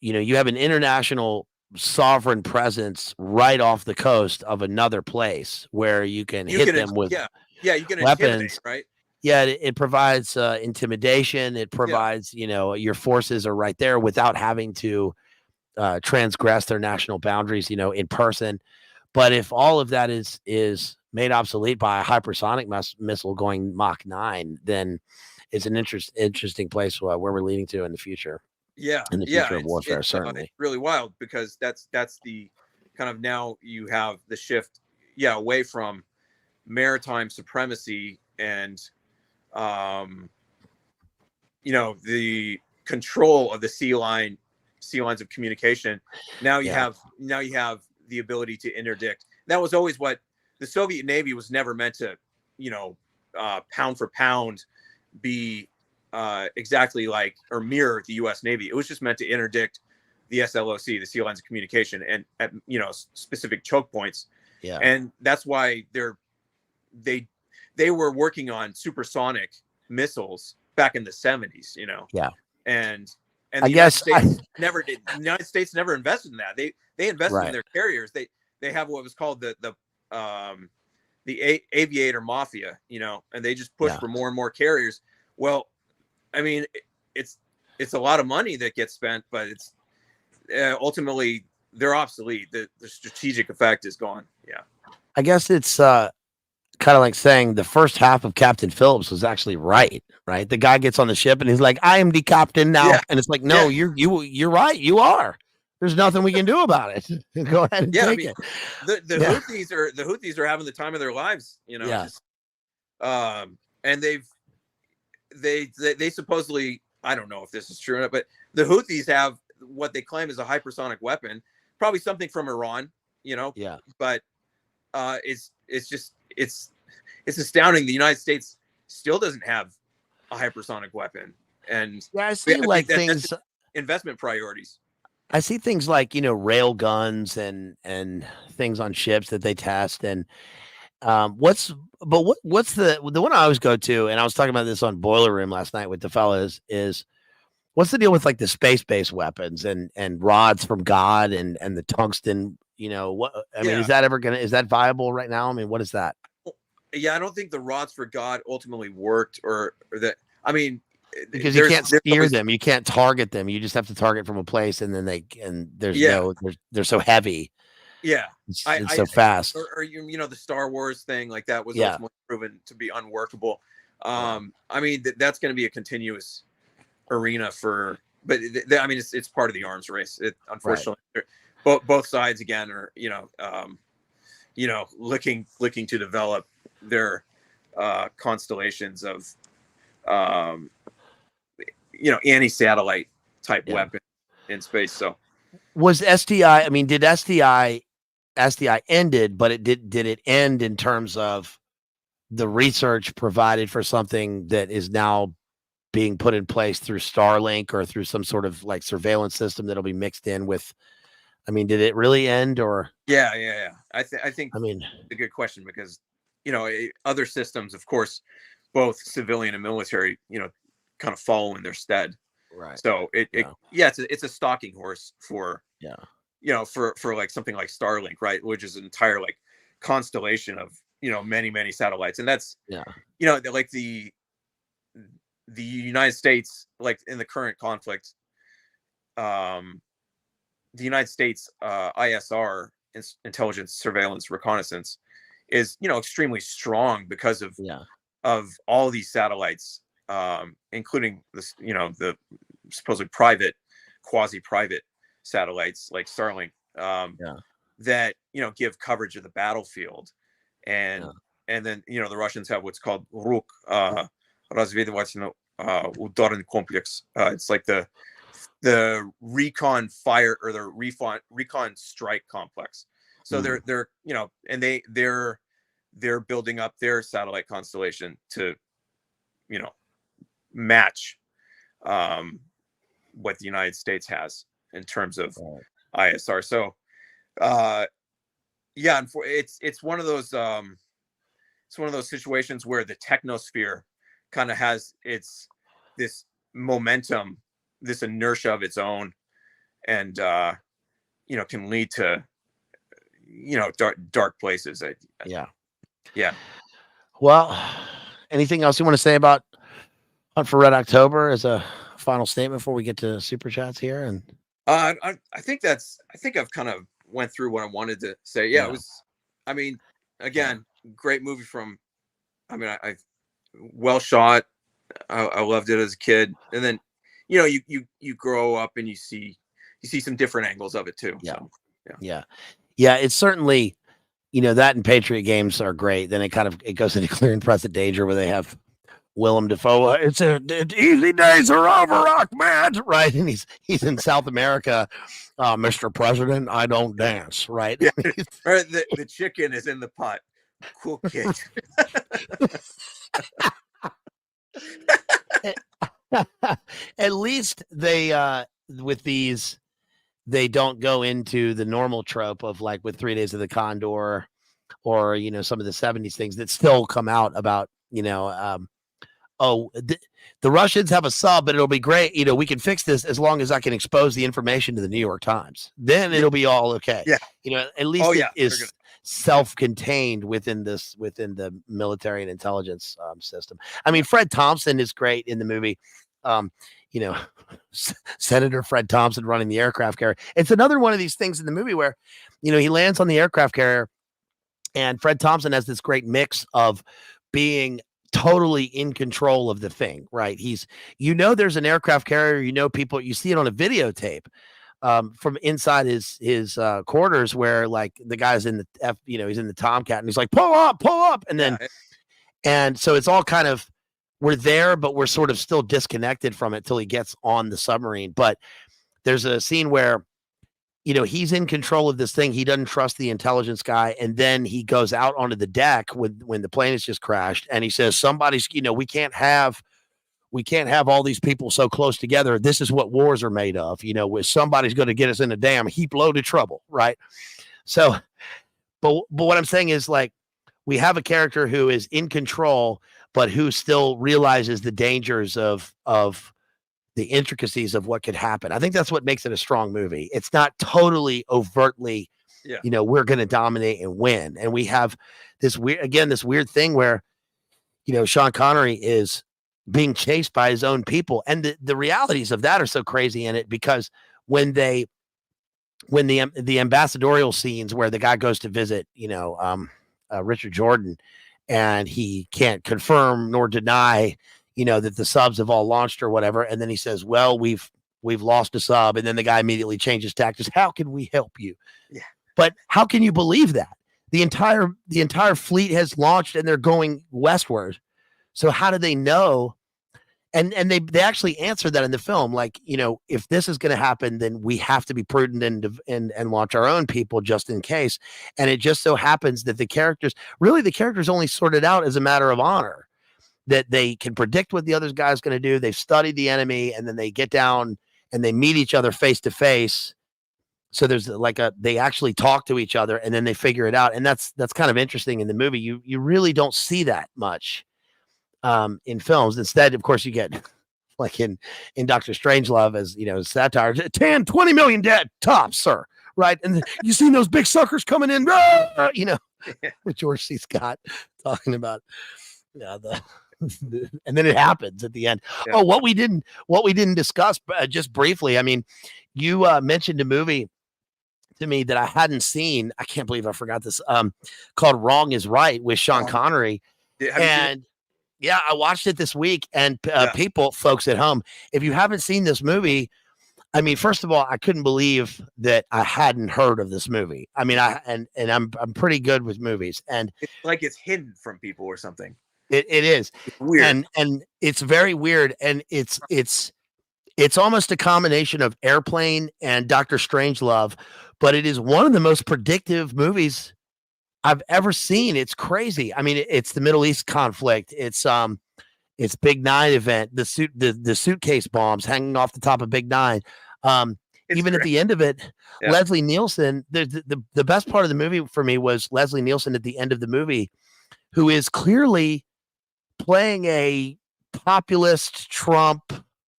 you have an international sovereign presence right off the coast of another place where you can hit them with you can weapons, right? Yeah, it provides intimidation. It provides, your forces are right there without having to transgress their national boundaries, in person. But if all of that is made obsolete by a hypersonic missile going Mach 9, then it's an interesting place where we're leading to in the future. In the future of warfare, certainly. It's really wild because that's the kind of, now you have the shift, away from maritime supremacy and the control of the sea lines of communication. Now you have the ability to interdict. That was always what the Soviet Navy was never meant to, pound for pound be exactly like or mirror the U.S. Navy. It was just meant to interdict the SLOC, the sea lines of communication, and at specific choke points. Yeah. And that's why they were working on supersonic missiles back in the 70s, Yeah. And I guess the United States never invested in that. They invested in Right. their carriers. They have what was called the aviator mafia, and they just push for more and more carriers. Well, I mean, it's a lot of money that gets spent, but it's ultimately they're obsolete. The strategic effect is gone. Yeah. I guess it's kind of like saying the first half of Captain Phillips was actually right? The guy gets on the ship and he's like, "I am the captain now," and it's like, "No, you're right. You are. There's nothing we can do about it. Go ahead and take it." The Houthis are having the time of their lives, and they supposedly, I don't know if this is true or not, but the Houthis have what they claim is a hypersonic weapon, probably something from Iran, but it's astounding. The United States still doesn't have a hypersonic weapon, and I see things, investment priorities. I see things like rail guns and things on ships that they test, and what's the one I always go to, and I was talking about this on Boiler Room last night with the fellas, is what's the deal with like the space-based weapons and rods from God and the tungsten? What I mean, is that viable right now? I mean, what is that? Yeah, I don't think the rods for God ultimately worked, or that. I mean, because you can't steer them, you can't target them. You just have to target from a place, and then they're so heavy. Yeah, it's so fast. Or the Star Wars thing, like that was ultimately proven to be unworkable. I mean, that's going to be a continuous arena but I mean, it's part of the arms race. Unfortunately, both sides again are looking to develop their constellations of anti-satellite type weapon in space. So was SDI, I mean, did SDI ended, but did it end in terms of the research provided for something that is now being put in place through Starlink or through some sort of like surveillance system that'll be mixed in with? I mean, did it really end, or? Yeah. I think. I mean, it's a good question, because other systems, of course, both civilian and military, kind of follow in their stead. Right. So it's a stalking horse for for like something like Starlink, right, which is an entire like constellation of many satellites, and that's like the United States, like in the current conflict, the United States ISR, intelligence, surveillance, reconnaissance, is extremely strong because of all these satellites, including this the supposedly quasi-private satellites like Starlink, that give coverage of the battlefield, and then the Russians have what's called RUK, разведывательный ударный комплекс. It's like the recon fire, or the recon strike complex. So they're and they're building up their satellite constellation to match what the United States has in terms of ISR. So it's one of those situations where the technosphere kind of has this momentum, this inertia of its own, and can lead to dark places. Yeah. Well, anything else you want to say about Hunt for Red October as a final statement before we get to super chats here? And I think I've kind of went through what I wanted to say. It was, I mean, again, great movie I well shot. I loved it as a kid, and then you grow up and you see some different angles of it too. It's certainly, that and Patriot games are great. Then it goes into Clear and Present Danger, where they have Willem Dafoe. It's easy days are over, Ahmed, right? And he's in South America. Mr. President, I don't dance, right? Yeah. Or the chicken is in the pot. Cool kid. At least they with these they don't go into the normal trope of like with 3 Days of the Condor or, you know, some of the 70s things that still come out about, you know, the Russians have a sub, but it'll be great. You know, we can fix this as long as I can expose the information to the New York Times. Then it'll be all okay. Yeah. You know, at least it is self-contained within the military and intelligence system. I mean, Fred Thompson is great in the movie. You know, Senator Fred Thompson running the aircraft carrier. It's another one of these things in the movie where, you know, he lands on the aircraft carrier, and Fred Thompson has this great mix of being totally in control of the thing, right? He's, you know, there's an aircraft carrier, you know, people, you see it on a videotape from inside his quarters where like the guy's in the you know, he's in the Tomcat and he's like, pull up. And then, and so it's all kind of, we're there, but we're sort of still disconnected from it till he gets on the submarine. But there's a scene where, you know, he's in control of this thing. He doesn't trust the intelligence guy. And then he goes out onto the deck when the plane has just crashed. And he says, somebody's, you know, we can't have all these people so close together. This is what wars are made of, you know, where somebody's going to get us in a damn heap load of trouble. Right. So, but what I'm saying is like, we have a character who is in control, but who still realizes the dangers of the intricacies of what could happen. I think that's what makes it a strong movie. It's not totally overtly, you know, we're going to dominate and win. And we have this weird thing where, you know, Sean Connery is being chased by his own people. And the realities of that are so crazy in it, because when the ambassadorial scenes where the guy goes to visit, you know, Richard Jordan, and he can't confirm nor deny, you know, that the subs have all launched or whatever. And then he says, well, we've lost a sub. And then the guy immediately changes tactics. How can we help you? Yeah. But how can you believe that? The entire fleet has launched and they're going westward. So how do they know? And they actually answer that in the film. Like, you know, if this is going to happen, then we have to be prudent and launch our own people just in case. And it just so happens that the characters only sorted out as a matter of honor, that they can predict what the other guy's going to do. They've studied the enemy, and then they get down and they meet each other face to face. So there's like they actually talk to each other, and then they figure it out. And that's kind of interesting in the movie. You really don't see that much in films. Instead, of course, you get like in Dr. Strangelove, as you know, satire, 20 million dead tops, sir. Right. And you seen those big suckers coming in, you know, with George C. Scott talking about and then it happens at the end. Yeah. Oh, what we didn't discuss just briefly. I mean, you mentioned a movie to me that I hadn't seen. I can't believe I forgot this. Called Wrong is Right with Sean Connery. And yeah, I watched it this week. And folks at home, if you haven't seen this movie, I mean, first of all, I couldn't believe that I hadn't heard of this movie. I mean, I'm pretty good with movies, and it's like it's hidden from people or something. It is. It's weird. And it's very weird. And it's almost a combination of Airplane and Dr. Strangelove, but it is one of the most predictive movies I've ever seen. It's crazy. I mean, it's the Middle East conflict. It's Big Nine event, the suitcase bombs hanging off the top of Big Nine. Even at the end of it, Leslie Nielsen, the best part of the movie for me was Leslie Nielsen at the end of the movie, who is clearly playing a populist Trump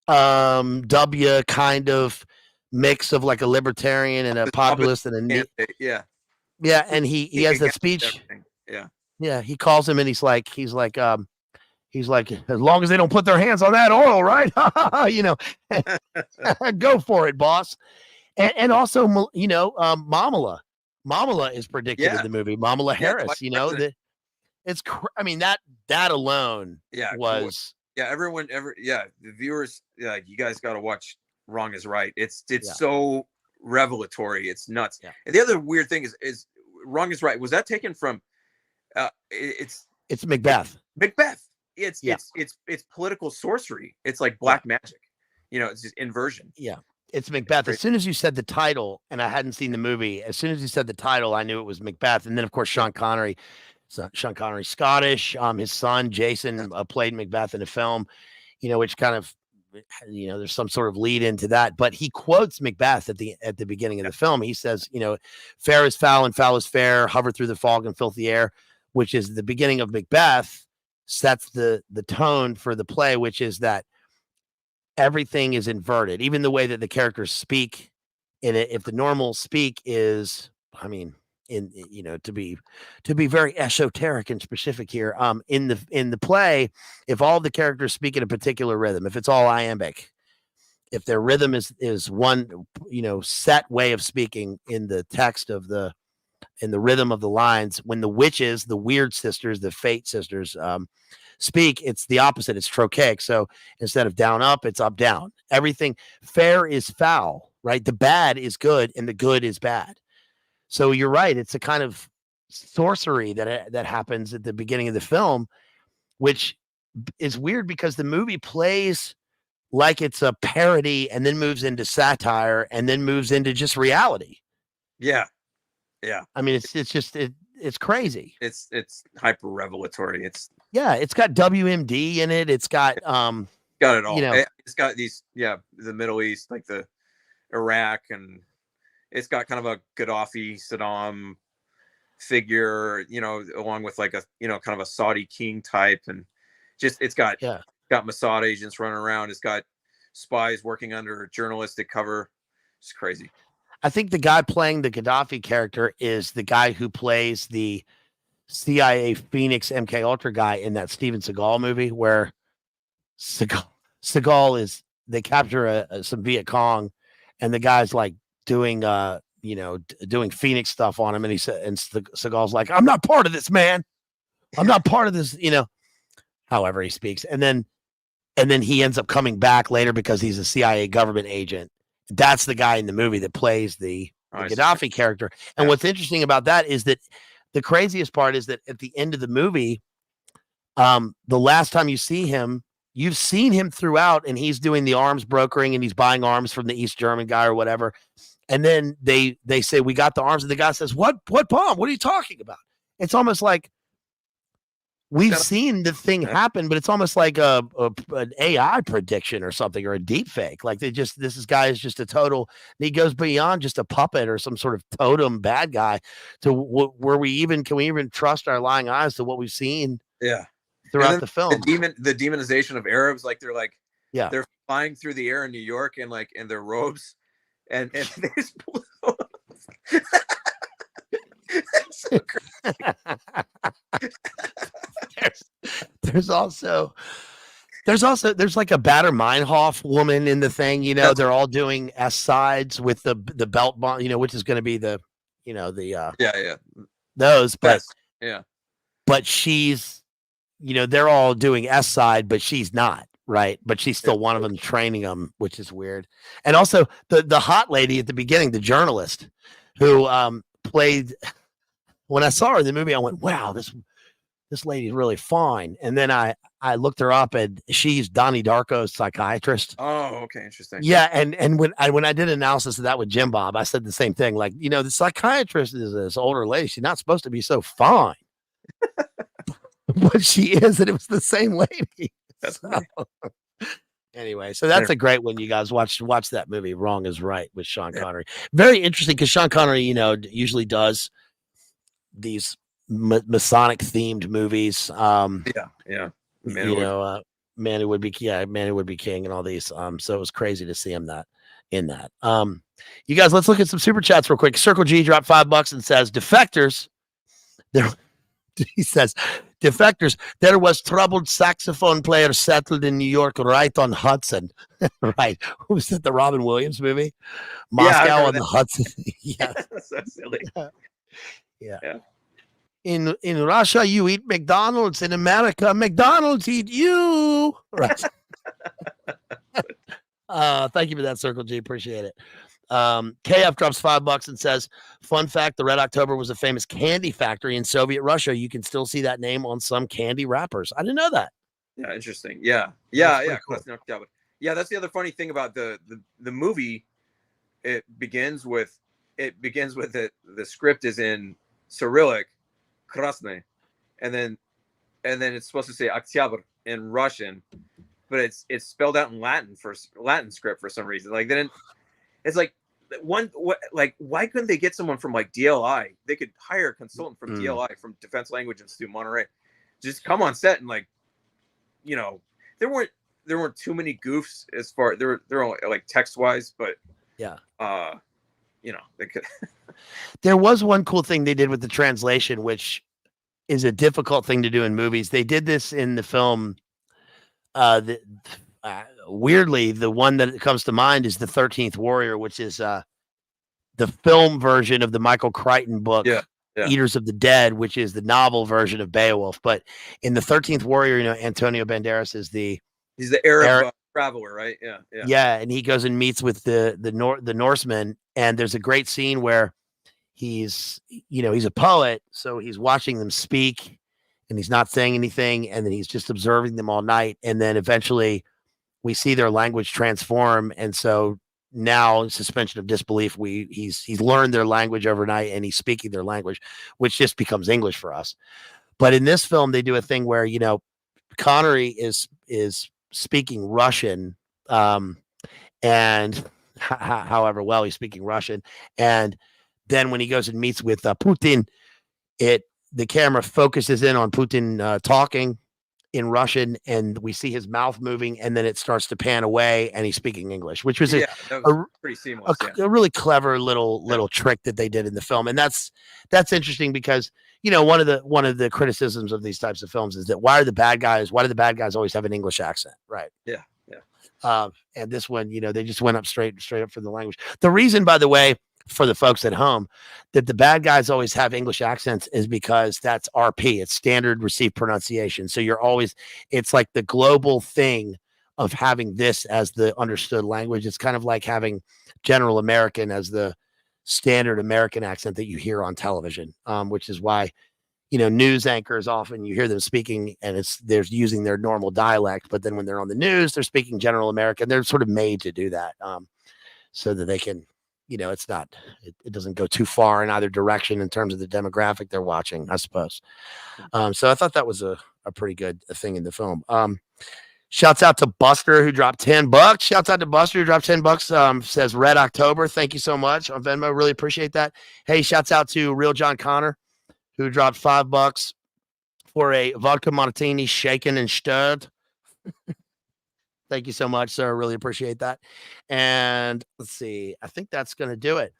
W kind of mix of like a libertarian and a populist and a and he has that speech. He calls him and he's like as long as they don't put their hands on that oil, right? You know, go for it, boss. And also, you know, Momala is predicted in the movie. Momala Harris, you know, I mean, that alone was the viewers, you guys got to watch Wrong is Right. It's so revelatory. It's nuts. And the other weird thing is Wrong is Right. Was that taken from it's Macbeth. It's political sorcery. It's like black magic. You know, it's just inversion. Yeah. It's Macbeth. As soon as you said the title, and I hadn't seen the movie, as soon as you said the title, I knew it was Macbeth. And then of course Sean Connery, Scottish. His son Jason played Macbeth in a film, you know, which kind of there's some sort of lead into that, but he quotes Macbeth at the beginning of the film. He says, fair is foul and foul is fair, hover through the fog and filthy air, which is the beginning of Macbeth, sets the tone for the play, which is that everything is inverted, even the way that the characters speak in it. If the normal speak is, to be very esoteric and specific here, in the play, if all the characters speak in a particular rhythm, if it's all iambic, if their rhythm is one, set way of speaking in the text of in the rhythm of the lines, when the witches, the weird sisters, the fate sisters, speak, it's the opposite. It's trochaic. So instead of down up, it's up down. Everything fair is foul, right? The bad is good and the good is bad. So you're right. It's a kind of sorcery that happens at the beginning of the film, which is weird because the movie plays like it's a parody and then moves into satire and then moves into just reality. Yeah. Yeah. I mean, it's crazy. It's hyper revelatory. It's got WMD in it. It's got got it all. It's got these, the Middle East, like the Iraq, and it's got kind of a Gaddafi, Saddam figure, along with like a, kind of a Saudi king type, and just it's got Mossad agents running around. It's got spies working under a journalistic cover. It's crazy. I think the guy playing the Gaddafi character is the guy who plays the CIA Phoenix MK Ultra guy in that Steven Seagal movie, where Seagal is, they capture some Viet Cong, and the guy's like doing doing Phoenix stuff on him, and Seagal's like, I'm not part of this, man. I'm not part of this, however he speaks. And then he ends up coming back later because he's a CIA government agent. That's the guy in the movie that plays the Gaddafi character. And what's interesting about that is that the craziest part is that at the end of the movie, the last time you see him, you've seen him throughout, and he's doing the arms brokering and he's buying arms from the East German guy or whatever. And then they say, we got the arms. And the guy says, what bomb? What are you talking about? It's almost like we've seen the thing happen, but it's almost like an AI prediction or something, or a deep fake. Like this guy is just a total, he goes beyond just a puppet or some sort of totem bad guy to where can we even trust our lying eyes to what we've seen throughout the film. The demonization of Arabs, like they're flying through the air in New York and like in their robes and they just pull so crazy. There's like a Bader Meinhof woman in the thing, they're all doing S sides with the belt bomb, which is going to be the those, but but she's, they're all doing S side, but she's not, right? But she's still one of them training them, which is weird. And also the hot lady at the beginning, the journalist who played, when I saw her in the movie, I went, wow, this lady's really fine. And then I looked her up, and she's Donnie Darko's psychiatrist. Oh, okay, interesting. Yeah, and when I did analysis of that with Jim Bob, I said the same thing. Like, the psychiatrist is this older lady. She's not supposed to be so fine, but she is, and it was the same lady. Anyway, so that's a great one. You guys watch that movie, Wrong is Right, with Sean Connery. Very interesting because Sean Connery, usually does these Masonic themed movies. Man Who Would Be King and all these. So it was crazy to see him in that. You guys, let's look at some super chats real quick. Circle G dropped $5 and says, defectors. He says, defectors, there was troubled saxophone player settled in New York right on Hudson. Right. Was that the Robin Williams movie? Moscow on the Hudson. Yeah. That's so silly. Yeah. In Russia, you eat McDonald's. In America, McDonald's eat you. Right. Thank you for that, Circle G. Appreciate it. KF drops $5 and says, fun fact, the Red October was a famous candy factory in Soviet Russia. You can still see that name on some candy wrappers. I didn't know that. Yeah, interesting. Yeah. Cool. Yeah, that's the other funny thing about the movie. It begins with the script is in Cyrillic, Krasny, and then it's supposed to say Oktyabr in Russian, but it's spelled out in Latin script for some reason. Like, they didn't. It's like why couldn't they get someone from like DLI? They could hire a consultant from DLI, from Defense Language Institute Monterey, just come on set and like, you know, there weren't too many goofs as far they're only like text wise, but yeah, you know, they could. There was one cool thing they did with the translation, which is a difficult thing to do in movies. They did this in the film. Weirdly, the one that comes to mind is the 13th Warrior, which is the film version of the Michael Crichton book, Eaters of the Dead, which is the novel version of Beowulf. But in the 13th Warrior, you know, Antonio Banderas is he's the Arab traveler, right? Yeah, and he goes and meets with the Norsemen, and there's a great scene where he's a poet, so he's watching them speak, and he's not saying anything, and then he's just observing them all night, and then eventually we see their language transform, and so now suspension of disbelief, he's learned their language overnight, and he's speaking their language, which just becomes English for us. But in this film, they do a thing where, you know, Connery is speaking Russian, and however well he's speaking Russian, and then when he goes and meets with Putin, the camera focuses in on Putin talking in Russian, and we see his mouth moving, and then it starts to pan away, and he's speaking English, which was pretty seamless. A really clever little trick that they did in the film, and that's interesting because, you know, one of the criticisms of these types of films is that why do the bad guys always have an English accent, right? Yeah. And this one, you know, they just went up straight up for the language. The reason, by the way, for the folks at home, that the bad guys always have English accents is because that's RP. It's standard received pronunciation. So it's like the global thing of having this as the understood language. It's kind of like having General American as the standard American accent that you hear on television, which is why, you know, news anchors often you hear them speaking and they're using their normal dialect, but then when they're on the news, they're speaking General American. They're sort of made to do that, so that they can, you know, it doesn't go too far in either direction in terms of the demographic they're watching, I suppose. So I thought that was a pretty good thing in the film. Shouts out to Buster, who dropped $10. Shouts out to Buster, who dropped $10. Says Red October. Thank you so much on Venmo. Really appreciate that. Hey, shouts out to Real John Connor, who dropped $5 for a vodka martini shaken and stirred. Thank you so much, sir. Really appreciate that. And let's see. I think that's going to do it.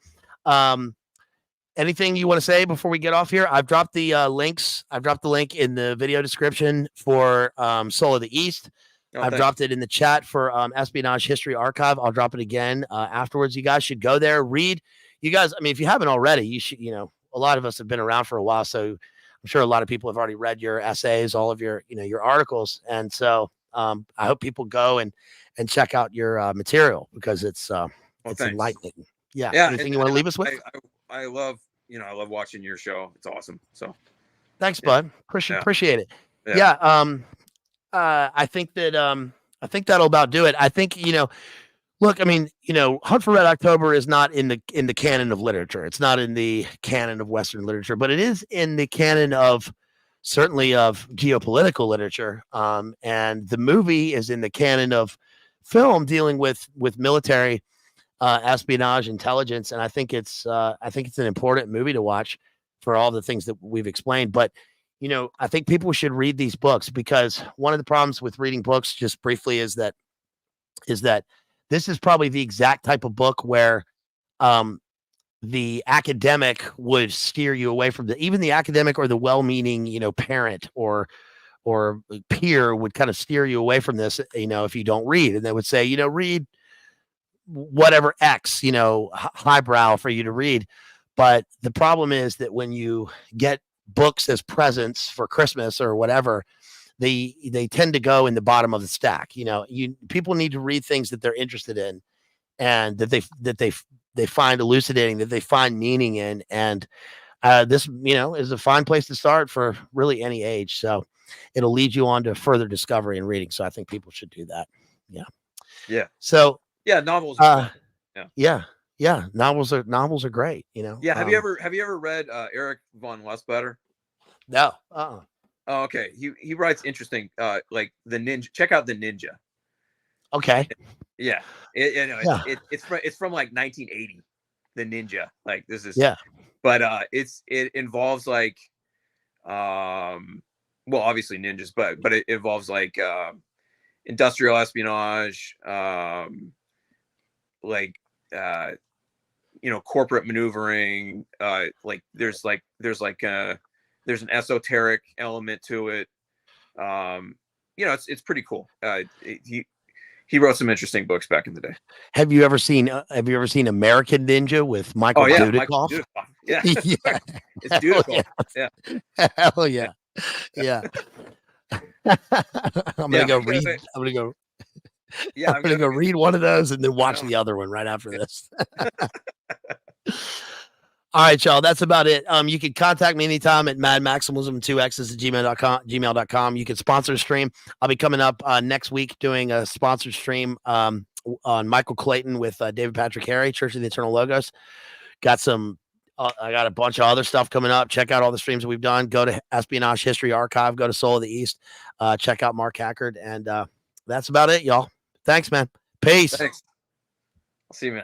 Anything you want to say before we get off here? I've dropped the links. I've dropped the link in the video description for Soul of the East. I've dropped it in the chat for Espionage History Archive. I'll drop it again afterwards. You guys should go there, read. You guys, I mean, if you haven't already, you should, you know, a lot of us have been around for a while, so I'm sure a lot of people have already read your essays, all of your, you know, your articles. And so I hope people go and check out your material because it's enlightening. Yeah. Anything you want to leave us with? I love watching your show. It's awesome. So thanks, bud. Appreciate it. Yeah. I think that'll about do it. I think, you know, look, I mean, you know, Hunt for Red October is not in the canon of literature. It's not in the canon of Western literature, but it is in the canon of certainly of geopolitical literature. And the movie is in the canon of film dealing with military espionage, intelligence. And I think it's an important movie to watch for all the things that we've explained. But, you know, I think people should read these books because one of the problems with reading books, just briefly, is that this is probably the exact type of book where the academic would steer you away from even the academic or the well-meaning, you know, parent or peer would kind of steer you away from this, you know, if you don't read. And they would say, you know, read whatever X, you know, highbrow for you to read. But the problem is that when you get books as presents for Christmas or whatever, they tend to go in the bottom of the stack. You know, people need to read things that they're interested in and that they find elucidating, that they find meaning in. And this, you know, is a fine place to start for really any age. So it'll lead you on to further discovery and reading. So I think people should do that. Yeah. Yeah. So novels. Yeah. Novels are great. You know. Yeah. Have you ever read Eric von Westbladder? No. Oh, okay. He writes interesting. Like the Ninja. Check out the Ninja. Okay. Yeah. It's from like 1980. The Ninja. Like this is. Yeah. But it involves like well, obviously ninjas, but it involves like industrial espionage, like corporate maneuvering. Like there's an esoteric element to it. It's pretty cool. He wrote some interesting books back in the day. Have you ever seen American Ninja with Michael Dudikoff? Michael Dudikoff. Yeah. Yeah. It's Dudikoff. Yeah. Hell yeah. Yeah. I'm gonna go read. I'm gonna go. Yeah, I'm gonna go read one of those and then watch the other one right after this. All right, y'all. That's about it. You can contact me anytime at madmaximism2x's@gmail.com. You can sponsor a stream. I'll be coming up next week doing a sponsored stream on Michael Clayton with David Patrick Harry, Church of the Eternal Logos. Got some. I got a bunch of other stuff coming up. Check out all the streams that we've done. Go to Espionage History Archive. Go to Soul of the East. Check out Mark Hackard. And that's about it, y'all. Thanks, man. Peace. Thanks. I'll see you, man.